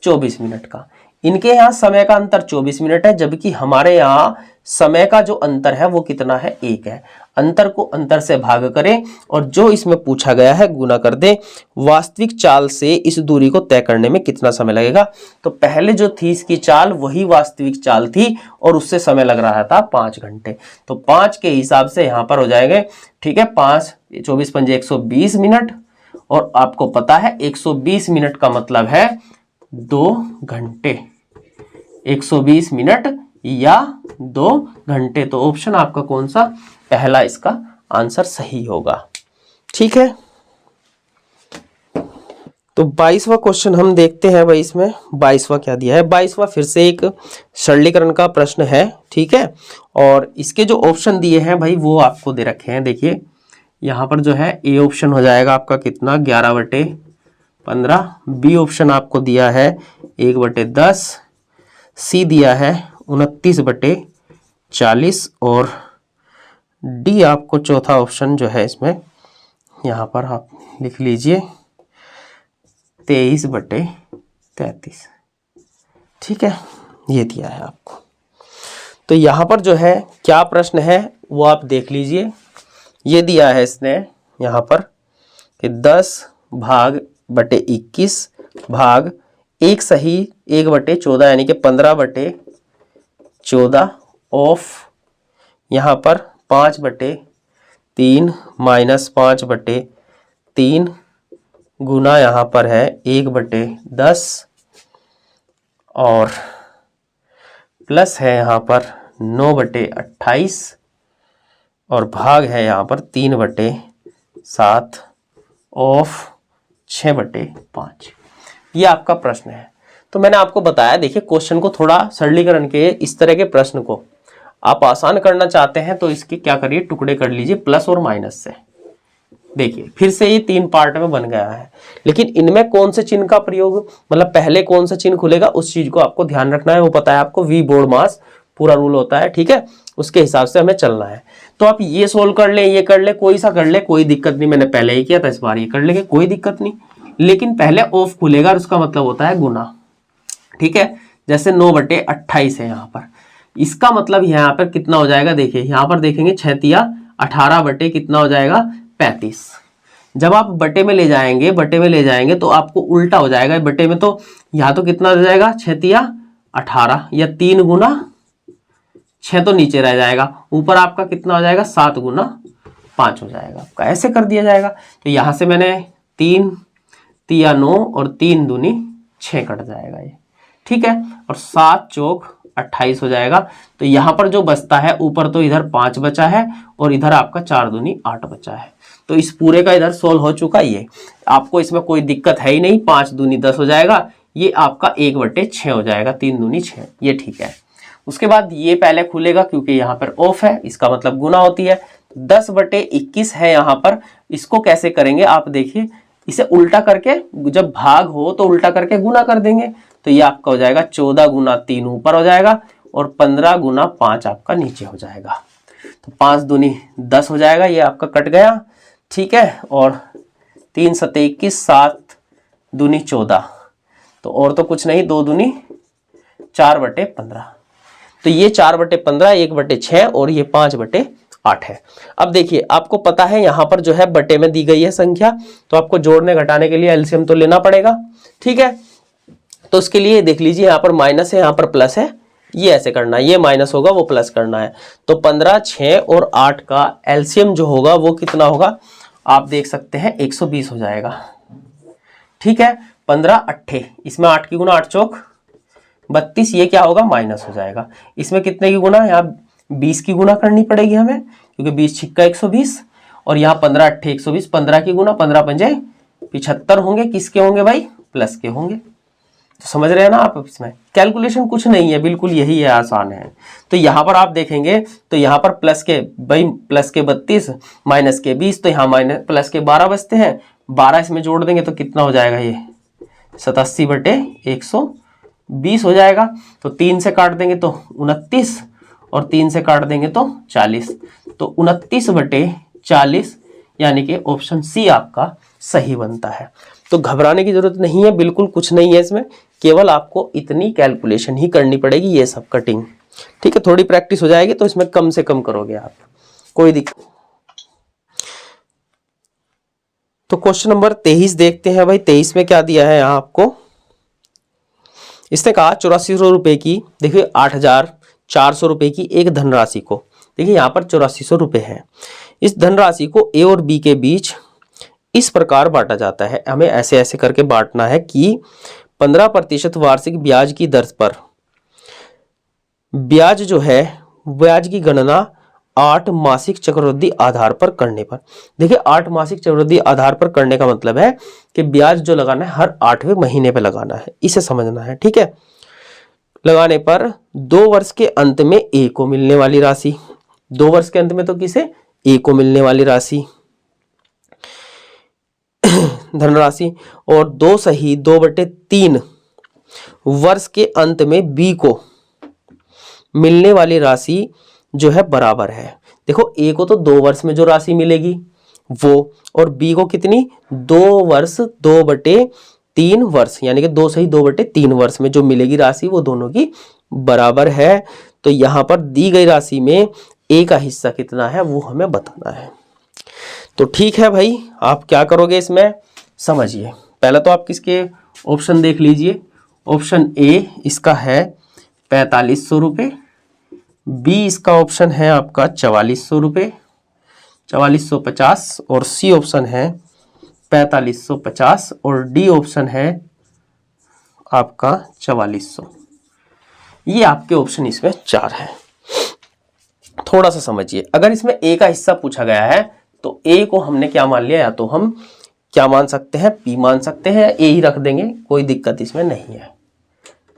24 मिनट का। इनके यहाँ समय का अंतर 24 मिनट है, जबकि हमारे यहाँ समय का जो अंतर है वो कितना है 1 है। अंतर को अंतर से भाग करें और जो इसमें पूछा गया है गुना कर दें। वास्तविक चाल से इस दूरी को तय करने में कितना समय लगेगा, तो पहले जो थी इसकी चाल वही वास्तविक चाल थी और उससे समय लग रहा था 5 घंटे, तो 5 के हिसाब से यहाँ पर हो जाएंगे। ठीक है, 5 24 पंजे 120 मिनट, और आपको पता है 120 मिनट का मतलब है 2 घंटे, 120 मिनट या 2 घंटे। तो ऑप्शन आपका कौन सा, पहला इसका आंसर सही होगा। ठीक है, तो 22वां क्वेश्चन हम देखते हैं भाई। इसमें 22वां क्या दिया है, 22वां फिर से एक सरलीकरण का प्रश्न है। ठीक है, और इसके जो ऑप्शन दिए हैं भाई वो आपको दे रखे हैं। देखिए यहां पर जो है ए ऑप्शन हो जाएगा आपका कितना 11/15, बी ऑप्शन आपको दिया है 1/10, सी दिया है 29/40 और डी आपको चौथा ऑप्शन जो है इसमें यहां पर आप लिख लीजिए 23/33। ठीक है, ये दिया है आपको। तो यहां पर जो है क्या प्रश्न है वो आप देख लीजिए। ये दिया है इसने यहां पर कि 10/21 भाग 1 सही 1/14 यानी कि 15/14 ऑफ यहां पर 5/3 माइनस 5/3 गुना यहां पर है 1/10 और प्लस है यहां पर 9/28 और भाग है यहां पर 3/7 ऑफ 6/5। ये आपका प्रश्न है। तो मैंने आपको बताया, देखिए क्वेश्चन को थोड़ा सरलीकरण के इस तरह के प्रश्न को आप आसान करना चाहते हैं तो इसके क्या करिए टुकड़े कर लीजिए प्लस और माइनस से। देखिए फिर से ये 3 पार्ट में बन गया है, लेकिन इनमें कौन से चिन्ह का प्रयोग, मतलब पहले कौन सा चिन्ह खुलेगा उस चीज को आपको ध्यान रखना है। वो पता है आपको, वी बोर्ड मास पूरा रूल होता है। ठीक है, उसके हिसाब से हमें चलना है। तो आप ये सोल्व कर ले, ये कर ले, कोई सा कर ले, कोई दिक्कत नहीं। मैंने पहले ही किया था, इस बार ये कर लेंगे, कोई दिक्कत नहीं। लेकिन पहले ऑफ खुलेगा और उसका मतलब होता है गुना। ठीक है, जैसे 9/28 है यहाँ पर, इसका मतलब यहाँ पर कितना हो जाएगा, देखिए यहाँ पर देखेंगे 6×18 बटे कितना हो जाएगा 35। जब आप बटे में ले जाएंगे तो आपको उल्टा हो जाएगा। बटे में तो यहाँ तो कितना हो जाएगा 6×18 या 3 गुना 6 तो नीचे रह जाएगा, ऊपर आपका कितना हो जाएगा 7×5 हो जाएगा आपका, ऐसे कर दिया जाएगा। तो यहाँ से मैंने 3×3 9 और 3 दूनी 6 कट जाएगा ये। ठीक है, और 7 चौक 28 हो जाएगा। तो यहाँ पर जो बचता है ऊपर तो इधर 5 बचा है और इधर आपका 4 दूनी 8 बचा है। तो इस पूरे का इधर सोल्व हो चुका। ये आपको इसमें कोई दिक्कत है ही नहीं, 5 दूनी 10 हो जाएगा, ये आपका 1/6 हो जाएगा, 3 दूनी 6, ये ठीक है। उसके बाद ये पहले खुलेगा क्योंकि यहाँ पर ऑफ है, इसका मतलब गुना होती है। 10/21 है यहाँ पर, इसको कैसे करेंगे आप देखिए, इसे उल्टा करके जब भाग हो तो उल्टा करके गुना कर देंगे। तो ये आपका हो जाएगा 14 × 3 ऊपर हो जाएगा और 15 गुना 5 आपका नीचे हो जाएगा। तो 5 दूनी 10 हो जाएगा, ये आपका कट गया, ठीक है। और 3 सते 21, 7 दूनी 14, तो और तो कुछ नहीं, 2 दूनी 4/15। तो ये 4/15, 1/6 और ये 5/8 है। अब देखिए आपको पता है यहाँ पर जो है बटे में दी गई है संख्या, तो आपको जोड़ने घटाने के लिए एलसीएम तो लेना पड़ेगा, ठीक है। तो उसके लिए देख लीजिए यहाँ पर माइनस है, यहाँ पर प्लस है, ये ऐसे करना है, ये माइनस होगा वो प्लस करना है। तो 15, 6 और 8 का एलसीएम जो होगा वो कितना होगा, आप देख सकते हैं 120 हो जाएगा, ठीक है। 15 8, इसमें 8 की गुना 8 चौक 32, ये क्या होगा माइनस हो जाएगा। इसमें कितने की गुना, यहाँ 20 की गुना करनी पड़ेगी हमें, क्योंकि 20 छिक्का 120, और यहाँ 15 8 120, 15 की गुना 15 पंजे 75 होंगे, किसके होंगे भाई, प्लस के होंगे। तो समझ रहे हैं ना आप, इसमें कैलकुलेशन कुछ नहीं है, बिल्कुल यही है, आसान है। तो यहाँ पर आप देखेंगे तो यहाँ पर प्लस के भाई प्लस के 32 माइनस के 20, तो यहाँ माइनस प्लस के 12 बचते हैं, 12 इसमें जोड़ देंगे तो कितना हो जाएगा, ये 87/120 हो जाएगा। तो 3 से काट देंगे तो 29, और 3 से काट देंगे तो 40, तो 29/40, यानी कि ऑप्शन सी आपका सही बनता है। तो घबराने की जरूरत नहीं है, बिल्कुल कुछ नहीं है इसमें, केवल आपको इतनी कैलकुलेशन ही करनी पड़ेगी, ये सब कटिंग, ठीक है। थोड़ी प्रैक्टिस हो जाएगी तो इसमें कम से कम करोगे आप, कोई दिक्कत। तो क्वेश्चन नंबर 23 देखते हैं भाई। 23 में क्या दिया है यहाँ आपको, इसने कहा 8400 रुपए की, देखिए 8400 रुपए की एक धनराशि को, देखिए यहाँ पर 8400 रुपए है, इस धनराशि को ए और बी के बीच इस प्रकार बांटा जाता है। हमें ऐसे ऐसे करके बांटना है कि 15% वार्षिक ब्याज की दर पर ब्याज जो है, ब्याज की गणना 8 मासिक चक्रवृद्धि आधार पर करने पर। देखिए 8 मासिक चक्रवृद्धि आधार पर करने का मतलब है कि ब्याज जो लगाना है हर 8वें महीने पे लगाना है, इसे समझना है, ठीक है। लगाने पर 2 वर्ष के अंत में ए को मिलने वाली राशि, 2 वर्ष के अंत में तो किसे, ए को मिलने वाली राशि धनराशि, और 2/3 वर्ष के अंत में बी को मिलने वाली राशि जो है बराबर है। देखो ए को तो 2 वर्ष में जो राशि मिलेगी वो, और बी को कितनी, 2 वर्ष 2/3 वर्ष, यानी कि 2/3 वर्ष में जो मिलेगी राशि वो दोनों की बराबर है। तो यहां पर दी गई राशि में ए का हिस्सा कितना है वो हमें बताना है। तो ठीक है भाई, आप क्या करोगे इसमें समझिए। पहले तो आप किसके ऑप्शन देख लीजिए, ऑप्शन ए इसका है 4500 रुपये, बी इसका ऑप्शन है आपका 4400 रुपये 4450, और सी ऑप्शन है 4550, और डी ऑप्शन है आपका 4400। ये आपके ऑप्शन इसमें 4 है। थोड़ा सा समझिए, अगर इसमें ए का हिस्सा पूछा गया है तो ए को हमने क्या मान लिया, या तो हम क्या मान सकते हैं, पी मान सकते हैं, ए ही रख देंगे, कोई दिक्कत इसमें नहीं है,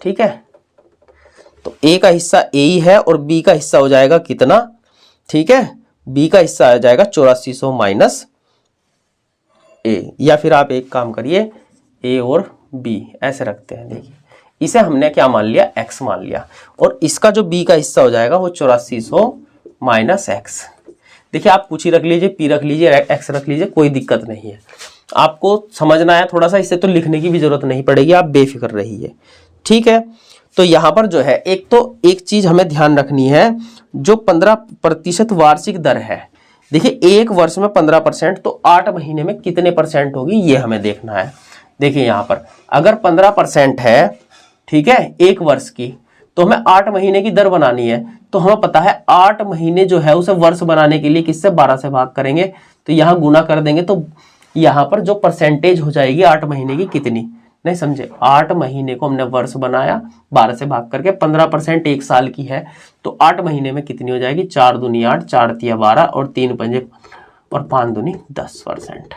ठीक है। तो ए का हिस्सा ए ही है, और बी का हिस्सा हो जाएगा कितना, ठीक है, बी का हिस्सा आ जाएगा 8400 माइनस ए, या फिर आप एक काम करिए ए और बी ऐसे रखते हैं। देखिए इसे हमने क्या मान लिया, एक्स मान लिया, और इसका जो बी का हिस्सा हो जाएगा वो 8400 माइनस एक्स। देखिए आप कुछ ही रख लीजिए, पी रख लीजिए, एक्स रख लीजिए, कोई दिक्कत नहीं है। आपको समझना है थोड़ा सा, इससे तो लिखने की भी जरूरत नहीं पड़ेगी, आप बेफिक्र रहिए, ठीक है। तो यहां पर जो है एक चीज हमें ध्यान रखनी है, जो 15% वार्षिक दर है, देखिए एक वर्ष में 15%, तो 8 महीने में कितने परसेंट होगी ये हमें देखना है। देखिए यहां पर अगर 15% है, ठीक है, एक वर्ष की, तो हमें 8 महीने की दर बनानी है। तो हमें पता है 8 महीने जो है उसे वर्ष बनाने के लिए किससे 12 से भाग करेंगे, तो यहां गुना कर देंगे, तो यहां पर जो परसेंटेज हो जाएगी 8 महीने की कितनी, नहीं समझे, 8 महीने को हमने वर्ष बनाया 12 से भाग करके, 15% एक साल की है, तो 8 महीने में कितनी हो जाएगी, 4 दूनी 8, 4 तिया 12, और 3 पंजे और 5 दूनी 10%।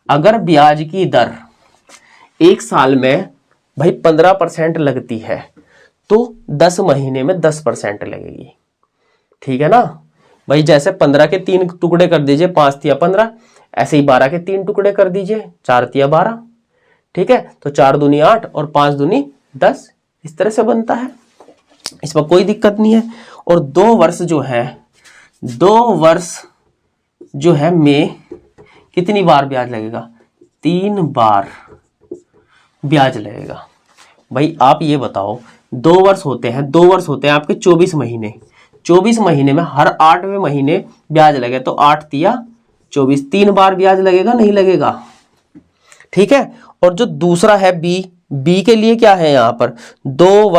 अगर ब्याज की दर एक साल में भाई 15% लगती है तो 10 महीने में 10% लगेगी, ठीक है ना भाई। जैसे 15 के 3 टुकड़े कर दीजिए, 5 तिया 15, ऐसे ही 12 के 3 टुकड़े कर दीजिए, 4 तिया 12, ठीक है। तो 4 दूनी 8 और 5 दूनी 10, इस तरह से बनता है। इसमें कोई दिक्कत नहीं है। और 2 वर्ष जो है, 2 वर्ष जो है में कितनी बार ब्याज लगेगा? 3 बार ब्याज लगेगा। भाई आप ये बताओ, 2 वर्ष होते हैं, 2 वर्ष होते हैं आपके 24 महीने, 24 महीने में हर 8वें महीने ब्याज लगे तो 8 तिया 24, 3 बार ब्याज लगेगा, नहीं लगेगा? ठीक है। और जो दूसरा है बी के लिए क्या है यहाँ पर? 2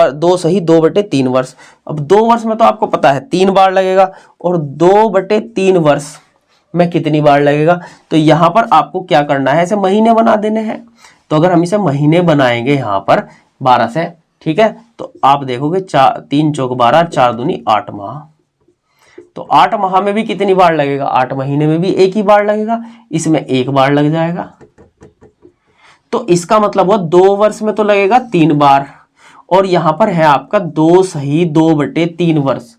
वर्ष। अब 2 वर्ष में तो आपको पता है 3 बार लगेगा, और 2/3 वर्ष में कितनी बार लगेगा? तो यहाँ पर आपको क्या करना है, ऐसे महीने बना देने हैं। तो अगर हम इसे महीने बनाएंगे यहाँ पर 12 से, ठीक है, तो आप देखोगे 3 चौक 12, 4 दूनी 8 माह। तो 8 माह में भी कितनी बार लगेगा? 8 महीने में भी एक ही बार लगेगा, इसमें 1 बार लग जाएगा। तो इसका मतलब हुआ 2 वर्ष में तो लगेगा 3 बार, और यहां पर है आपका 2/3 वर्ष।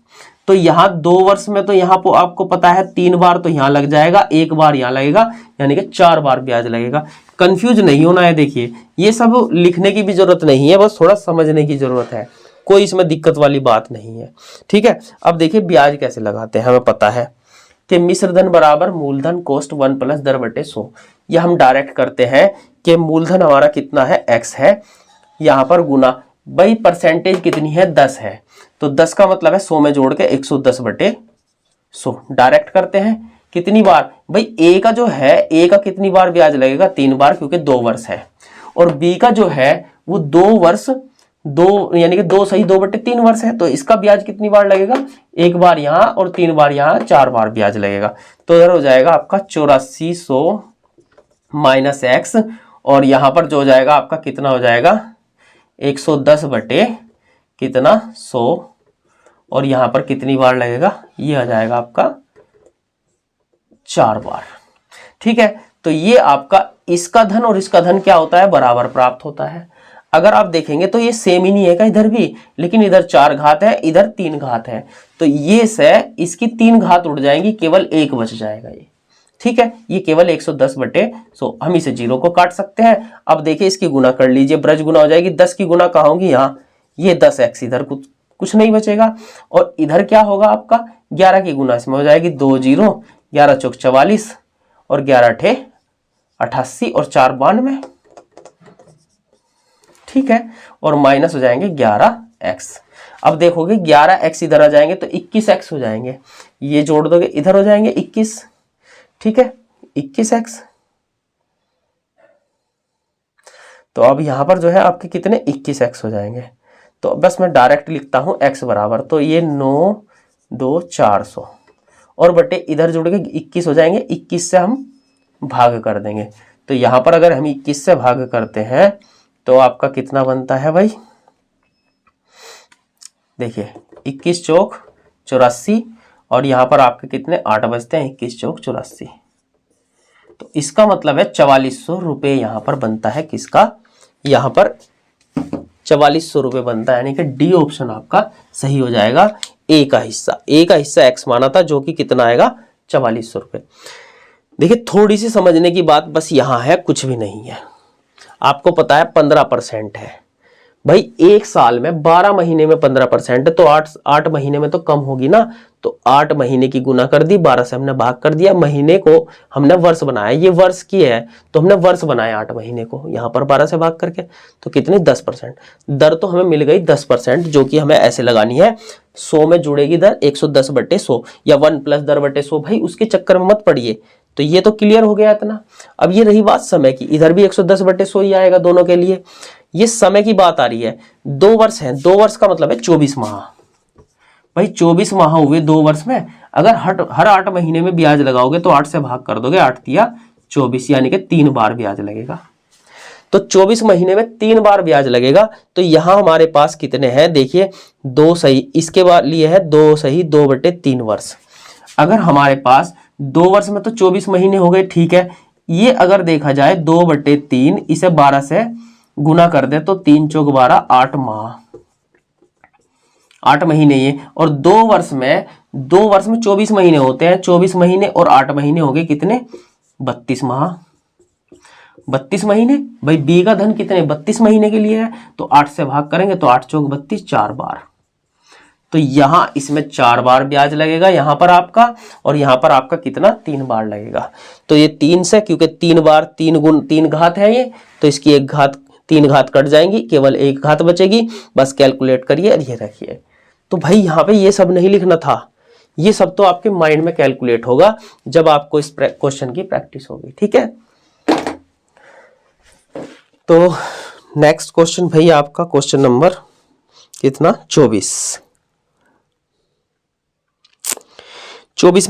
तो यहाँ 2 वर्ष में तो यहाँ पर आपको पता है 3 बार तो यहाँ लग जाएगा, 1 बार यहाँ लगेगा, यानी कि 4 बार ब्याज लगेगा। कंफ्यूज नहीं होना है। देखिए ये सब लिखने की भी जरूरत नहीं है, बस थोड़ा समझने की जरूरत है, कोई इसमें दिक्कत वाली बात नहीं है। ठीक है। अब देखिए ब्याज कैसे लगाते हैं, हमें पता है कि मिश्र धन बराबर मूलधन कोष्ट 1 + दर/100। यह हम डायरेक्ट करते हैं कि मूलधन हमारा कितना है, x है, यहाँ पर गुना, भाई परसेंटेज कितनी है, 10 है, तो 10 का मतलब है 100 में जोड़ के 110/100 डायरेक्ट करते हैं। कितनी बार? भाई a का जो है, a का कितनी बार ब्याज लगेगा? 3 बार, क्योंकि 2 वर्ष है। और b का जो है वो 2 वर्ष, 2 यानी कि 2/3 वर्ष है, तो इसका ब्याज कितनी बार लगेगा? 1 बार यहाँ और 3 बार यहाँ, 4 बार ब्याज लगेगा। तो इधर हो जाएगा आपका 8400 - x, और यहाँ पर जो हो जाएगा आपका कितना हो जाएगा? 110 कितना 100, और यहाँ पर कितनी बार लगेगा? ये आ जाएगा आपका 4 बार। ठीक है। तो ये आपका इसका धन और इसका धन क्या होता है? बराबर प्राप्त होता है। अगर आप देखेंगे तो ये सेम ही नहीं है का इधर भी, लेकिन इधर 4 घात है, इधर 3 घात है, तो ये से इसकी 3 घात उड़ जाएंगी, केवल 1 बच जाएगा ये। ठीक है। ये केवल 110/100, हम इसे 0 को काट सकते हैं। अब देखिए इसकी गुना कर लीजिए, ब्रज गुना हो जाएगी, 10 की गुना कहाँ होगी? यहाँ, ये 10x, इधर कुछ नहीं बचेगा। और इधर क्या होगा आपका? 11 की गुना इसमें हो जाएगी, 2 0, 11 चौक 44, और 11 अठे 88, और 4 92। ठीक है। और माइनस हो जाएंगे 11x। अब देखोगे 11x इधर आ जाएंगे तो 21x हो जाएंगे, ये जोड़ दोगे इधर हो जाएंगे 21। ठीक है, 21x। तो अब यहां पर जो है आपके कितने 21x हो जाएंगे। तो बस मैं डायरेक्ट लिखता हूं x बराबर, तो ये 9 2 400, और बटे इधर जुड़ के 21 हो जाएंगे, 21 से हम भाग कर देंगे। तो यहां पर अगर हम 21 से भाग करते हैं तो आपका कितना बनता है भाई? देखिए 21 चौक 84, और यहां पर आपके कितने 8 बचते हैं, 21 चौक 84। तो इसका मतलब है 4400 रुपये यहां पर बनता है। किसका? यहां पर 4400 रुपये बनता है, यानी कि डी ऑप्शन आपका सही हो जाएगा। ए का हिस्सा x माना था, जो कि कितना आएगा 4400 रुपये। देखिए थोड़ी सी समझने की बात बस यहां है, कुछ भी नहीं है। आपको पता है 15% है भाई, एक साल में 12 महीने में 15%, तो 8 महीने में तो कम होगी ना। तो 8 महीने की गुना कर दी, 12 से हमने भाग कर दिया, महीने को हमने वर्ष बनाया, ये वर्ष की है तो हमने वर्ष बनाया 8 महीने को, यहाँ पर 12 से भाग करके, तो कितनी 10%। दर तो हमें मिल गई 10%, जो कि हमें ऐसे लगानी है, 100 में जुड़ेगी दर 110/100 या 1 + दर/100। भाई उसके चक्कर में मत पड़िए, तो ये तो क्लियर हो गया इतना। अब ये रही बात समय की, इधर भी 110/100 ही आएगा दोनों के लिए। ये समय की बात आ रही है, 2 वर्ष है, 2 वर्ष का मतलब है 24 माह। भाई 24 माह हुए 2 वर्ष में, अगर हर 8 महीने में ब्याज लगाओगे तो 8 से भाग कर दोगे, 8 तिया 24, यानी कि 3 बार ब्याज लगेगा। तो 24 महीने में 3 बार ब्याज लगेगा। तो यहां हमारे पास कितने हैं? देखिए 2 सही, इसके बाद लिए है 2 सही 2/3 वर्ष। अगर हमारे पास 2 वर्ष में तो 24 महीने हो गए, ठीक है। ये अगर देखा जाए 2/3, इसे 12 से गुना कर दे तो 3 चौक 12, 8 माह, 8 महीने ये। और 2 वर्ष में 24 महीने होते हैं, 24 महीने और 8 महीने हो गए कितने 32 माह, 32 महीने। भाई बी का धन कितने 32 महीने के लिए है, तो 8 से भाग करेंगे तो 8 चौक 32, 4 बार। तो यहाँ इसमें 4 बार ब्याज लगेगा यहाँ पर आपका, और यहाँ पर आपका कितना 3 बार लगेगा। तो ये 3 से, क्योंकि 3 बार 3 गुण 3 घात है ये, तो इसकी एक घात 3 घात कट जाएंगी, केवल एक घात बचेगी। बस कैलकुलेट करिए और ये रखिए। तो भाई यहाँ पे ये सब नहीं लिखना था, ये सब तो आपके माइंड में कैलकुलेट होगा जब आपको इस क्वेश्चन की प्रैक्टिस होगी। ठीक है, तो नेक्स्ट क्वेश्चन भाई आपका क्वेश्चन नंबर कितना 24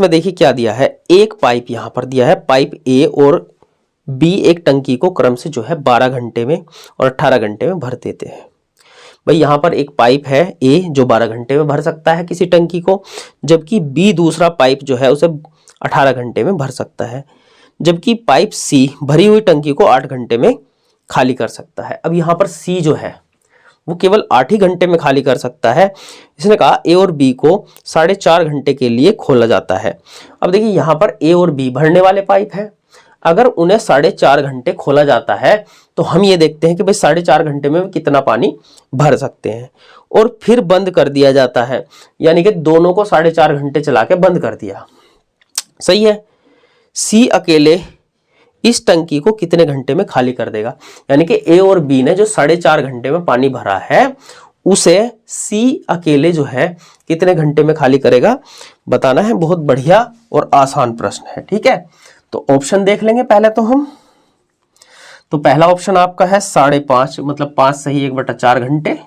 में देखिए क्या दिया है। एक पाइप यहां पर दिया है, पाइप ए और बी एक टंकी को क्रम से जो है 12 घंटे में और 18 घंटे में भर देते हैं। भाई यहां पर एक पाइप है ए जो 12 घंटे में भर सकता है किसी टंकी को, जबकि बी दूसरा पाइप जो है उसे 18 घंटे में भर सकता है, जबकि पाइप सी भरी हुई टंकी को 8 घंटे में खाली कर सकता है। अब यहाँ पर सी जो है वो केवल 8 ही घंटे में खाली कर सकता है। इसने कहा ए और बी को 4.5 घंटे के लिए खोला जाता है। अब देखिए यहाँ पर ए और बी भरने वाले पाइप है, अगर उन्हें 4.5 घंटे खोला जाता है तो हम ये देखते हैं कि भाई 4.5 घंटे में कितना पानी भर सकते हैं, और फिर बंद कर दिया जाता है, यानी कि दोनों को 4.5 घंटे चला के बंद कर दिया। सही है। सी अकेले इस टंकी को कितने घंटे में खाली कर देगा, यानी कि ए और बी ने जो 4.5 घंटे में पानी भरा है उसे सी अकेले जो है कितने घंटे में खाली करेगा बताना है। बहुत बढ़िया और आसान प्रश्न है। ठीक है, तो ऑप्शन देख लेंगे पहले तो हम। तो पहला ऑप्शन आपका है 5.5, मतलब 5 सही 1/4 घंटे,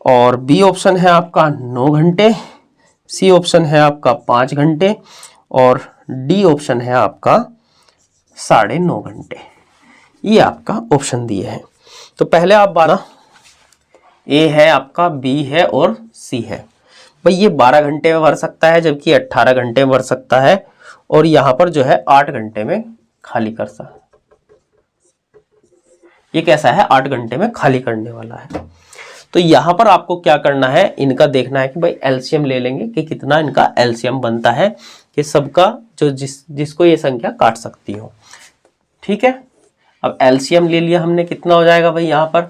और बी ऑप्शन है आपका 9 घंटे, सी ऑप्शन है आपका 5 घंटे, और डी ऑप्शन है आपका 9.5 घंटे। ये आपका ऑप्शन दिए हैं। तो पहले आप 12, ए है आपका, बी है और सी है। भाई ये 12 घंटे में भर सकता है, जबकि 18 घंटे में भर सकता है, और यहां पर जो है 8 घंटे में खाली कर सकता है। ये कैसा है, 8 घंटे में खाली करने वाला है। तो यहां पर आपको क्या करना है, इनका देखना है कि भाई एलसीएम ले लेंगे कि कितना इनका एलसीएम बनता है, कि सबका जो जिसको ये संख्या काट सकती हो। ठीक है, अब एलसीएम ले लिया हमने, कितना हो जाएगा भाई यहाँ पर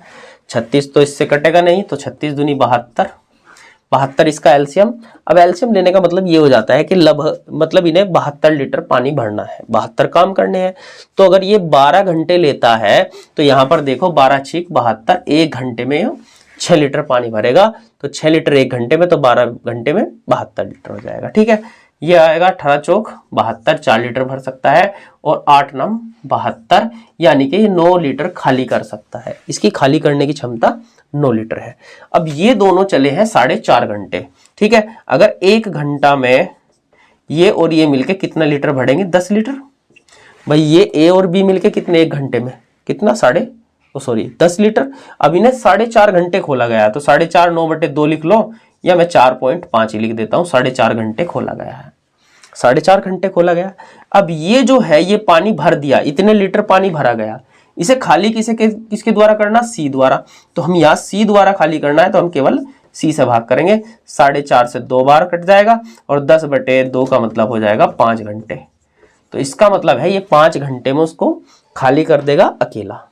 36, तो इससे कटेगा नहीं, तो 36 दूनी 72 इसका एलसीएम। अब एलसीएम लेने का मतलब ये हो जाता है कि मतलब इन्हें 72 लीटर पानी भरना है, 72 काम करने हैं। तो अगर ये 12 घंटे लेता है तो यहाँ पर देखो 12 6 72, 1 घंटे में 6 लीटर पानी भरेगा, तो 6 लीटर 1 घंटे में, तो 12 घंटे में 72 लीटर हो जाएगा। ठीक है, ये आएगा 18 चौक 72, 4 लीटर भर सकता है, और 8 9 72, यानी कि ये 9 लीटर खाली कर सकता है। इसकी खाली करने की क्षमता 9 लीटर है। अब ये दोनों चले हैं 4.5 घंटे। ठीक है, अगर 1 घंटा में ये और ये मिलके कितना लीटर भरेंगे, 10 लीटर। भाई ये ए और बी मिलके कितने 1 घंटे में कितना 10 लीटर। अब इन्हें 4.5 घंटे खोला गया है, तो 4.5 9/2 लिख लो, या मैं 4.5 ही लिख देता हूं। 4.5 घंटे खोला गया है, 4.5 घंटे खोला गया। अब ये जो है ये पानी भर दिया, इतने लीटर पानी भरा गया, इसे खाली किसके द्वारा करना, सी द्वारा। तो हम यहाँ सी द्वारा खाली करना है, तो हम केवल सी से भाग करेंगे। 4.5 से 2 बार कट जाएगा, और 10/2 का मतलब हो जाएगा 5 घंटे। तो इसका मतलब है ये 5 घंटे में उसको खाली कर देगा अकेला।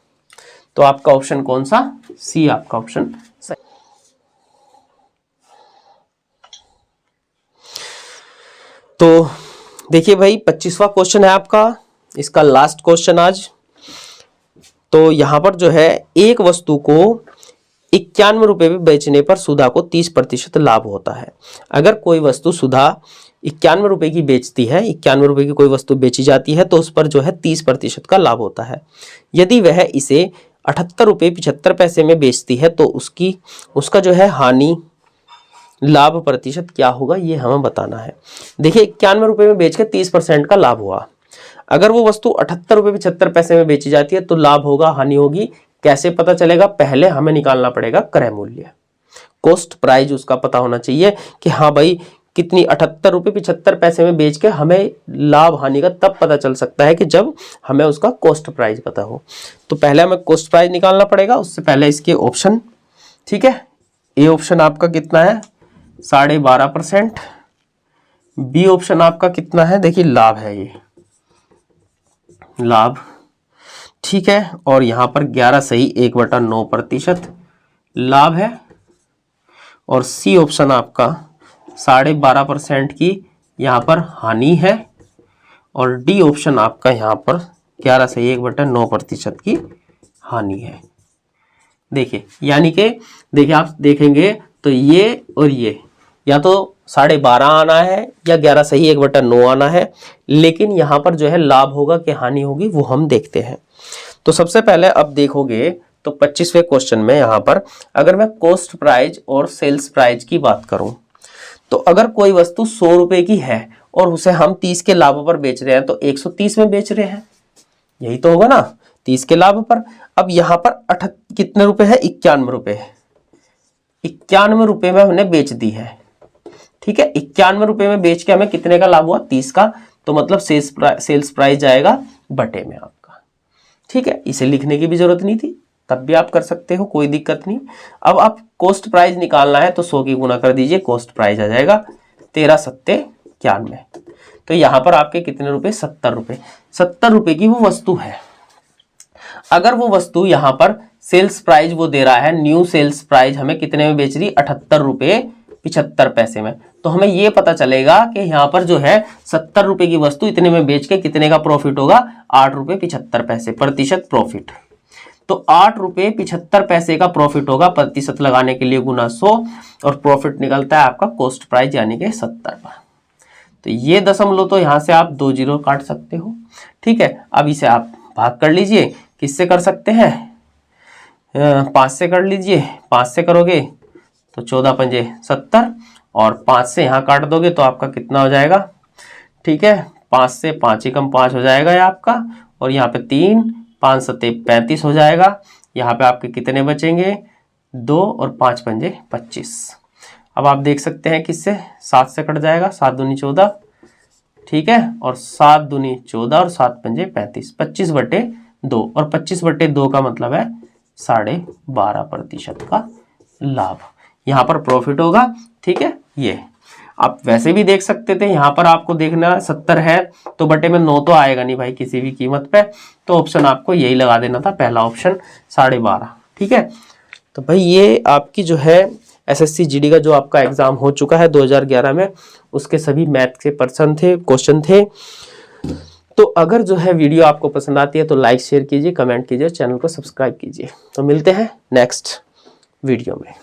तो आपका ऑप्शन कौन सा, सी आपका ऑप्शन सही। तो देखिए भाई 25वां क्वेश्चन है आपका, इसका लास्ट क्वेश्चन आज। तो यहां पर जो है एक वस्तु को 91 रुपए में बेचने पर सुधा को 30% लाभ होता है। अगर कोई वस्तु सुधा 91 रुपए की बेचती है, 91 रुपए की कोई वस्तु बेची जाती है, तो उस पर जो है 30% का लाभ होता है। यदि वह इसे 78 रुपए 75 पैसे में बेचती है, तो उसका जो है हानि लाभ प्रतिशत क्या होगा, ये हमें बताना है। देखिए 91 रुपए में बेच के 30% का लाभ हुआ। अगर वो वस्तु 78 रुपए 75 पैसे में बेची जाती है, तो लाभ होगा हानि होगी। कैसे पता चलेगा, पहले हमें निकालना पड़ेगा क्रय मूल्य, कॉस्ट प्राइस उसका पता होना चाहिए कि हाँ भाई कितनी 78 रुपए 75 पैसे में बेच के हमें लाभ हानि का तब पता चल सकता है कि जब हमें उसका कॉस्ट प्राइस पता हो। तो पहले हमें कॉस्ट प्राइस निकालना पड़ेगा, उससे पहले इसके ऑप्शन। ठीक है, ए ऑप्शन आपका कितना है 12.5%, बी ऑप्शन आपका कितना है, देखिए लाभ है, ये लाभ। ठीक है, और यहां पर 11 सही 1/9% लाभ है, और सी ऑप्शन आपका 12.5% की यहाँ पर हानि है और डी ऑप्शन आपका यहाँ पर 11 से 1/9% की हानि है। देखिए यानी कि देखिए आप देखेंगे तो ये और ये या तो 12.5 आना है या 11 से 1/9 आना है, लेकिन यहाँ पर जो है लाभ होगा कि हानि होगी वो हम देखते हैं। तो सबसे पहले अब देखोगे तो 25वें क्वेश्चन में यहाँ पर अगर मैं कॉस्ट प्राइस और सेल्स प्राइस की बात करूं तो अगर कोई वस्तु 100 रुपए की है और उसे हम 30 के लाभ पर बेच रहे हैं तो 130 में बेच रहे हैं, यही तो होगा ना, 30 के लाभ पर। अब यहाँ पर कितने रुपए है, 91 रुपए, 91 रुपए में हमने बेच दी है। ठीक है, 91 रुपए में बेच के हमें कितने का लाभ हुआ, 30 का, तो मतलब सेल्स प्राइस जाएगा बटे में आपका। ठीक है, इसे लिखने की भी जरूरत नहीं थी, तब भी आप कर सकते हो, कोई दिक्कत नहीं। अब आप कॉस्ट प्राइस निकालना है तो 100 की गुना कर दीजिए, कॉस्ट प्राइस आ जाएगा 13 सत्ते 91। तो यहाँ पर आपके कितने रुपए, 70 रुपए। 70 रुपए की वो वस्तु है। अगर वो वस्तु यहाँ पर सेल्स प्राइस वो दे रहा है, न्यू सेल्स प्राइस हमें कितने में बेच रही, 78 रुपए 75 पैसे में, तो हमें ये पता चलेगा कि यहाँ पर जो है 70 रुपए की वस्तु इतने में बेच के कितने का प्रॉफिट होगा, 8 रुपए 75 पैसे प्रतिशत प्रॉफिट। तो 8 रुपए 75 पैसे का प्रॉफिट होगा, प्रतिशत लगाने के लिए गुना 100 और प्रॉफिट निकलता है आपका कॉस्ट प्राइस यानी कि 70 पर। तो ये दशमलव तो यहाँ से आप 2 जीरो काट सकते हो। ठीक है, अब इसे आप भाग कर लीजिए, किससे कर सकते हैं, 5 से कर लीजिए। 5 से करोगे तो 14 पंजे 70 और 5 से यहाँ काट दोगे तो आपका कितना हो जाएगा। ठीक है, 5 से 5 ही कम 5 हो जाएगा ये आपका, और यहाँ पे 3 5 सत्ते 35 हो जाएगा। यहाँ पे आपके कितने बचेंगे, 2 और 5 पंजे 25। अब आप देख सकते हैं किससे, 7 से कट जाएगा, 7 दूनी 14। ठीक है, और 7 दूनी 14 और 7 पंजे 35, 25/2 और 25/2 का मतलब है 12.5% का लाभ यहाँ पर प्रॉफिट होगा। ठीक है, ये आप वैसे भी देख सकते थे, यहाँ पर आपको देखना 70 है तो बटे में 9 तो आएगा नहीं भाई किसी भी कीमत पे, तो ऑप्शन आपको यही लगा देना था, पहला ऑप्शन 12.5। ठीक है, तो भाई ये आपकी जो है एसएससी जीडी का जो आपका एग्जाम हो चुका है 2011 में, उसके सभी मैथ के क्वेश्चन थे। तो अगर जो है वीडियो आपको पसंद आती है तो लाइक शेयर कीजिए, कमेंट कीजिए, चैनल को सब्सक्राइब कीजिए। तो मिलते हैं नेक्स्ट वीडियो में।